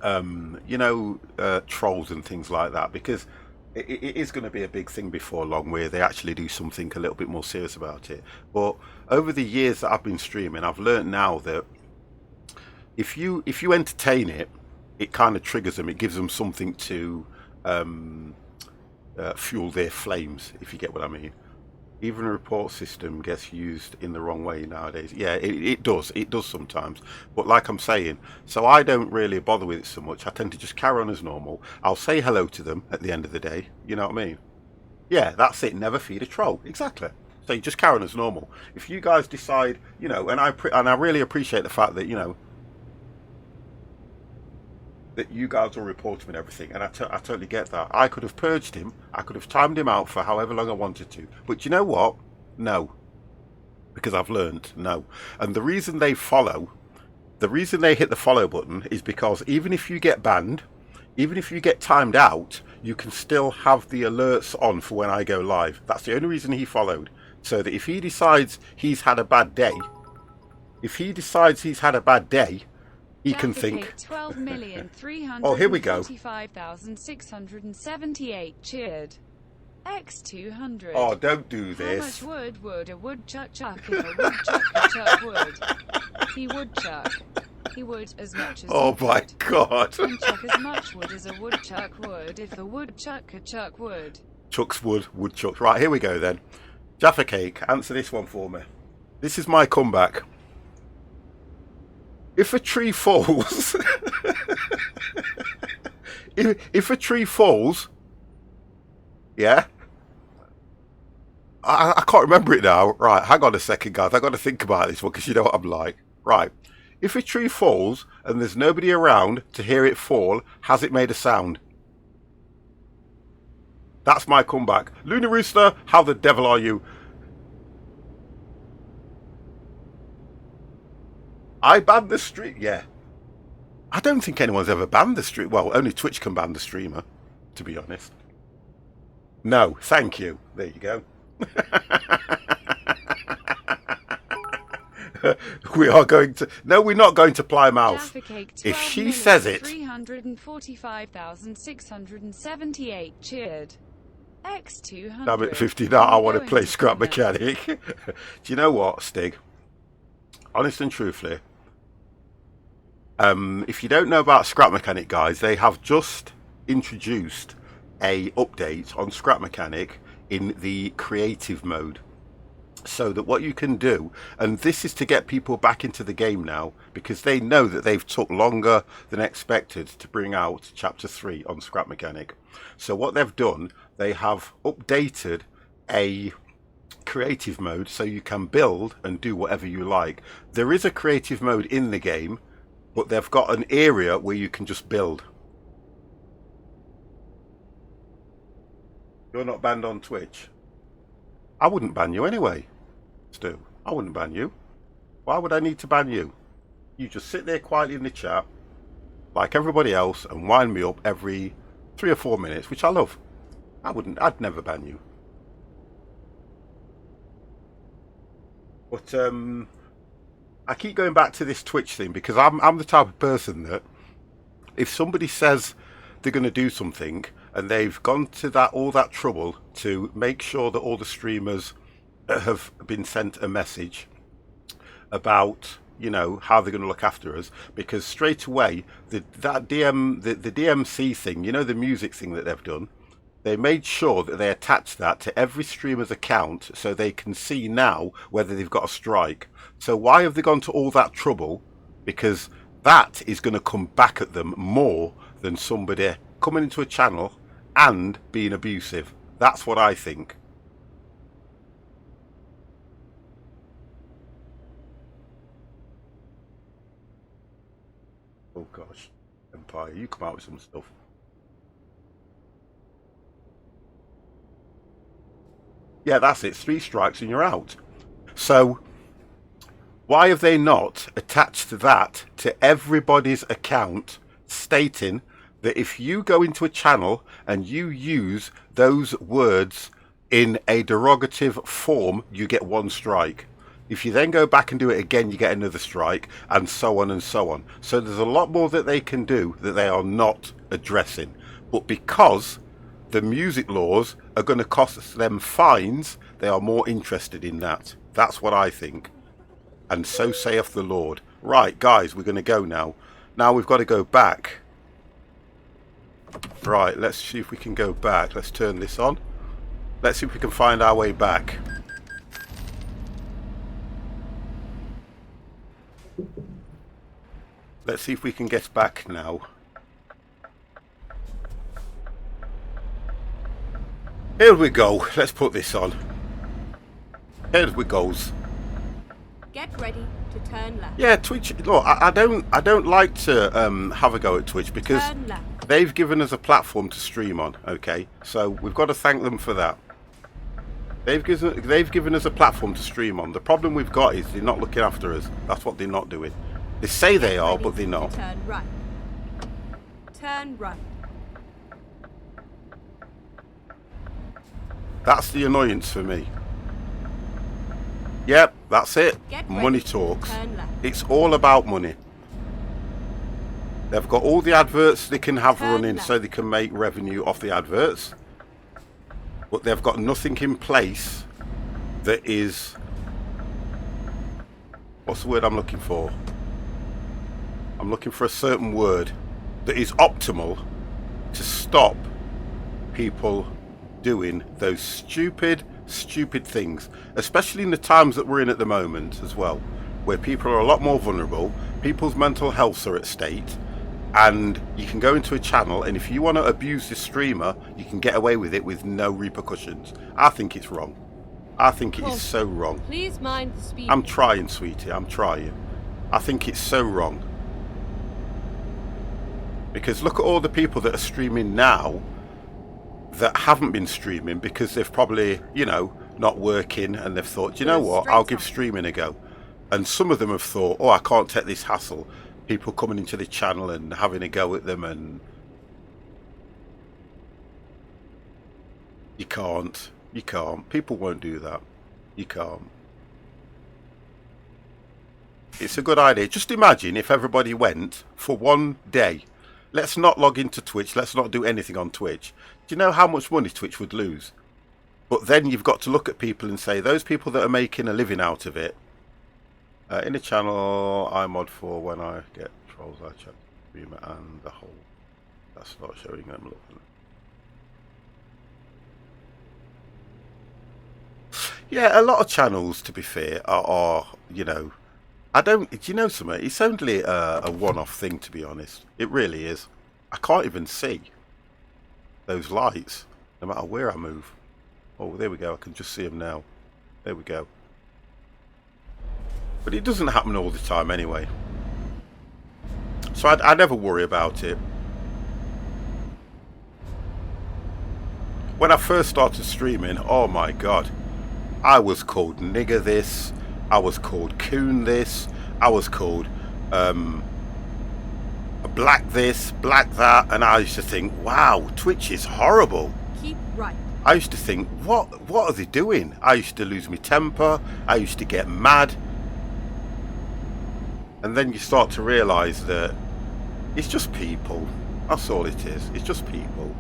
you know, trolls and things like that, because it is going to be a big thing before long where they actually do something a little bit more serious about it. But over the years that I've been streaming, I've learned now that if you entertain it, it kind of triggers them. It gives them something to fuel their flames, if you get what I mean. Even a report system gets used in the wrong way nowadays. Yeah, it does sometimes, but like I'm saying, so I don't really bother with it so much. I tend to just carry on as normal. I'll say hello to them at the end of the day, you know what I mean? Yeah, that's it. Never feed a troll. Exactly. So you just carry on as normal. If you guys decide, you know, and I really appreciate the fact that, you know, that you guys will report him and everything, and I totally get that. I could have purged him, I could have timed him out for however long I wanted to, but you know what? No, because I've learned no. And the reason they hit the follow button is because even if you get banned, even if you get timed out, you can still have the alerts on for when I go live. That's the only reason he followed, so that if he decides he's had a bad day, he can think 12,345,678 oh, here we go. cheered. X200. Oh, don't do this. How much would a woodchuck chuck if a woodchuck chuck would? He would chuck. He would as much as oh my would. God. And chuck as much wood as a woodchuck would if a woodchuck a chuck would. Chucks wood, woodchucks. Right, here we go then. Jaffa Cake, answer this one for me. This is my comeback. If a tree falls, if a tree falls, yeah, I can't remember it now. Right, hang on a second, guys. I got to think about this one because you know what I'm like. Right, if a tree falls and there's nobody around to hear it fall, has it made a sound? That's my comeback. Luna Rooster, how the devil are you? I banned the stream. Yeah. I don't think anyone's ever banned the stream. Well, only Twitch can ban the streamer, to be honest. No, thank you. There you go. We are going to... No, we're not going to Plymouth. If she says it... 345,678 cheered. X200. Damn it, 50 now. I want to play Scrap Mechanic. Do you know what, Stig? Honest and truthfully, if you don't know about Scrap Mechanic, guys, they have just introduced a update on Scrap Mechanic in the creative mode, so that what you can do, and this is to get people back into the game now, because they know that they've took longer than expected to bring out chapter 3 on Scrap Mechanic. So what they've done, they have updated a creative mode so you can build and do whatever you like. There is a creative mode in the game, but they've got an area where you can just build. You're not banned on Twitch. I wouldn't ban you anyway, Stu. I wouldn't ban you. Why would I need to ban you? You just sit there quietly in the chat like everybody else and wind me up every 3 or 4 minutes, which I love. I'd never ban you. But I keep going back to this Twitch thing because I'm the type of person that if somebody says they're going to do something and they've gone to all that trouble to make sure that all the streamers have been sent a message about, you know, how they're going to look after us, because straight away the DMC thing, you know, the music thing that they've done, they made sure that they attach that to every streamer's account so they can see now whether they've got a strike. So why have they gone to all that trouble? Because that is going to come back at them more than somebody coming into a channel and being abusive. That's what I think. Oh gosh, Empire, you come out with some stuff. Yeah, that's it. 3 strikes and you're out. So why have they not attached that to everybody's account, stating that if you go into a channel and you use those words in a derogative form, you get 1 strike. If you then go back and do it again, you get another strike, and so on and so on. So there's a lot more that they can do that they are not addressing. But because the music laws are going to cost them fines, they are more interested in that. That's what I think. And so saith the Lord. Right, guys, we're going to go now. Now we've got to go back. Right, let's see if we can go back. Let's turn this on. Let's see if we can find our way back. Let's see if we can get back now. Here we go. Let's put this on. Here we goes. Get ready to turn left. Yeah, Twitch. Look, I don't like to have a go at Twitch because Turn left. they've given us a platform to stream on. Okay, so we've got to thank them for that. They've given us a platform to stream on. The problem we've got is they're not looking after us. That's what they're not doing. They say they are, but they're not. Turn right. Turn right. That's the annoyance for me. Yep, that's it. Money talks. It's all about money. They've got all the adverts they can have running so they can make revenue off the adverts. But they've got nothing in place that is... What's the word I'm looking for? I'm looking for a certain word that is optimal to stop people doing those stupid things, especially in the times that we're in at the moment as well, where people are a lot more vulnerable, people's mental healths are at stake, and you can go into a channel and if you want to abuse the streamer, you can get away with it with no repercussions. I think it's wrong. I think it is so wrong. Please mind the speed. I'm trying, sweetie, I'm trying. I think it's so wrong. Because look at all the people that are streaming now that haven't been streaming because they've probably, you know, not working and they've thought, you know what, I'll give streaming a go. And some of them have thought, oh, I can't take this hassle. People coming into the channel and having a go at them, and you can't. People won't do that. You can't. It's a good idea. Just imagine if everybody went for one day. Let's not log into Twitch. Let's not do anything on Twitch. Do you know how much money Twitch would lose? But then you've got to look at people and say, those people that are making a living out of it, in a channel I mod for when I get trolls, I check the streamer and the whole. That's not showing them. Looking. Yeah, a lot of channels, to be fair, are you know, do you know something? It's only a one-off thing, to be honest. It really is. I can't even see those lights, no matter where I move. Oh, there we go. I can just see them now. There we go. But it doesn't happen all the time anyway. So I never worry about it. When I first started streaming, oh my God, I was called nigger this, I was called coon this, I was called black this, black that, and I used to think, wow, Twitch is horrible. Keep right. I used to think, what are they doing? I used to lose my temper. I used to get mad. And then you start to realise that it's just people. That's all it is. It's just people.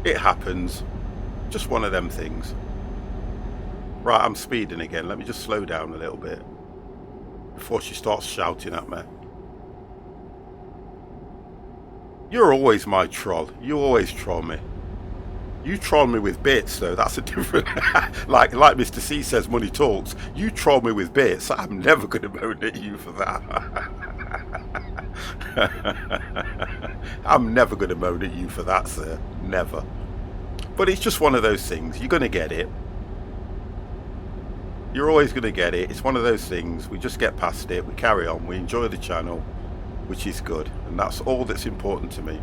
It happens. Just one of them things. Right, I'm speeding again. Let me just slow down a little bit before she starts shouting at me. You're always my troll. You always troll me. You troll me with bits, though. That's a different... like Mr. C says, money talks. You troll me with bits. I'm never going to moan at you for that. I'm never going to moan at you for that, sir. Never. But it's just one of those things. You're going to get it. You're always going to get it. It's one of those things. We just get past it. We carry on. We enjoy the channel, which is good. And that's all that's important to me.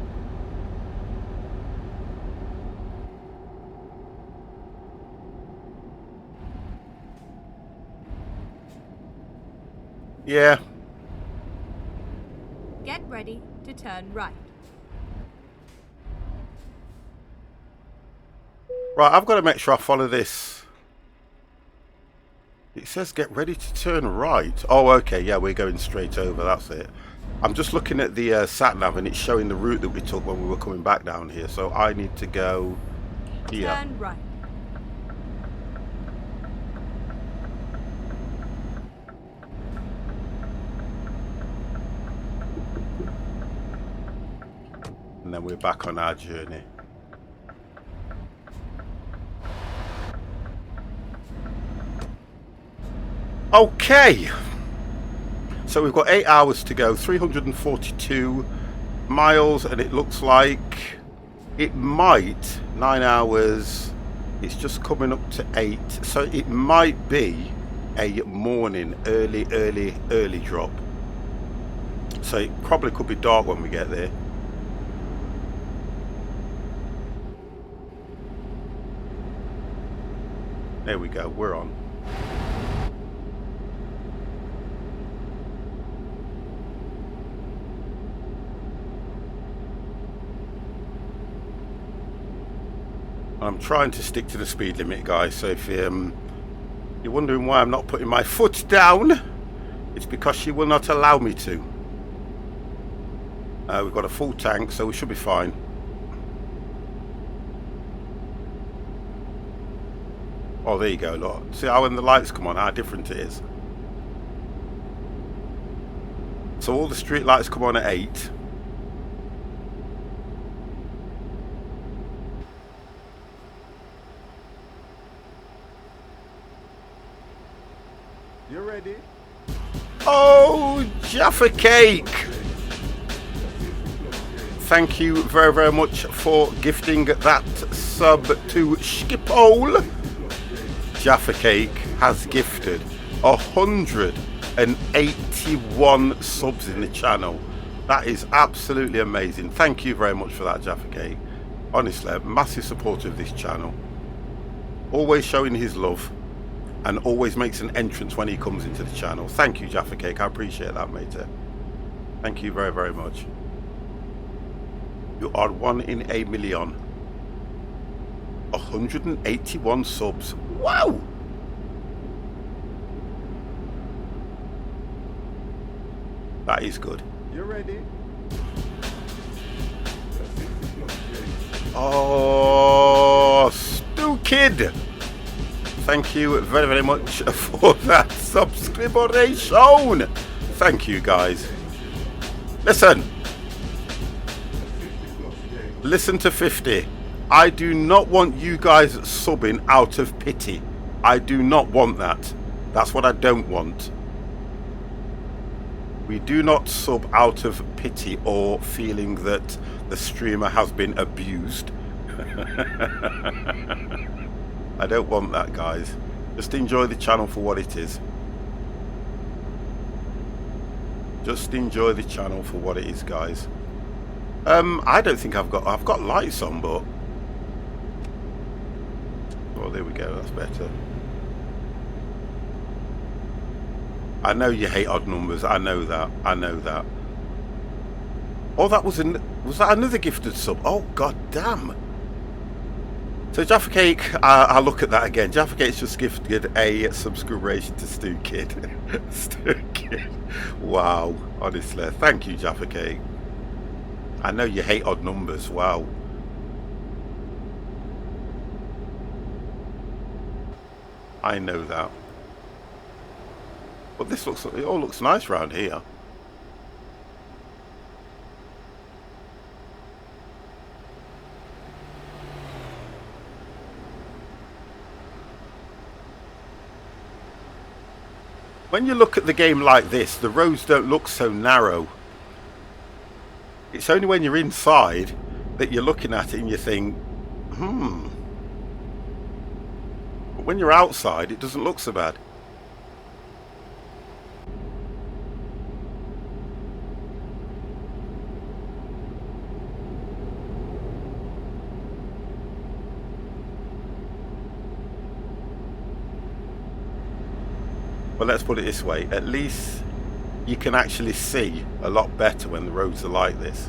Yeah. Get ready to turn right. Right, I've got to make sure I follow this. It says get ready to turn right. Oh, okay, yeah, we're going straight over, that's it. I'm just looking at the sat-nav and it's showing the route that we took when we were coming back down here. So I need to go here. Turn right. And then we're back on our journey. Okay, so we've got 8 hours to go, 342 miles, and it looks like it might, 9 hours, it's just coming up to 8, so it might be a morning, early drop. So it probably could be dark when we get there. There we go, we're on. I'm trying to stick to the speed limit, guys, so if you're wondering why I'm not putting my foot down, it's because she will not allow me to. We've got a full tank, so we should be fine. Oh, there you go, look. See how when the lights come on, how different it is. So all the street lights come on at 8. You ready? Oh, Jaffa Cake! Thank you very, very much for gifting that sub to Skipole. Jaffa Cake has gifted 181 subs in the channel. That is absolutely amazing. Thank you very much for that, Jaffa Cake. Honestly, a massive supporter of this channel. Always showing his love. And always makes an entrance when he comes into the channel. Thank you, Jaffa Cake. I appreciate that, mate. Thank you very, very much. You are 1 in a million. 181 subs. Wow! That is good. You ready? Oh, Stu Kid! Thank you very, very much for that subscriberation. Thank you, guys. Listen to 50. I do not want you guys subbing out of pity. I do not want that. That's what I don't want. We do not sub out of pity or feeling that the streamer has been abused. I don't want that, guys. Just enjoy the channel for what it is. Just enjoy the channel for what it is, guys. I don't think I've got lights on, but oh, there we go. That's better. I know you hate odd numbers. I know that. I know that. Oh, that was that another gifted sub? Oh, god damn. So Jaffa Cake, I'll look at that again. Jaffa Cake's just gifted a subscription to Stu Kid. Stu Kid. Wow, honestly. Thank you, Jaffa Cake. I know you hate odd numbers. Wow. I know that. But this looks, it all looks nice around here. When you look at the game like this, the roads don't look so narrow. It's only when you're inside that you're looking at it and you think, But when you're outside, it doesn't look so bad. Well, let's put it this way, at least you can actually see a lot better when the roads are like this.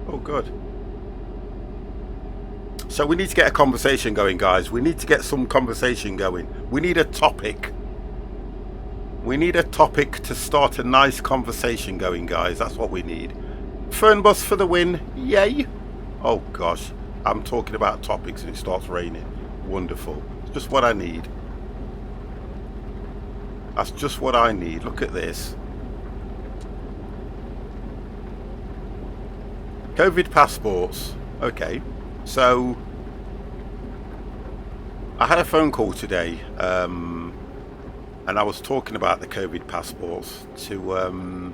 Oh, good. So we need to get a conversation going, guys. We need to get some conversation going. We need a topic. We need a topic to start a nice conversation going, guys. That's what we need. Fernbus for the win. Yay. Oh, gosh. I'm talking about topics and it starts raining. Wonderful. It's just what I need. That's just what I need. Look at this. COVID passports. Okay, so I had a phone call today and I was talking about the COVID passports to the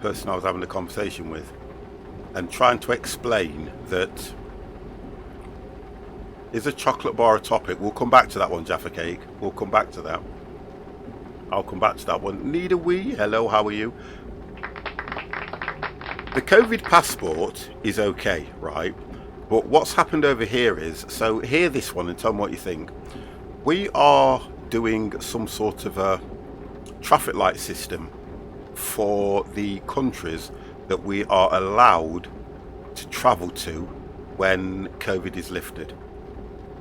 person I was having a conversation with and trying to explain that is a chocolate bar a topic. We'll come back to that one, Jaffa Cake. We'll come back to that. I'll come back to that one. Need a wee? Hello, how are you? The COVID passport is okay, right? But what's happened over here is, so hear this one and tell me what you think. We are doing some sort of a traffic light system for the countries that we are allowed to travel to when COVID is lifted.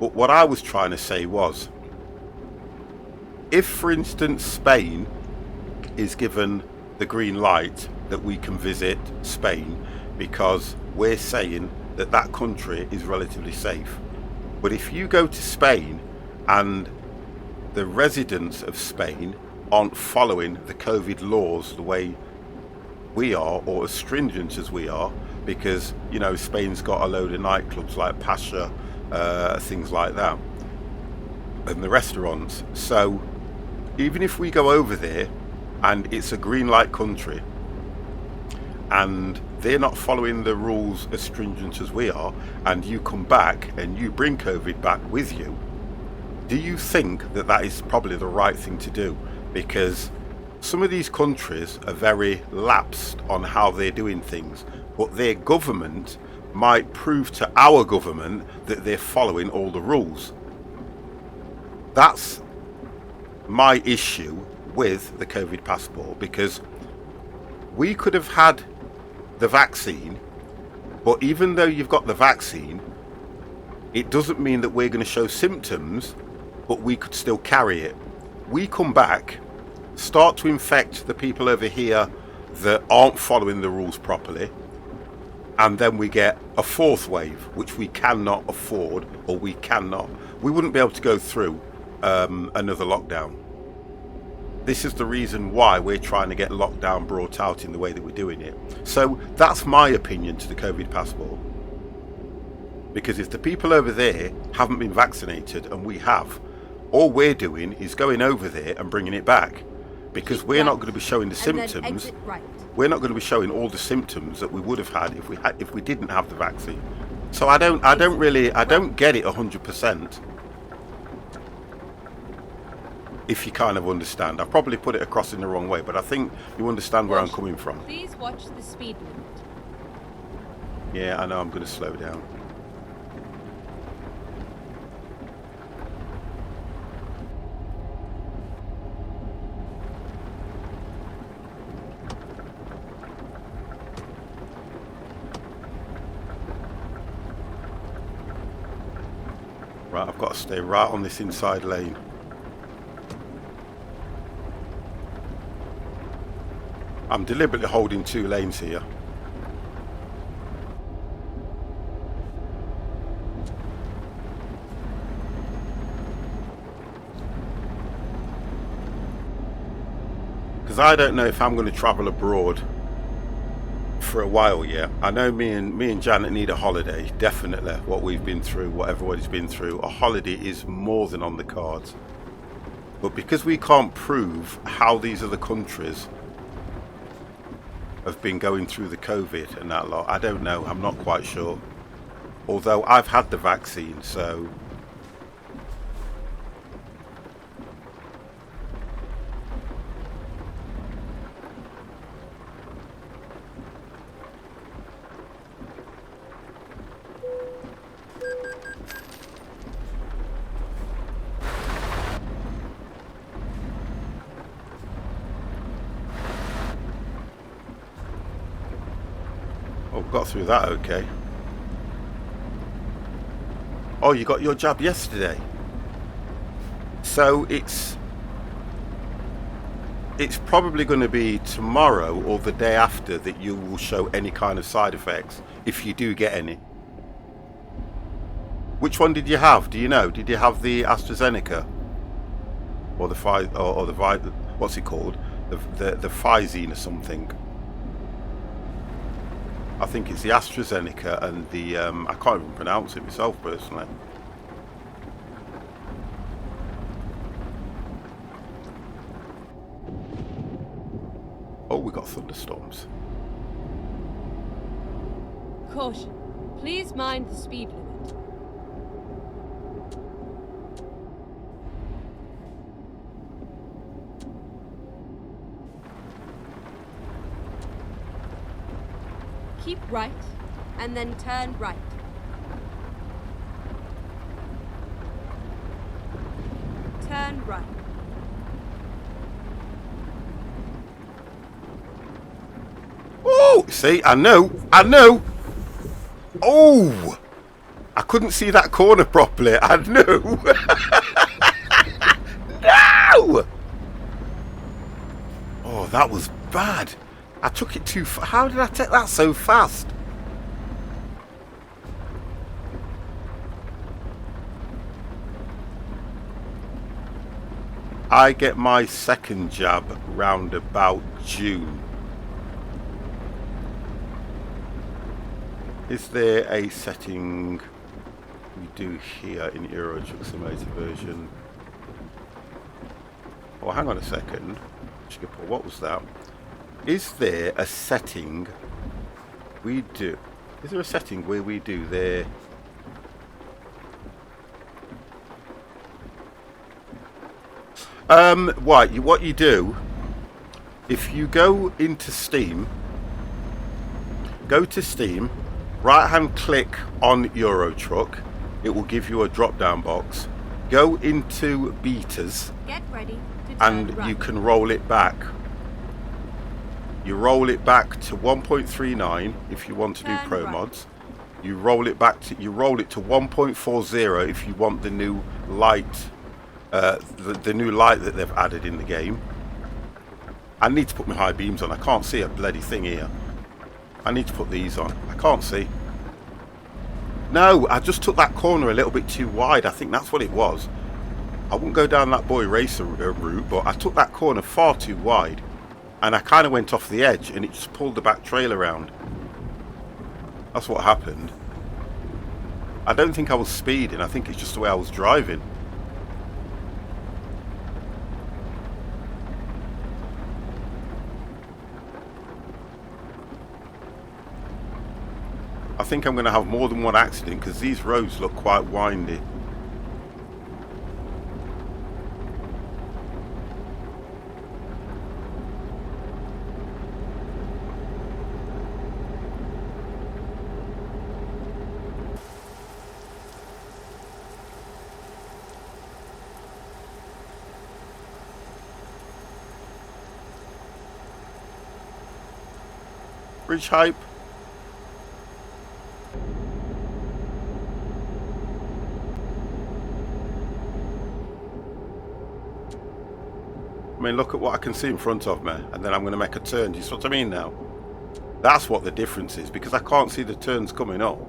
But what I was trying to say was, if for instance Spain is given the green light that we can visit Spain because we're saying that that country is relatively safe. But if you go to Spain and the residents of Spain aren't following the COVID laws the way we are, or as stringent as we are, because, you know, Spain's got a load of nightclubs like Pasha, things like that, and the restaurants. So even if we go over there and it's a green light country and they're not following the rules as stringent as we are, and you come back and you bring COVID back with you, do you think that that is probably the right thing to do? Because some of these countries are very lapsed on how they're doing things, but their government might prove to our government that they're following all the rules. That's my issue with the COVID passport, because we could have had the vaccine, but even though you've got the vaccine, it doesn't mean that we're going to show symptoms, but we could still carry it. We come back, start to infect the people over here that aren't following the rules properly, and then we get a fourth wave, which we cannot afford, or we wouldn't be able to go through another lockdown. This is the reason why we're trying to get lockdown brought out in the way that we're doing it. So that's my opinion to the COVID passport. Because if the people over there haven't been vaccinated and we have, all we're doing is going over there and bringing it back. Because we're not going to be showing the symptoms. Right. we're not going to be showing all the symptoms that we would have had if we didn't have the vaccine. So I don't get it 100%. If you kind of understand, I've probably put it across in the wrong way, but I think you understand where I'm coming from. Please watch the speed limit. Yeah, I know. I'm going to slow down. Right, I've got to stay right on this inside lane. I'm deliberately holding 2 lanes here. Because I don't know if I'm going to travel abroad for a while yet. I know me and Janet need a holiday, definitely. What we've been through, what everybody's been through, a holiday is more than on the cards. But because we can't prove how these other countries have been going through the COVID and that lot, I don't know. I'm not quite sure. Although I've had the vaccine, so got through that okay. Oh, you got your jab yesterday. So it's probably going to be tomorrow or the day after that you will show any kind of side effects, if you do get any. Which one did you have? Do you know? Did you have the AstraZeneca or the what's it called? The Pfizer or something? I think it's the AstraZeneca and the I can't even pronounce it myself personally. Oh, we got thunderstorms. Caution. Please mind the speed limit. Keep right, and then turn right. Turn right. Oh, see, I know. Oh, I couldn't see that corner properly. I knew. No! Oh, that was bad. I took it too far. How did I take that so fast? I get my second jab round about June. Is there a setting we do here in Euro Truck Simulator version? Oh, hang on a second. Skipper, what was that? Is there a setting we do? Is there a setting where we do there? What you do, if you go into Steam, go to Steam, right hand click on Euro Truck, it will give you a drop down box. Go into betas. Get ready to turn and right. You can roll it back. You roll it back to 1.39 if you want to do Pro Mods. You roll it back to 1.40 if you want the new light, the new light that they've added in the game. I need to put my high beams on. I can't see a bloody thing here. I need to put these on. I can't see. No, I just took that corner a little bit too wide. I think that's what it was. I wouldn't go down that boy racer route, but I took that corner far too wide. And I kind of went off the edge and it just pulled the back trail around. That's what happened. I don't think I was speeding. I think it's just the way I was driving. I think I'm going to have more than one accident because these roads look quite windy. Bridge hype. I mean, look at what I can see in front of me, and then I'm going to make a turn. Do you see what I mean now? That's what the difference is, because I can't see the turns coming up.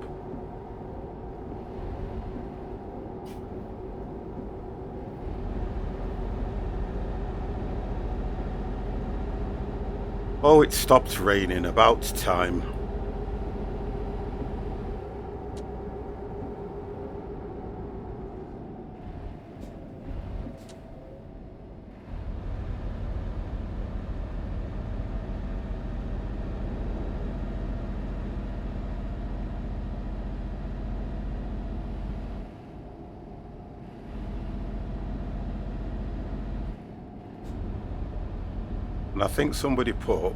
Oh, it stopped raining. About time. And I think somebody put,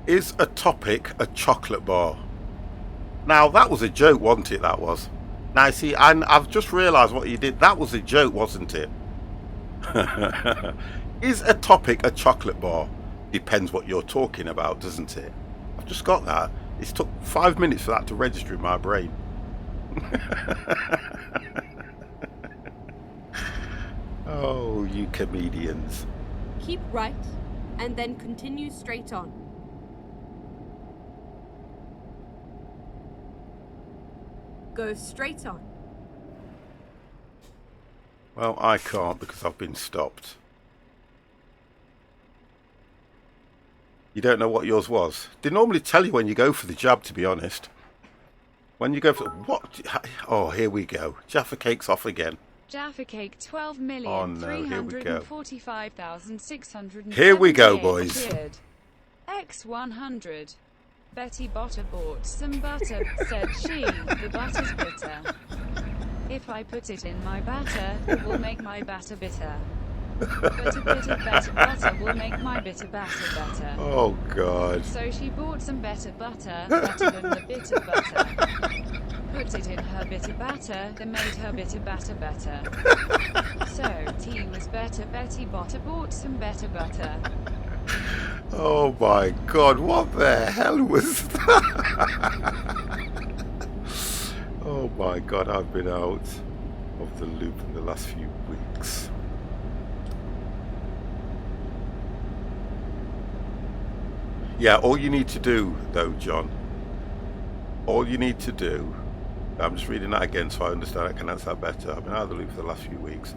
is a topic a chocolate bar? Now that was a joke, wasn't it? That was. Now see, I've just realised what you did. That was a joke, wasn't it? Is a topic a chocolate bar? Depends what you're talking about, doesn't it? I've just got that. It took 5 minutes for that to register in my brain. Oh, you comedians. Keep right, and then continue straight on. Go straight on. Well, I can't because I've been stopped. You don't know what yours was? They normally tell you when you go for the jab, to be honest. When you go for... What? Oh, here we go. Jaffa Cake's off again. Jaffa Cake 12,345,600. Here we go, boys. X100. Betty Botter bought some butter, said she. The butter's bitter. If I put it in my batter, it will make my batter bitter. But a bit of better butter will make my bitter batter better. Oh, God. So she bought some better butter, better than the bitter butter. Put it in her bitter batter, that made her bitter batter better. So, tea was better, Betty Botter bought some better butter. Oh, my God. What the hell was that? Oh, my God. I've been out of the loop in the last few weeks. Yeah, all you need to do, though, John, all you need to do, I'm just reading that again so I understand I can answer that better. I've been out of the loop for the last few weeks.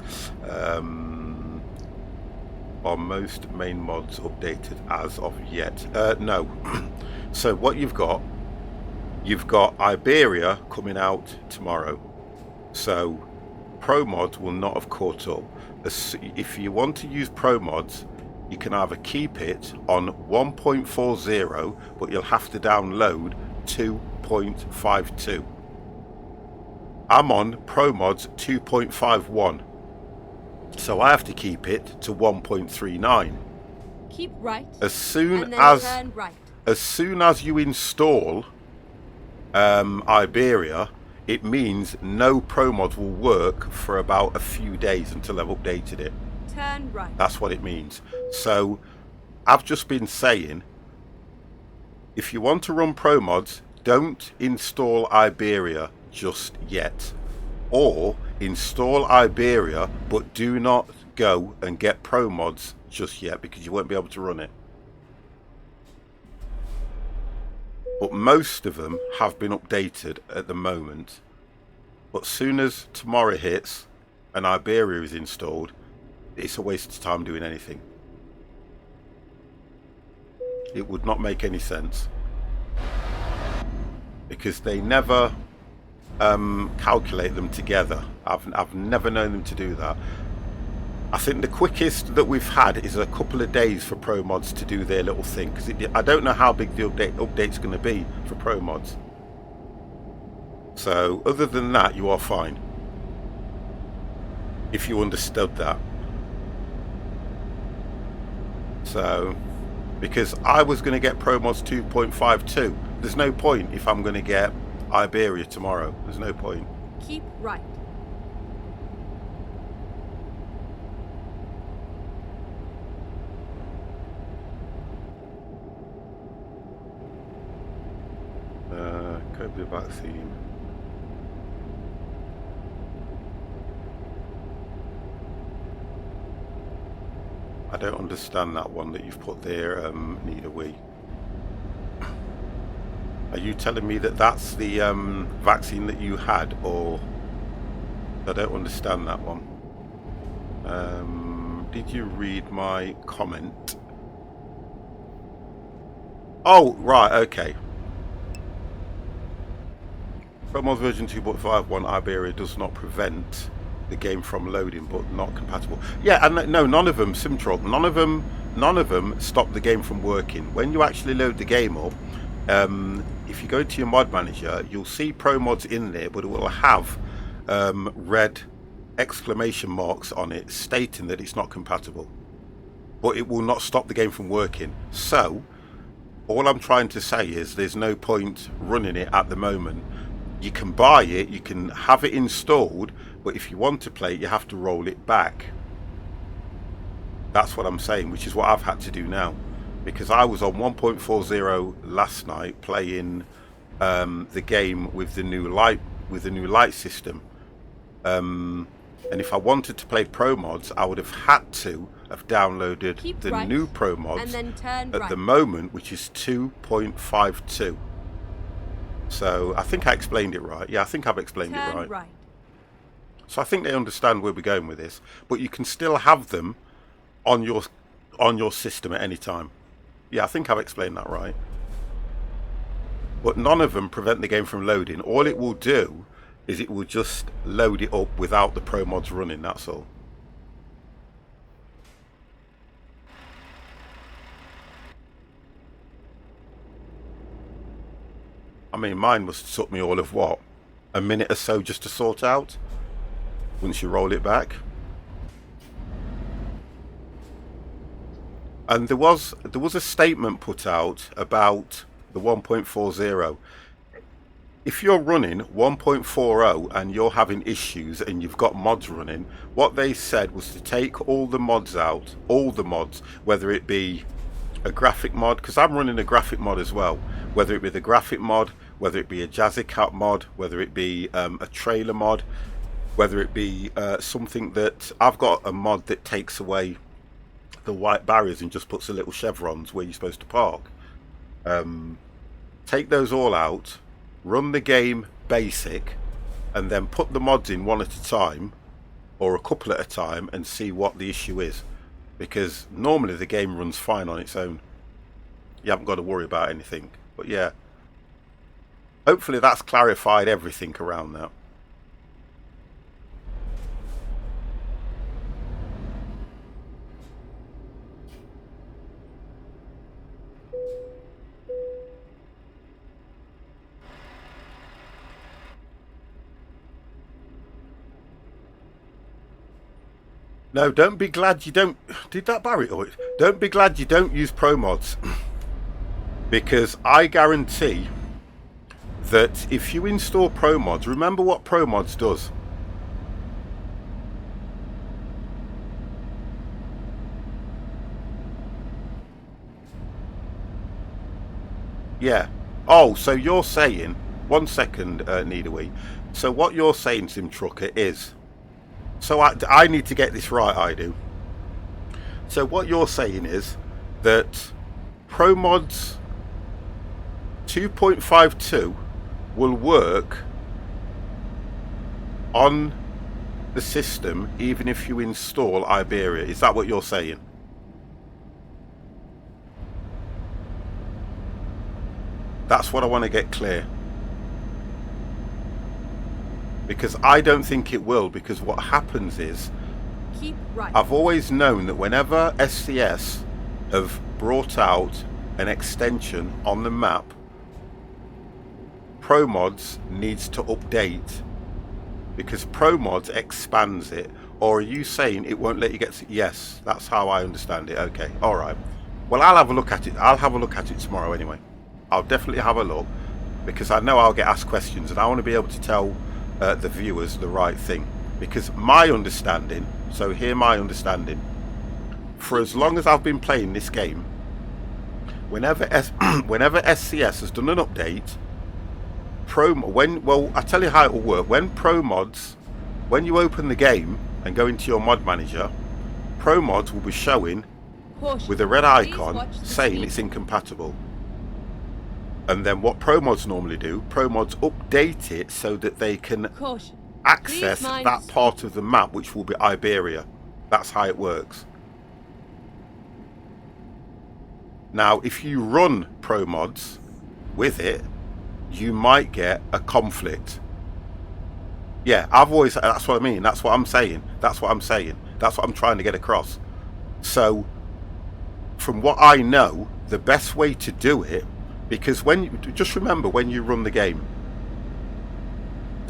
Are most main mods updated as of yet? No. So what you've got Iberia coming out tomorrow. So PRO-MODS will not have caught up. If you want to use PRO-MODS, you can either keep it on 1.40, but you'll have to download 2.52. I'm on PRO-MODS 2.51, so I have to keep it to 1.39. Keep right. As soon and then as turn right. as soon as you install Iberia, it means no PRO-MODS will work for about a few days until they've updated it. Turn right. That's what it means. So I've just been saying, if you want to run PRO-MODS, don't install Iberia just yet, or install Iberia but do not go and get PRO-MODS just yet, because you won't be able to run it. But most of them have been updated at the moment, but soon as tomorrow hits and Iberia is installed, it's a waste of time doing anything. It would not make any sense, because they never calculate them together. I've never known them to do that. I think the quickest that we've had is a couple of days for PRO-MODS to do their little thing, because I don't know how big the update's going to be for PRO-MODS. So other than that, you are fine, if you understood that. So, because I was going to get PRO-MODS 2.52, there's no point if I'm going to get Iberia tomorrow. There's no point. Keep right. COVID vaccine. I don't understand that one that you've put there, Neither we. Are you telling me that that's the vaccine that you had, or I don't understand that one. Did you read my comment? Oh, right, okay. PRO-MODS version 2.51 Iberia does not prevent the game from loading, but not compatible. Yeah, and no, none of them, Simtruck, none of them stop the game from working. When you actually load the game up, if you go to your mod manager, you'll see PRO-MODS in there, but it will have red exclamation marks on it stating that it's not compatible. But it will not stop the game from working. So, all I'm trying to say is there's no point running it at the moment. You can buy it, you can have it installed, but if you want to play it, you have to roll it back. That's what I'm saying, which is what I've had to do now. Because I was on 1.40 last night playing the game with the new light system. And if I wanted to play PRO-MODS, I would have had to have downloaded the new PRO-MODS at the moment, which is 2.52. So I think I explained it right. Yeah, I think I've explained it right. So I think they understand where we're going with this. But you can still have them on your system at any time. Yeah, I think I've explained that right. But none of them prevent the game from loading. All it will do is it will just load it up without the PRO-MODS running, that's all. I mean, mine must have took me all of what? A minute or so just to sort out? Once you roll it back. And there was a statement put out about the 1.40. If you're running 1.40 and you're having issues and you've got mods running, what they said was to take all the mods out, all the mods, whether it be a graphic mod, because I'm running a graphic mod as well, whether it be the graphic mod, whether it be a Jazzy Cat mod, whether it be a trailer mod, whether it be something that I've got a mod that takes away the white barriers and just puts the little chevrons where you're supposed to park. Take those all out, run the game basic, and then put the mods in one at a time or a couple at a time and see what the issue is, because normally the game runs fine on its own. You haven't got to worry about anything. But yeah, hopefully that's clarified everything around that. No, don't be glad you don't... Did that Barry? Oh, don't be glad you don't use PRO-MODS. Because I guarantee that if you install PRO-MODS, remember what PRO-MODS does. Yeah. Oh, so you're saying... One second, Needawee. So what you're saying, Sim Trucker, is... So I need to get this right, I do. So what you're saying is that PRO-MODS 2.52 will work on the system even if you install Iberia. Is that what you're saying? That's what I want to get clear. Because I don't think it will, because what happens is Keep right. I've always known that whenever SCS have brought out an extension on the map, PRO-MODS needs to update, because PRO-MODS expands it. Or are you saying it won't let you get to... Yes, that's how I understand it. Okay, alright. Well, I'll have a look at it. I'll have a look at it tomorrow anyway. I'll definitely have a look, because I know I'll get asked questions and I want to be able to tell the viewers the right thing. Because my understanding, so hear my understanding, for as long as I've been playing this game, whenever SCS has done an update, well, I tell you how it will work. When PRO-MODS, when you open the game and go into your mod manager, PRO-MODS will be showing with a red icon saying it's incompatible. And then what PRO-MODS normally do, PRO-MODS update it so that they can access that part of the map, which will be Iberia. That's how it works. Now, if you run PRO-MODS with it, you might get a conflict. Yeah, that's what I mean. That's what I'm saying. That's what I'm saying. That's what I'm trying to get across. So, from what I know, the best way to do it, because just remember, when you run the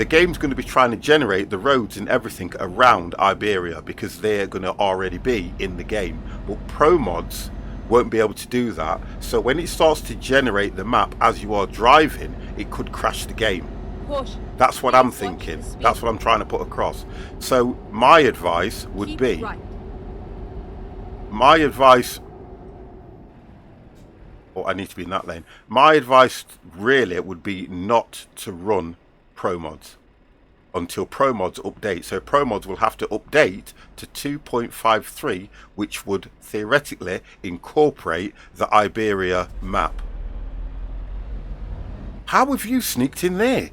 game's going to be trying to generate the roads and everything around Iberia, because they're going to already be in the game. But PRO-MODS won't be able to do that. So when it starts to generate the map as you are driving, it could crash the game. That's what I'm thinking. That's what I'm trying to put across. So my advice would be, I need to be in that lane. My advice really would be not to run PRO-MODS until PRO-MODS update. So PRO-MODS will have to update to 2.53, which would theoretically incorporate the Iberia map. How have you sneaked in there?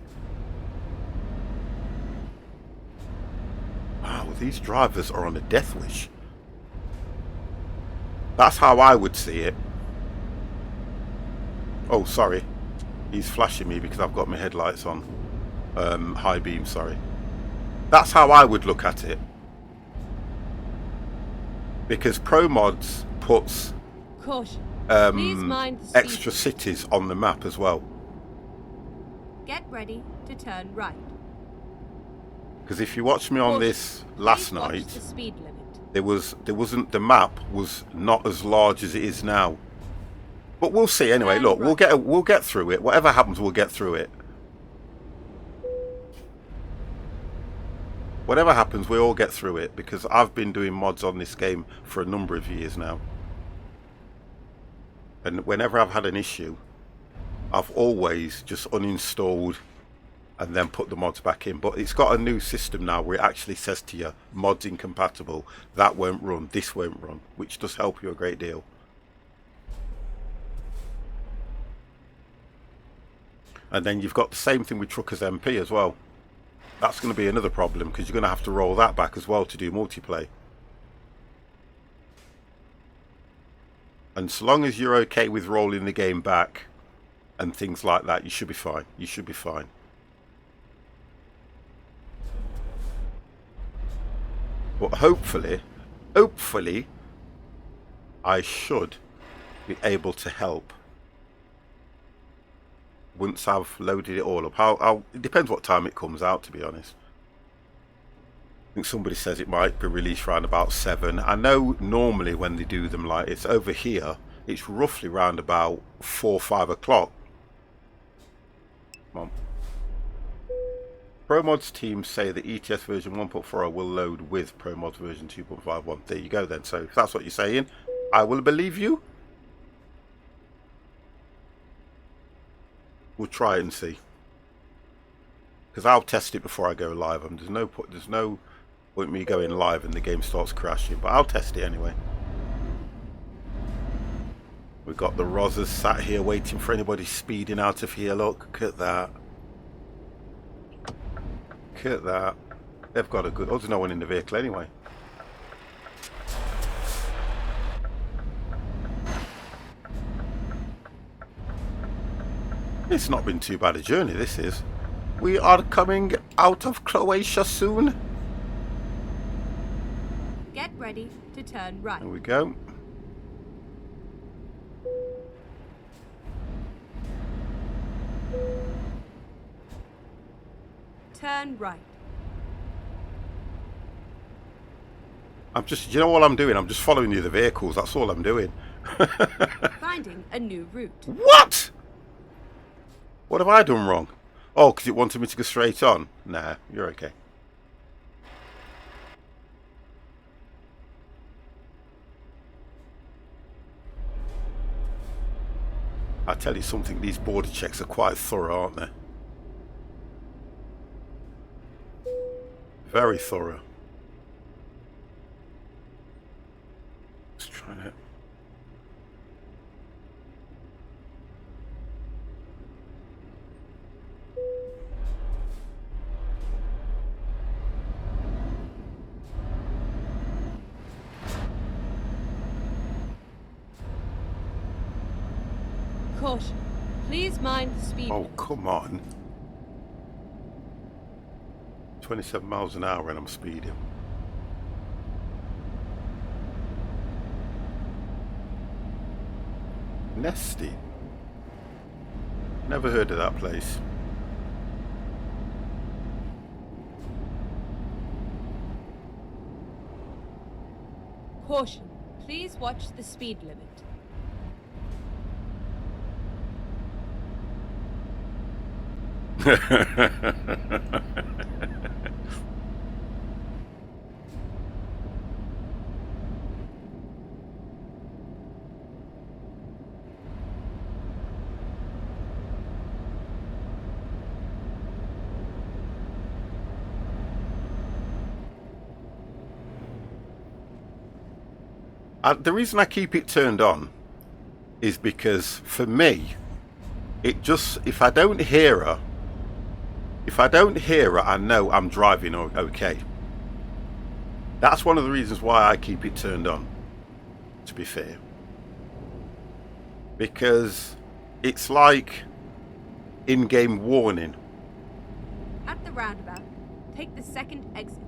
Wow, these drivers are on a death wish. That's how I would see it. Oh, sorry. He's flashing me because I've got my headlights on. High beam, sorry. That's how I would look at it. Because PRO-MODS puts extra cities on the map as well. Get ready to turn right. Because if you watched me on this last night, the map was not as large as it is now. But we'll see anyway. Look, we'll get through it. Whatever happens, we'll get through it. Whatever happens, we all get through it, because I've been doing mods on this game for a number of years now. And whenever I've had an issue, I've always just uninstalled and then put the mods back in. But it's got a new system now where it actually says to you, mods incompatible, that won't run, this won't run, which does help you a great deal. And then you've got the same thing with Truckers MP as well. That's going to be another problem, because you're going to have to roll that back as well to do multiplayer. And so long as you're okay with rolling the game back and things like that, you should be fine. You should be fine. But hopefully, I should be able to help once I've loaded it all up. It depends what time it comes out, to be honest. I think somebody says it might be released around about 7. I know normally when they do them, like it's over here, it's roughly around about 4 or 5 o'clock. Come on. PRO-MODS teams say the ETS version 1.40 will load with PRO-MODS version 2.51. There you go then. So if that's what you're saying, I will believe you. We'll try it and see, because I'll test it before I go live. There's no point me going live and the game starts crashing, but I'll test it anyway. We've got the Rozzers sat here waiting for anybody speeding out of here. Look at that. Look at that. They've got a good... Oh, there's no one in the vehicle anyway. It's not been too bad a journey, this is. We are coming out of Croatia soon. ready to turn right. There we go. Turn right. I'm just, you know what I'm doing? I'm just following the other vehicles. That's all I'm doing. Finding a new route. What? What have I done wrong? Oh, because it wanted me to go straight on? Nah, you're okay. I tell you something, these border checks are quite thorough, aren't they? Very thorough. Just trying to... Caution. Please mind the speed Oh, limit. come on. 27 miles an hour and I'm speeding. Nesty. Never heard of that place. Caution. Please watch the speed limit. The reason I keep it turned on is because for me, it just, if I don't hear her, I know I'm driving okay. That's one of the reasons why I keep it turned on, to be fair. Because it's like in-game warning. At the roundabout, take the second exit.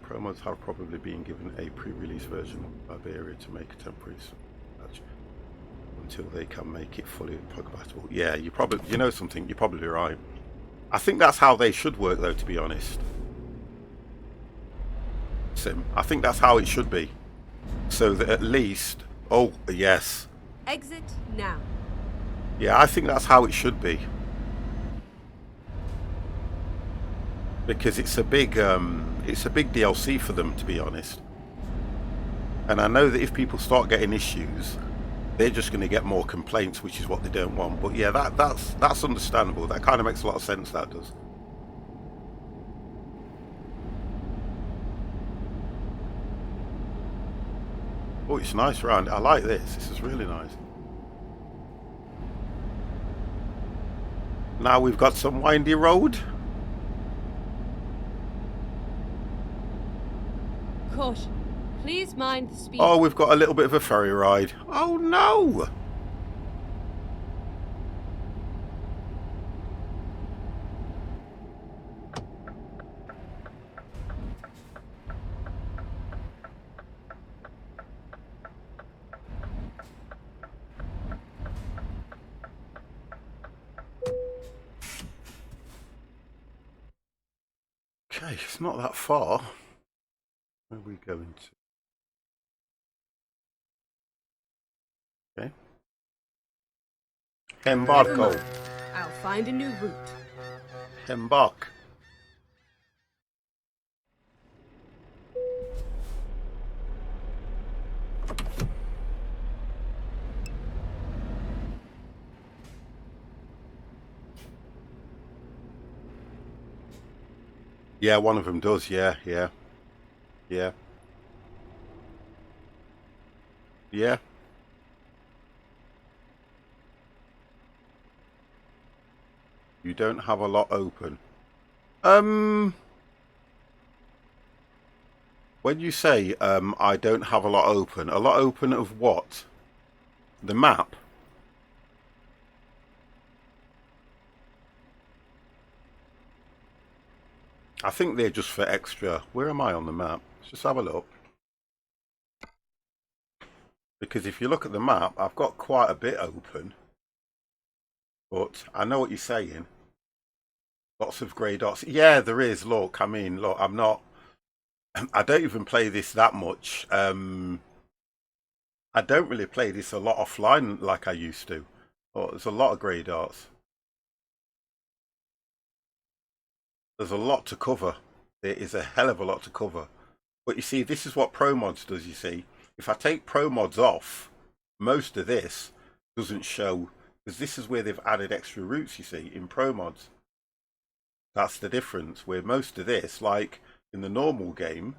PRO-MODS have probably been given a pre-release version of Yah-Ready to make a temporary patch until they can make it fully compatible. Yeah, you know something, you're probably right. I think that's how they should work though, to be honest. Sim, I think that's how it should be. So that at least, oh yes. Exit now. Yeah, I think that's how it should be. Because it's a big DLC for them, to be honest. And I know that if people start getting issues, they're just going to get more complaints, which is what they don't want. But yeah, that's understandable. That kind of makes a lot of sense, that does. Oh, it's nice round. I like this. This is really nice. Now we've got some windy road. Caution. Please mind the speed. Oh, we've got a little bit of a ferry ride. Oh no! Okay, it's not that far. Where are we going to? Okay. Embargo. I'll find a new route. Embark. Yeah, one of them does. Yeah. Yeah. You don't have a lot open. When you say I don't have a lot open of what? The map? I think they're just for extra. Where am I on the map? Let's just have a look. Because if you look at the map, I've got quite a bit open. But I know what you're saying. Lots of grey dots. Yeah, there is. Look, I mean, look, I'm not... I don't even play this that much. I don't really play this a lot offline like I used to. But there's a lot of grey dots. There's a lot to cover. There is a hell of a lot to cover. But you see, this is what PRO-MODS does, you see. If I take PRO-MODS off, most of this doesn't show, because this is where they've added extra routes, you see, in PRO-MODS. That's the difference, where most of this, like in the normal game,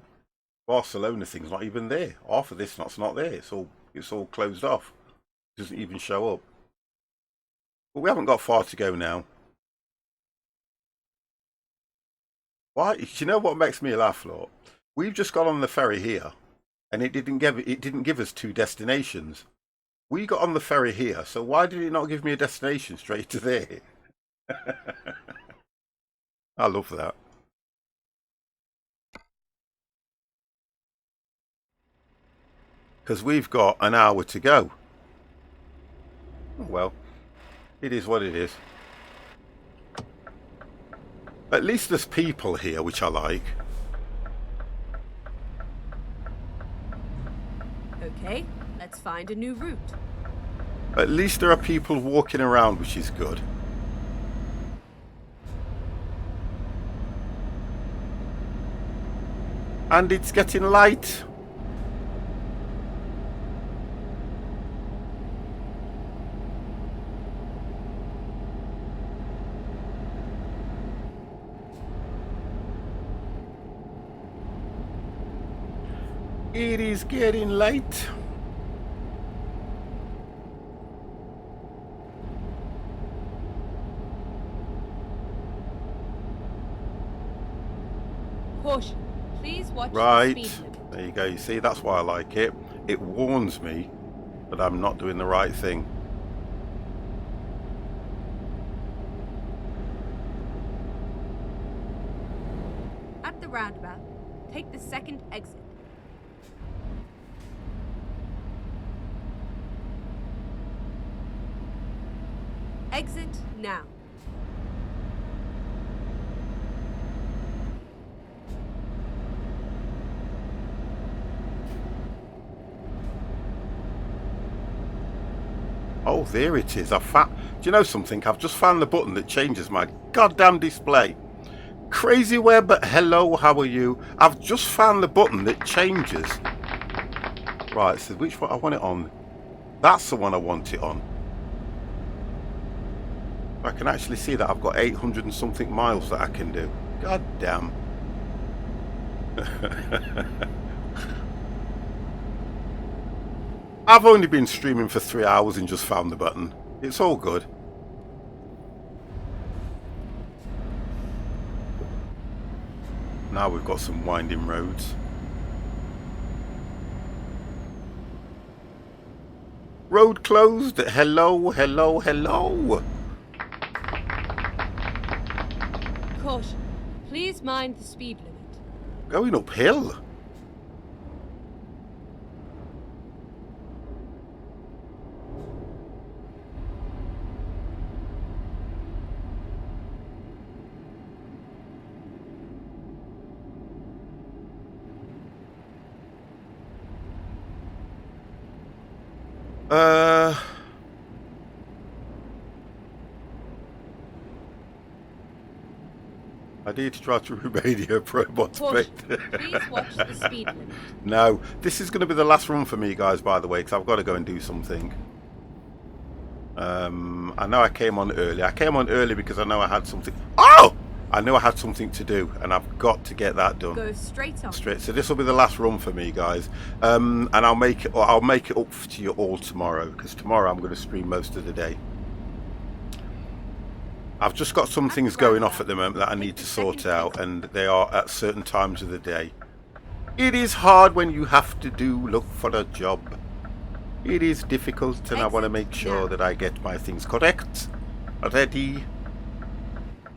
Barcelona thing's not even there. Half of this not there. It's all closed off. It doesn't even show up. But we haven't got far to go now. Why? Do you know what makes me laugh, Lord? We've just got on the ferry here, and it didn't give us 2 destinations. We got on the ferry here, so why did it not give me a destination straight to there? I love that. Because we've got an hour to go. Oh, well, it is what it is. At least there's people here, which I like. Okay, let's find a new route. At least there are people walking around, which is good. And it's getting light. It is getting late. Caution. Please watch Right. the speed limit. There you go. You see, that's why I like it. It warns me that I'm not doing the right thing. At the roundabout, take the second exit. Exit now. Oh, there it is. Do you know something? I've just found the button that changes my goddamn display. Crazy Web, hello, how are you? I've just found the button that changes. Right, so which one I want it on? That's the one I want it on. I can actually see that I've got 800 and something miles that I can do. God damn. I've only been streaming for 3 hours and just found the button. It's all good. Now we've got some winding roads. Road closed. Hello, hello, hello. Caution. Please mind the speed limit. Going uphill. I need to try to Romania PRO-MODS. Caution. Please watch the speed limit. No, this is going to be the last run for me, guys, by the way, because I've got to go and do something. I know I came on early. I came on early because I know I had something. Oh! I knew I had something to do, and I've got to get that done. Go straight on. Straight. So this will be the last run for me, guys. And I'll make it up to you all tomorrow, because tomorrow I'm going to stream most of the day. I've just got some things going off at the moment that I need to sort out, and they are at certain times of the day. It is hard when you have to look for a job. It is difficult, and I want to make sure that I get my things correct, ready,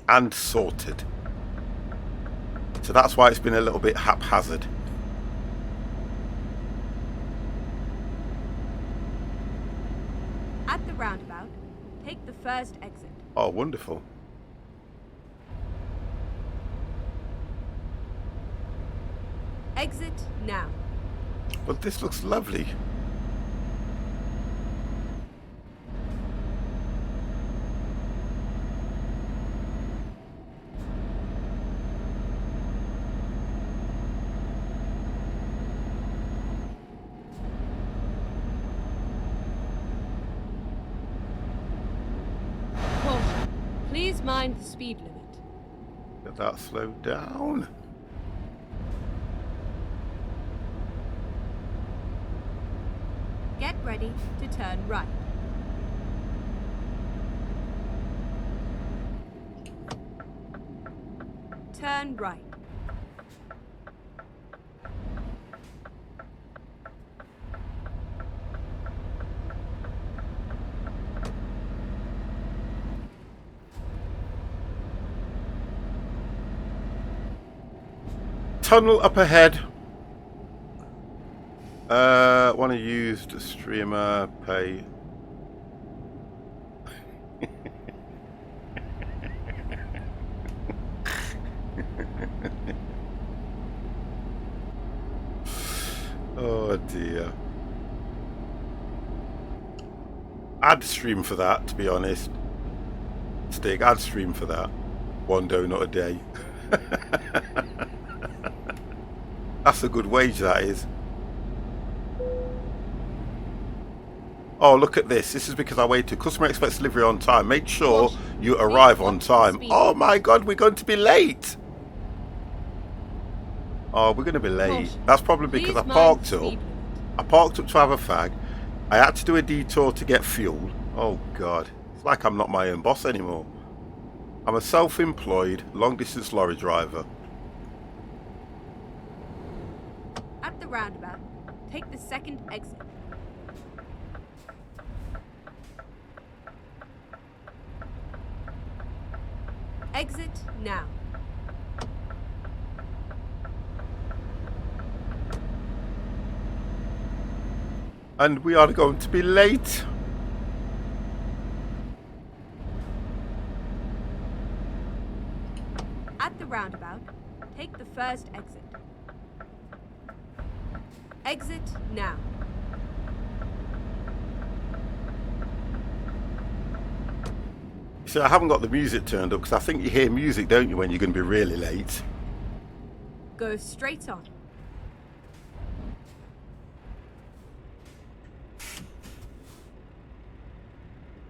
and sorted. So that's why it's been a little bit haphazard. At the roundabout, take the first exit. Oh, wonderful. Exit now. But this looks lovely. Caution. Please mind the speed limit. Get that slowed down. Get ready to turn right. Turn right. Tunnel up ahead. Want to use the streamer pay. Oh dear. I'd stream for that, to be honest. Stig, I'd stream for that. One donut a day. That's a good wage, that is. Oh, look at this. This is because I waited. Customer expects delivery on time. Make sure you arrive on time. Oh my God, we're going to be late. Oh, we're going to be late. That's probably because I parked up. I parked up to have a fag. I had to do a detour to get fuel. Oh God. It's like I'm not my own boss anymore. I'm a self-employed, long-distance lorry driver. At the roundabout, take the second exit. Exit now. And we are going to be late. At the roundabout, take the first exit. Exit now. See, I haven't got the music turned up because I think you hear music, don't you, when you're going to be really late. Go straight on.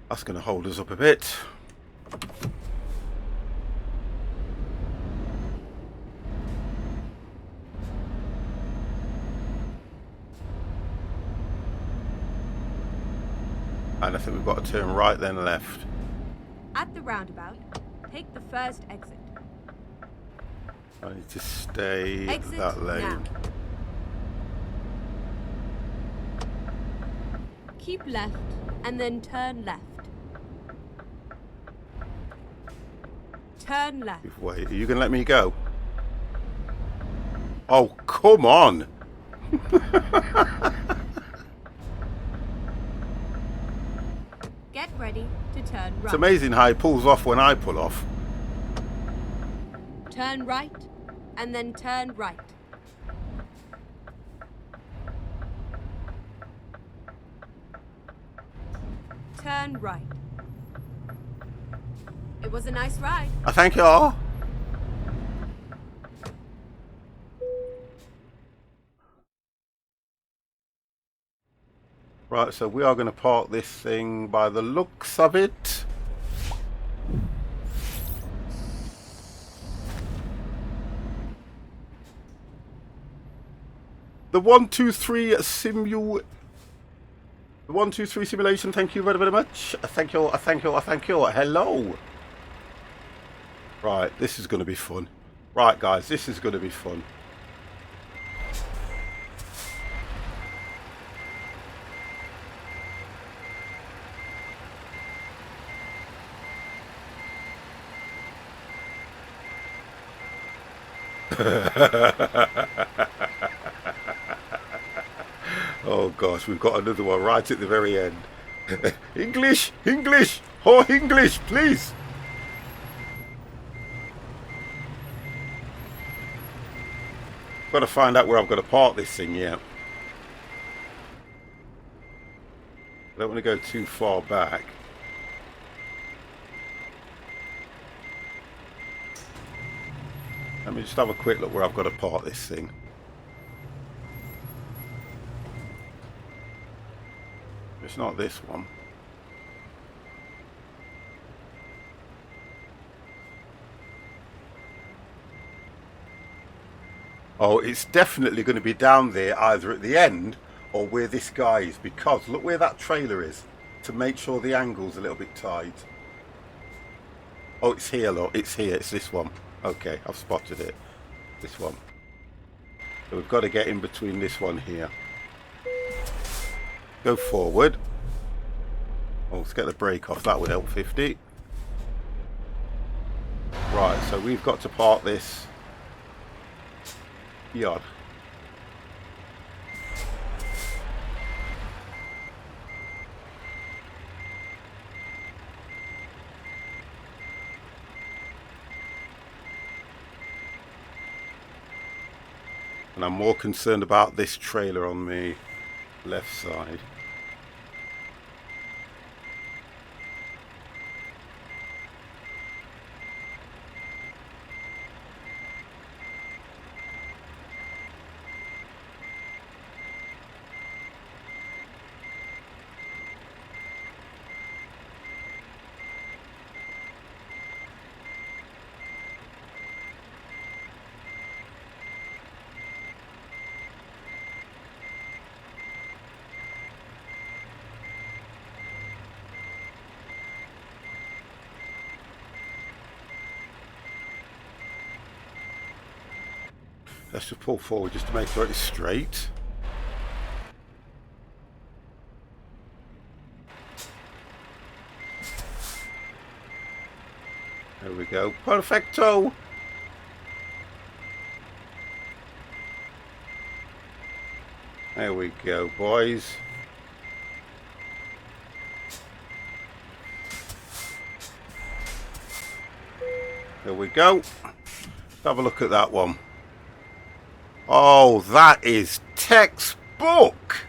That's going to hold us up a bit. And I think we've got to turn right then left. At the roundabout, take the first exit. I need to stay Exit that lane. now. Keep left and then turn left. Turn left. Wait, are you going to let me go? Oh, come on! Get ready to turn right. It's amazing how he pulls off when I pull off. Turn right and then turn right. Turn right. It was a nice ride. I thank you all. Right, so we are going to park this thing by the looks of it. The 123 simulation, thank you very, very much. Thank you, thank you, thank you. Hello. Right, this is going to be fun. Right, guys, this is going to be fun. Oh gosh, we've got another one right at the very end. English, English, oh English, please. Got to find out where I've got to park this thing. Yeah, I don't want to go too far back. Let me just have a quick look where I've got to park this thing. It's not this one. Oh, it's definitely going to be down there either at the end or where this guy is, because look where that trailer is, to make sure the angle's a little bit tight. Oh, it's here, look, it's here, it's this one. Okay, I've spotted it. This one. So we've got to get in between this one here. Go forward. Oh, let's get the brake off, that would help 50. Right, so we've got to park this yard. And I'm more concerned about this trailer on the left side. Let's just pull forward just to make sure it's straight. There we go. Perfecto! There we go, boys. There we go. Let's have a look at that one. Oh, that is textbook.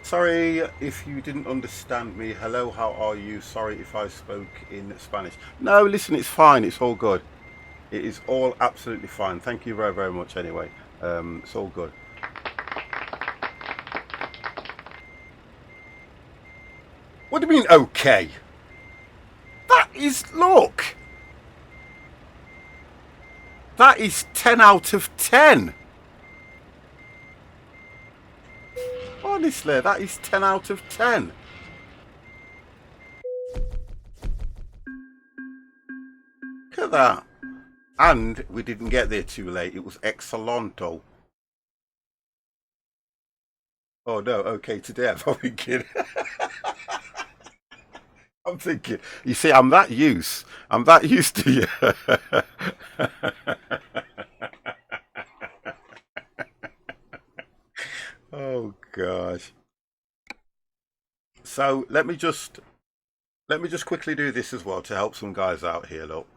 Sorry if you didn't understand me. Hello, how are you? Sorry if I spoke in Spanish. No, listen, it's fine. It's all good. It is all absolutely fine. Thank you very, very much anyway. It's all good. What do you mean, okay? That is, look. That is 10 out of 10. Honestly, that is 10 out of 10. Look at that. And we didn't get there too late. It was excelento. Oh no, okay, today I'm thinking. I'm thinking, you see, I'm that used to you. Oh gosh. So let me just quickly do this as well to help some guys out here. Look,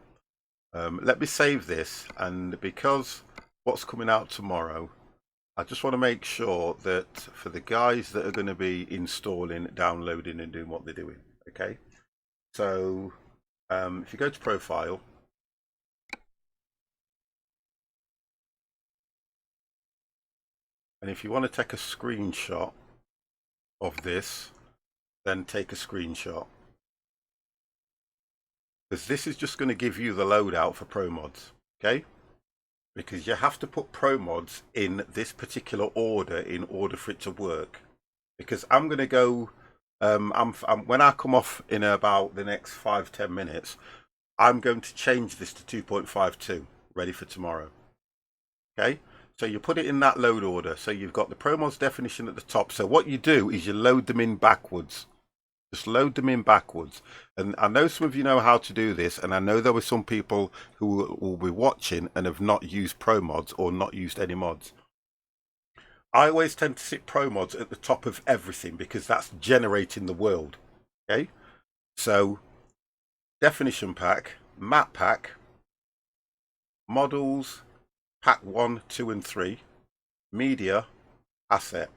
let me save this, and because what's coming out tomorrow, I just want to make sure that for the guys that are going to be installing, downloading, and doing what they're doing. Okay. So if you go to profile, and if you want to take a screenshot of this, then take a screenshot, because this is just going to give you the loadout for PRO-MODS. Okay, because you have to put PRO-MODS in this particular order in order for it to work. Because I'm going to go when I come off in about the next 5-10 minutes, I'm going to change this to 2.52, ready for tomorrow. Okay, so you put it in that load order. So you've got the PRO-MODS definition at the top. So what you do is you load them in backwards. Just load them in backwards. And I know some of you know how to do this, and I know there were some people who will be watching and have not used Pro Mods or not used any mods. I always tend to sit Pro Mods at the top of everything because that's generating the world. Okay, so definition pack, map pack, models, pack 1, 2 and 3, media, asset,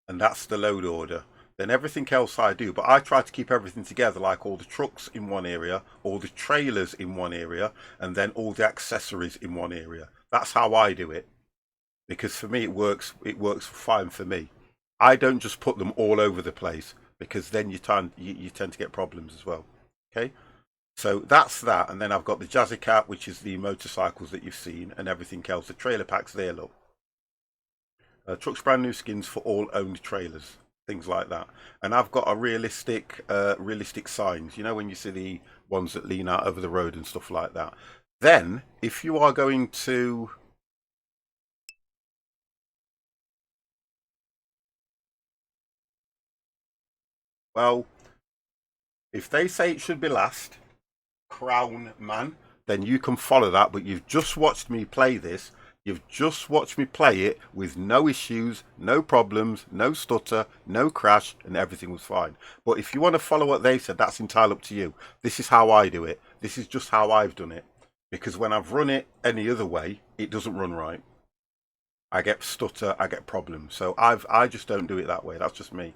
and that's the load order. Then everything else I do, but I try to keep everything together, like all the trucks in one area, all the trailers in one area, and then all the accessories in one area. That's how I do it, because for me it works fine for me. I don't just put them all over the place, because then you tend to get problems as well. Okay, so that's that. And then I've got the Jazzy Cat, which is the motorcycles that you've seen, and everything else. The trailer packs there, look. Trucks brand new skins for all owned trailers, things like that. And I've got a realistic signs, you know, when you see the ones that lean out over the road and stuff like that. Then if you are going to well, if they say it should be last, Crown Man, then you can follow that. But you've just watched me play this. You've just watched me play it with no issues, no problems, no stutter, no crash, and everything was fine. But if you want to follow what they said, that's entirely up to you. This is how I do it. This is just how I've done it. Because when I've run it any other way, it doesn't run right. I get stutter, I get problems. So I just don't do it that way. That's just me.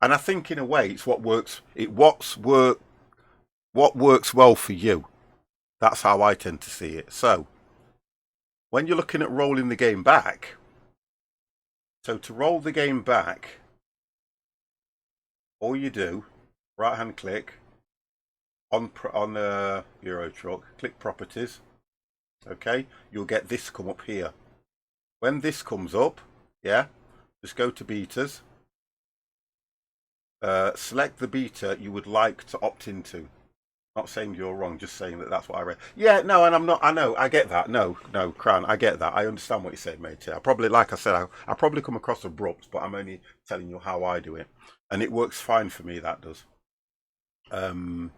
And I think in a way it's what works. What works well for you. That's how I tend to see it. So when you're looking at rolling the game back, so to roll the game back, all you do, right hand click on Euro Truck, click properties. Okay, you'll get this come up here. When this comes up, yeah, just go to betas. Select the beta you would like to opt into. Not saying you're wrong, just saying that that's what I read. Yeah, no, and I'm not. I know, I get that. No, Crown, I get that. I understand what you're saying, mate. I probably, like I said, I probably come across abrupt, but I'm only telling you how I do it, and it works fine for me. That does. And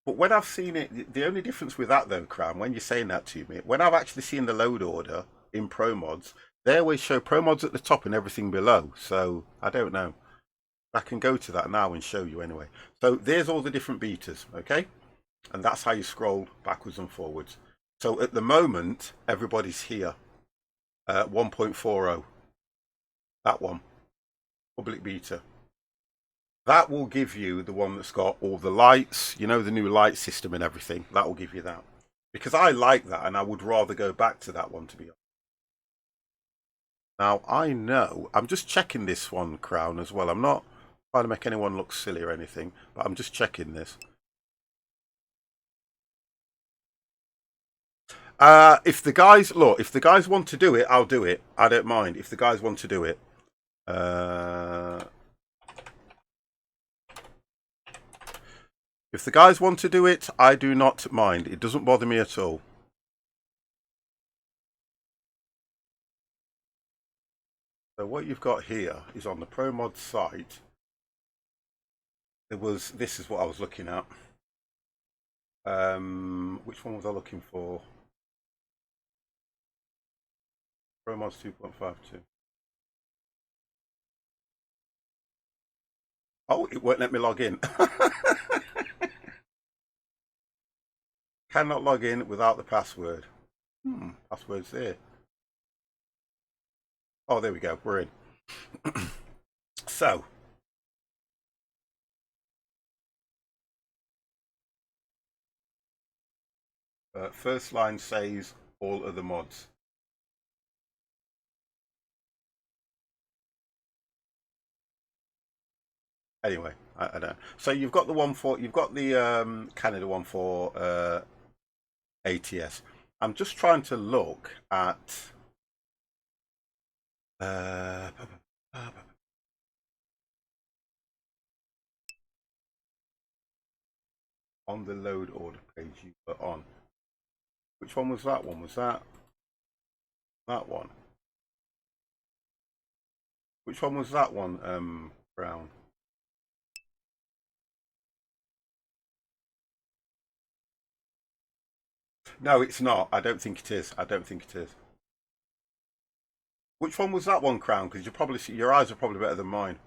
but when I've seen it, the only difference with that though, Crown, when you're saying that to me, when I've actually seen the load order in Pro Mods, they always show Pro Mods at the top and everything below. So I don't know. I can go to that now and show you anyway. So there's all the different betas, okay? And that's how you scroll backwards and forwards. So at the moment, everybody's here. 1.40. That one. Public beta. That will give you the one that's got all the lights, you know, the new light system and everything. That will give you that. Because I like that and I would rather go back to that one, to be honest. Now, I know, I'm just checking this one, Crown, as well. I'm not trying to make anyone look silly or anything, but I'm just checking this. If the guys want to do it, I'll do it. I don't mind if the guys want to do it. If the guys want to do it, I do not mind. It doesn't bother me at all. So what you've got here is on the PRO-MODS site. This is what I was looking at. Which one was I looking for? PRO-MODS 2.52. Oh, it won't let me log in. Cannot log in without the password. Password's there. Oh, there we go. We're in. So, first line says all other mods. Anyway, I don't know. So you've got the Canada one for ATS. I'm just trying to look at on the load order page you put on. Which one was that one? Was that one? Which one was that one, Brown? No, it's not. I don't think it is. I don't think it is. Which one was that one, Crown? Because you probably see, your eyes are probably better than mine.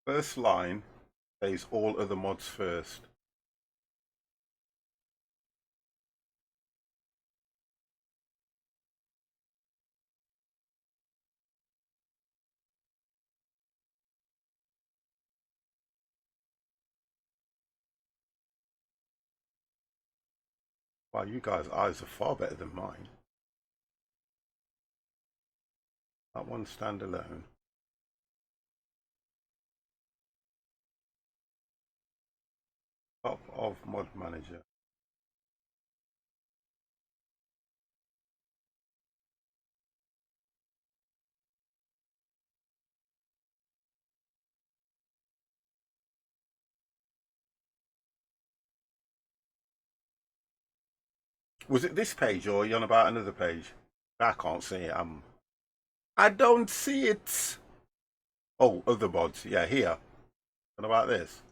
First line says all other mods first. Wow, you guys' eyes are far better than mine. That one standalone. Top of mod manager. Was it this page or are you on about another page? I can't see it. I don't see it. Oh, other mods. Yeah, here. What about this?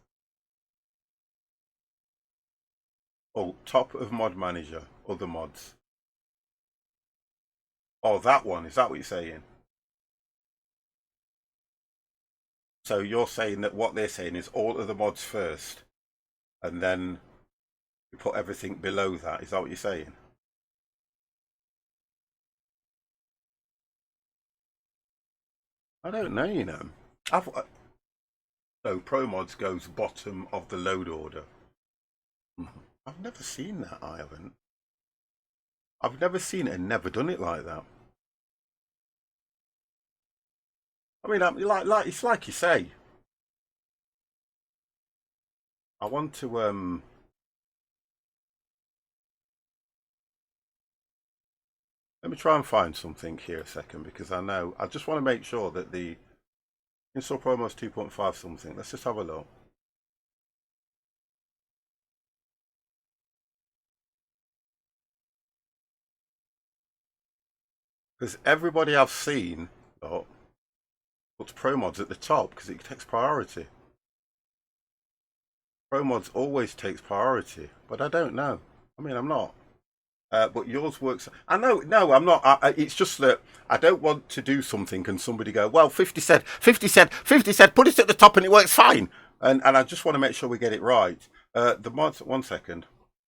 Oh, top of mod manager. Other mods. Oh, that one. Is that what you're saying? So you're saying that what they're saying is all other mods first, and then you put everything below that. Is that what you're saying? I don't know, you know. So PRO-MODS goes bottom of the load order. I've never seen that. I haven't. I've never seen it and never done it like that. I mean, like it's like you say. I want to let me try and find something here a second because I know I just want to make sure that the install PRO-MODS 2.5 something. Let's just have a look. Because everybody I've seen puts PRO-MODS at the top because it takes priority. PRO-MODS always takes priority, but I don't know. I mean, I'm not. But yours works. I know. No, I'm not. It's just that I don't want to do something and somebody go, well, 50 said, 50 said, 50 said, put it at the top and it works fine. And I just want to make sure we get it right. The mods, one second.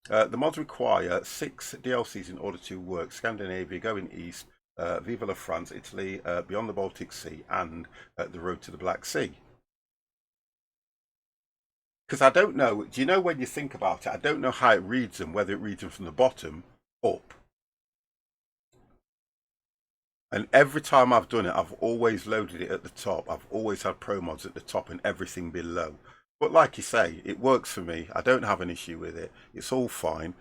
The mods require 6 DLCs in order to work. Scandinavia, going east, Viva la France, Italy, Beyond the Baltic Sea, and The Road to the Black Sea. Because I don't know, do you know when you think about it, I don't know how it reads them, whether it reads them from the bottom up. And every time I've done it, I've always loaded it at the top. I've always had PRO-MODS at the top and everything below. But like you say, it works for me. I don't have an issue with it. It's all fine.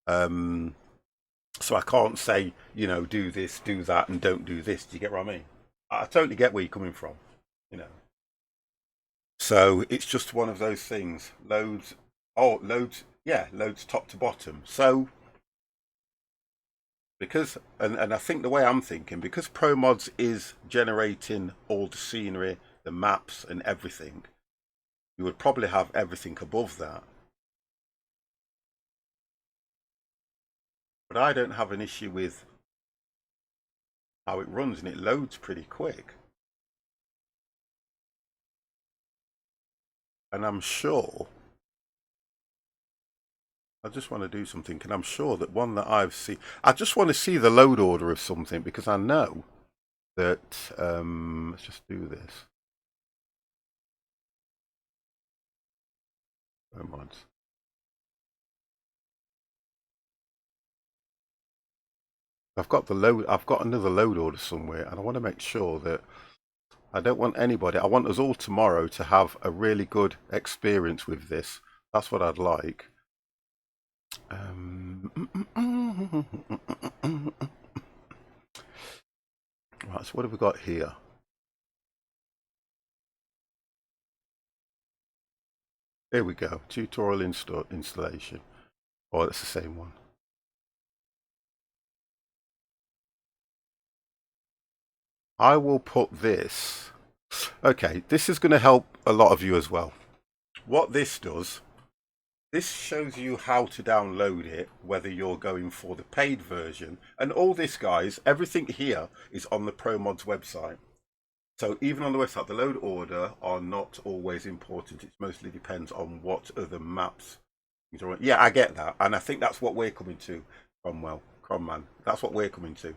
So I can't say, you know, do this, do that, and don't do this. Do you get what I mean? I totally get where you're coming from, you know. So it's just one of those things. Loads, yeah, loads top to bottom. So because, and I think the way I'm thinking, because PRO-MODS is generating all the scenery, the maps, and everything, you would probably have everything above that. But I don't have an issue with how it runs, and it loads pretty quick. And I'm sure, I just want to do something, and I'm sure that one that I've seen, I just want to see the load order of something because I know that, let's just do this. PRO-MODS. I've got the load, I've got another load order somewhere, and I want to make sure that I don't want anybody. I want us all tomorrow to have a really good experience with this. That's what I'd like. Right, so what have we got here? Here we go. Tutorial installation. Oh, that's the same one. I will put this. Okay, this is going to help a lot of you as well. What this does, this shows you how to download it, whether you're going for the paid version. And all this, guys, everything here is on the PRO-MODS website. So even on the website, the load order are not always important. It mostly depends on what other maps. Yeah, I get that. And I think that's what we're coming to, Cromman. That's what we're coming to.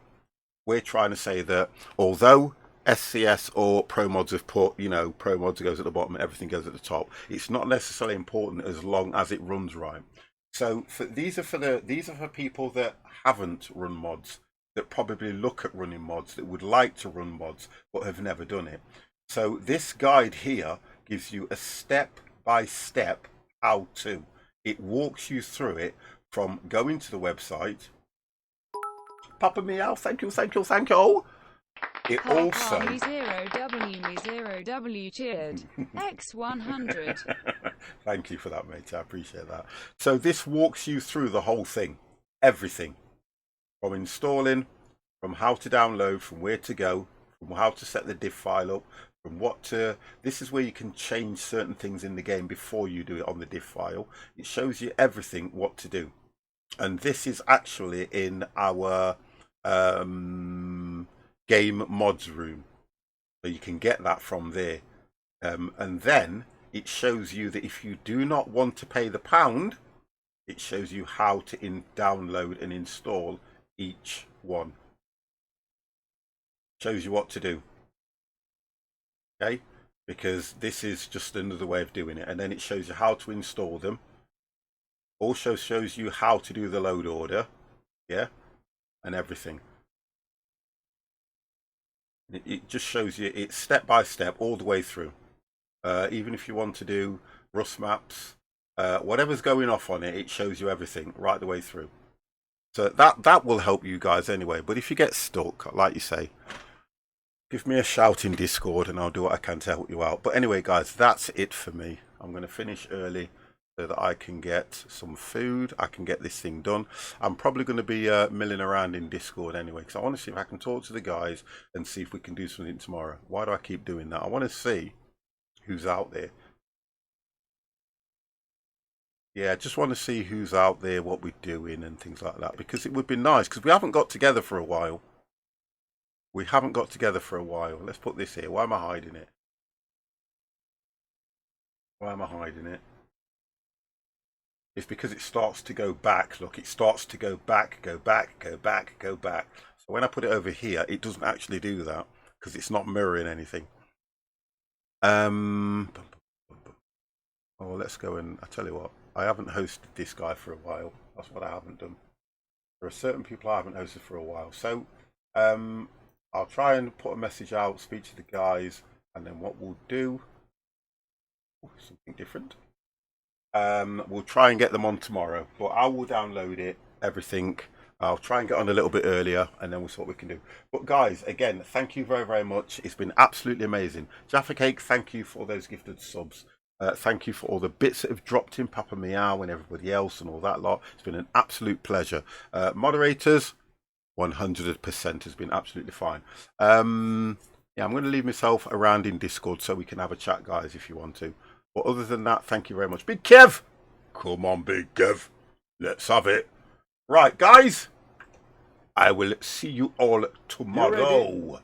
We're trying to say that although SCS or PRO-MODS have put, you know, PRO-MODS goes at the bottom and everything goes at the top, it's not necessarily important as long as it runs right. So these are for people that haven't run mods, that probably look at running mods, that would like to run mods but have never done it. So this guide here gives you a step-by-step how to. It walks you through it from going to the website. Papa Meow, thank you. It also Me 0W cheered. X100. Thank you for that, mate. I appreciate that. So this walks you through the whole thing, everything. From installing, from how to download, from where to go, from how to set the diff file up, from what to... This is where you can change certain things in the game before you do it on the diff file. It shows you everything, what to do. And this is actually in our game mods room. So you can get that from there. And then it shows you that if you do not want to pay the £1, it shows you how to download and install each one. Shows you what to do. Okay, because this is just another way of doing it. And then it shows you how to install them. Also shows you how to do the load order. Yeah, and everything. It just shows you it step by step all the way through. Even if you want to do Rust maps, whatever's going off on it, it shows you everything right the way through. So that will help you guys anyway. But if you get stuck, like you say, give me a shout in Discord and I'll do what I can to help you out. But anyway, guys, that's it for me. I'm going to finish early so that I can get some food. I can get this thing done. I'm probably going to be milling around in Discord anyway, because I want to see if I can talk to the guys and see if we can do something tomorrow. Why do I keep doing that? I want to see who's out there. Yeah, I just want to see who's out there, what we're doing and things like that, because it would be nice, because we haven't got together for a while. We haven't got together for a while. Let's put this here. Why am I hiding it? Why am I hiding it? It's because it starts to go back. Look, it starts to go back, go back, go back, go back. So when I put it over here, it doesn't actually do that because it's not mirroring anything. Oh, let's go and I tell you what, I haven't hosted this guy for a while. That's what I haven't done. There are certain people I haven't hosted for a while. So I'll try and put a message out, speak to the guys, and then what we'll do, something different. We'll try and get them on tomorrow, but I will download it, everything. I'll try and get on a little bit earlier and then we'll see what we can do. But guys, again, thank you very, very much. It's been absolutely amazing. Jaffa Cake, thank you for those gifted subs. Thank you for all the bits that have dropped in, Papa Meow and everybody else and all that lot. It's been an absolute pleasure. Moderators, 100% has been absolutely fine. Yeah, I'm going to leave myself around in Discord so we can have a chat, guys, if you want to. But other than that, thank you very much. Big Kev! Come on, Big Kev. Let's have it. Right, guys. I will see you all tomorrow.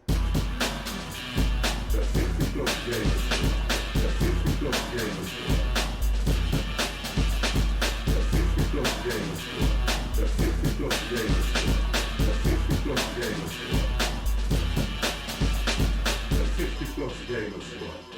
Gamers.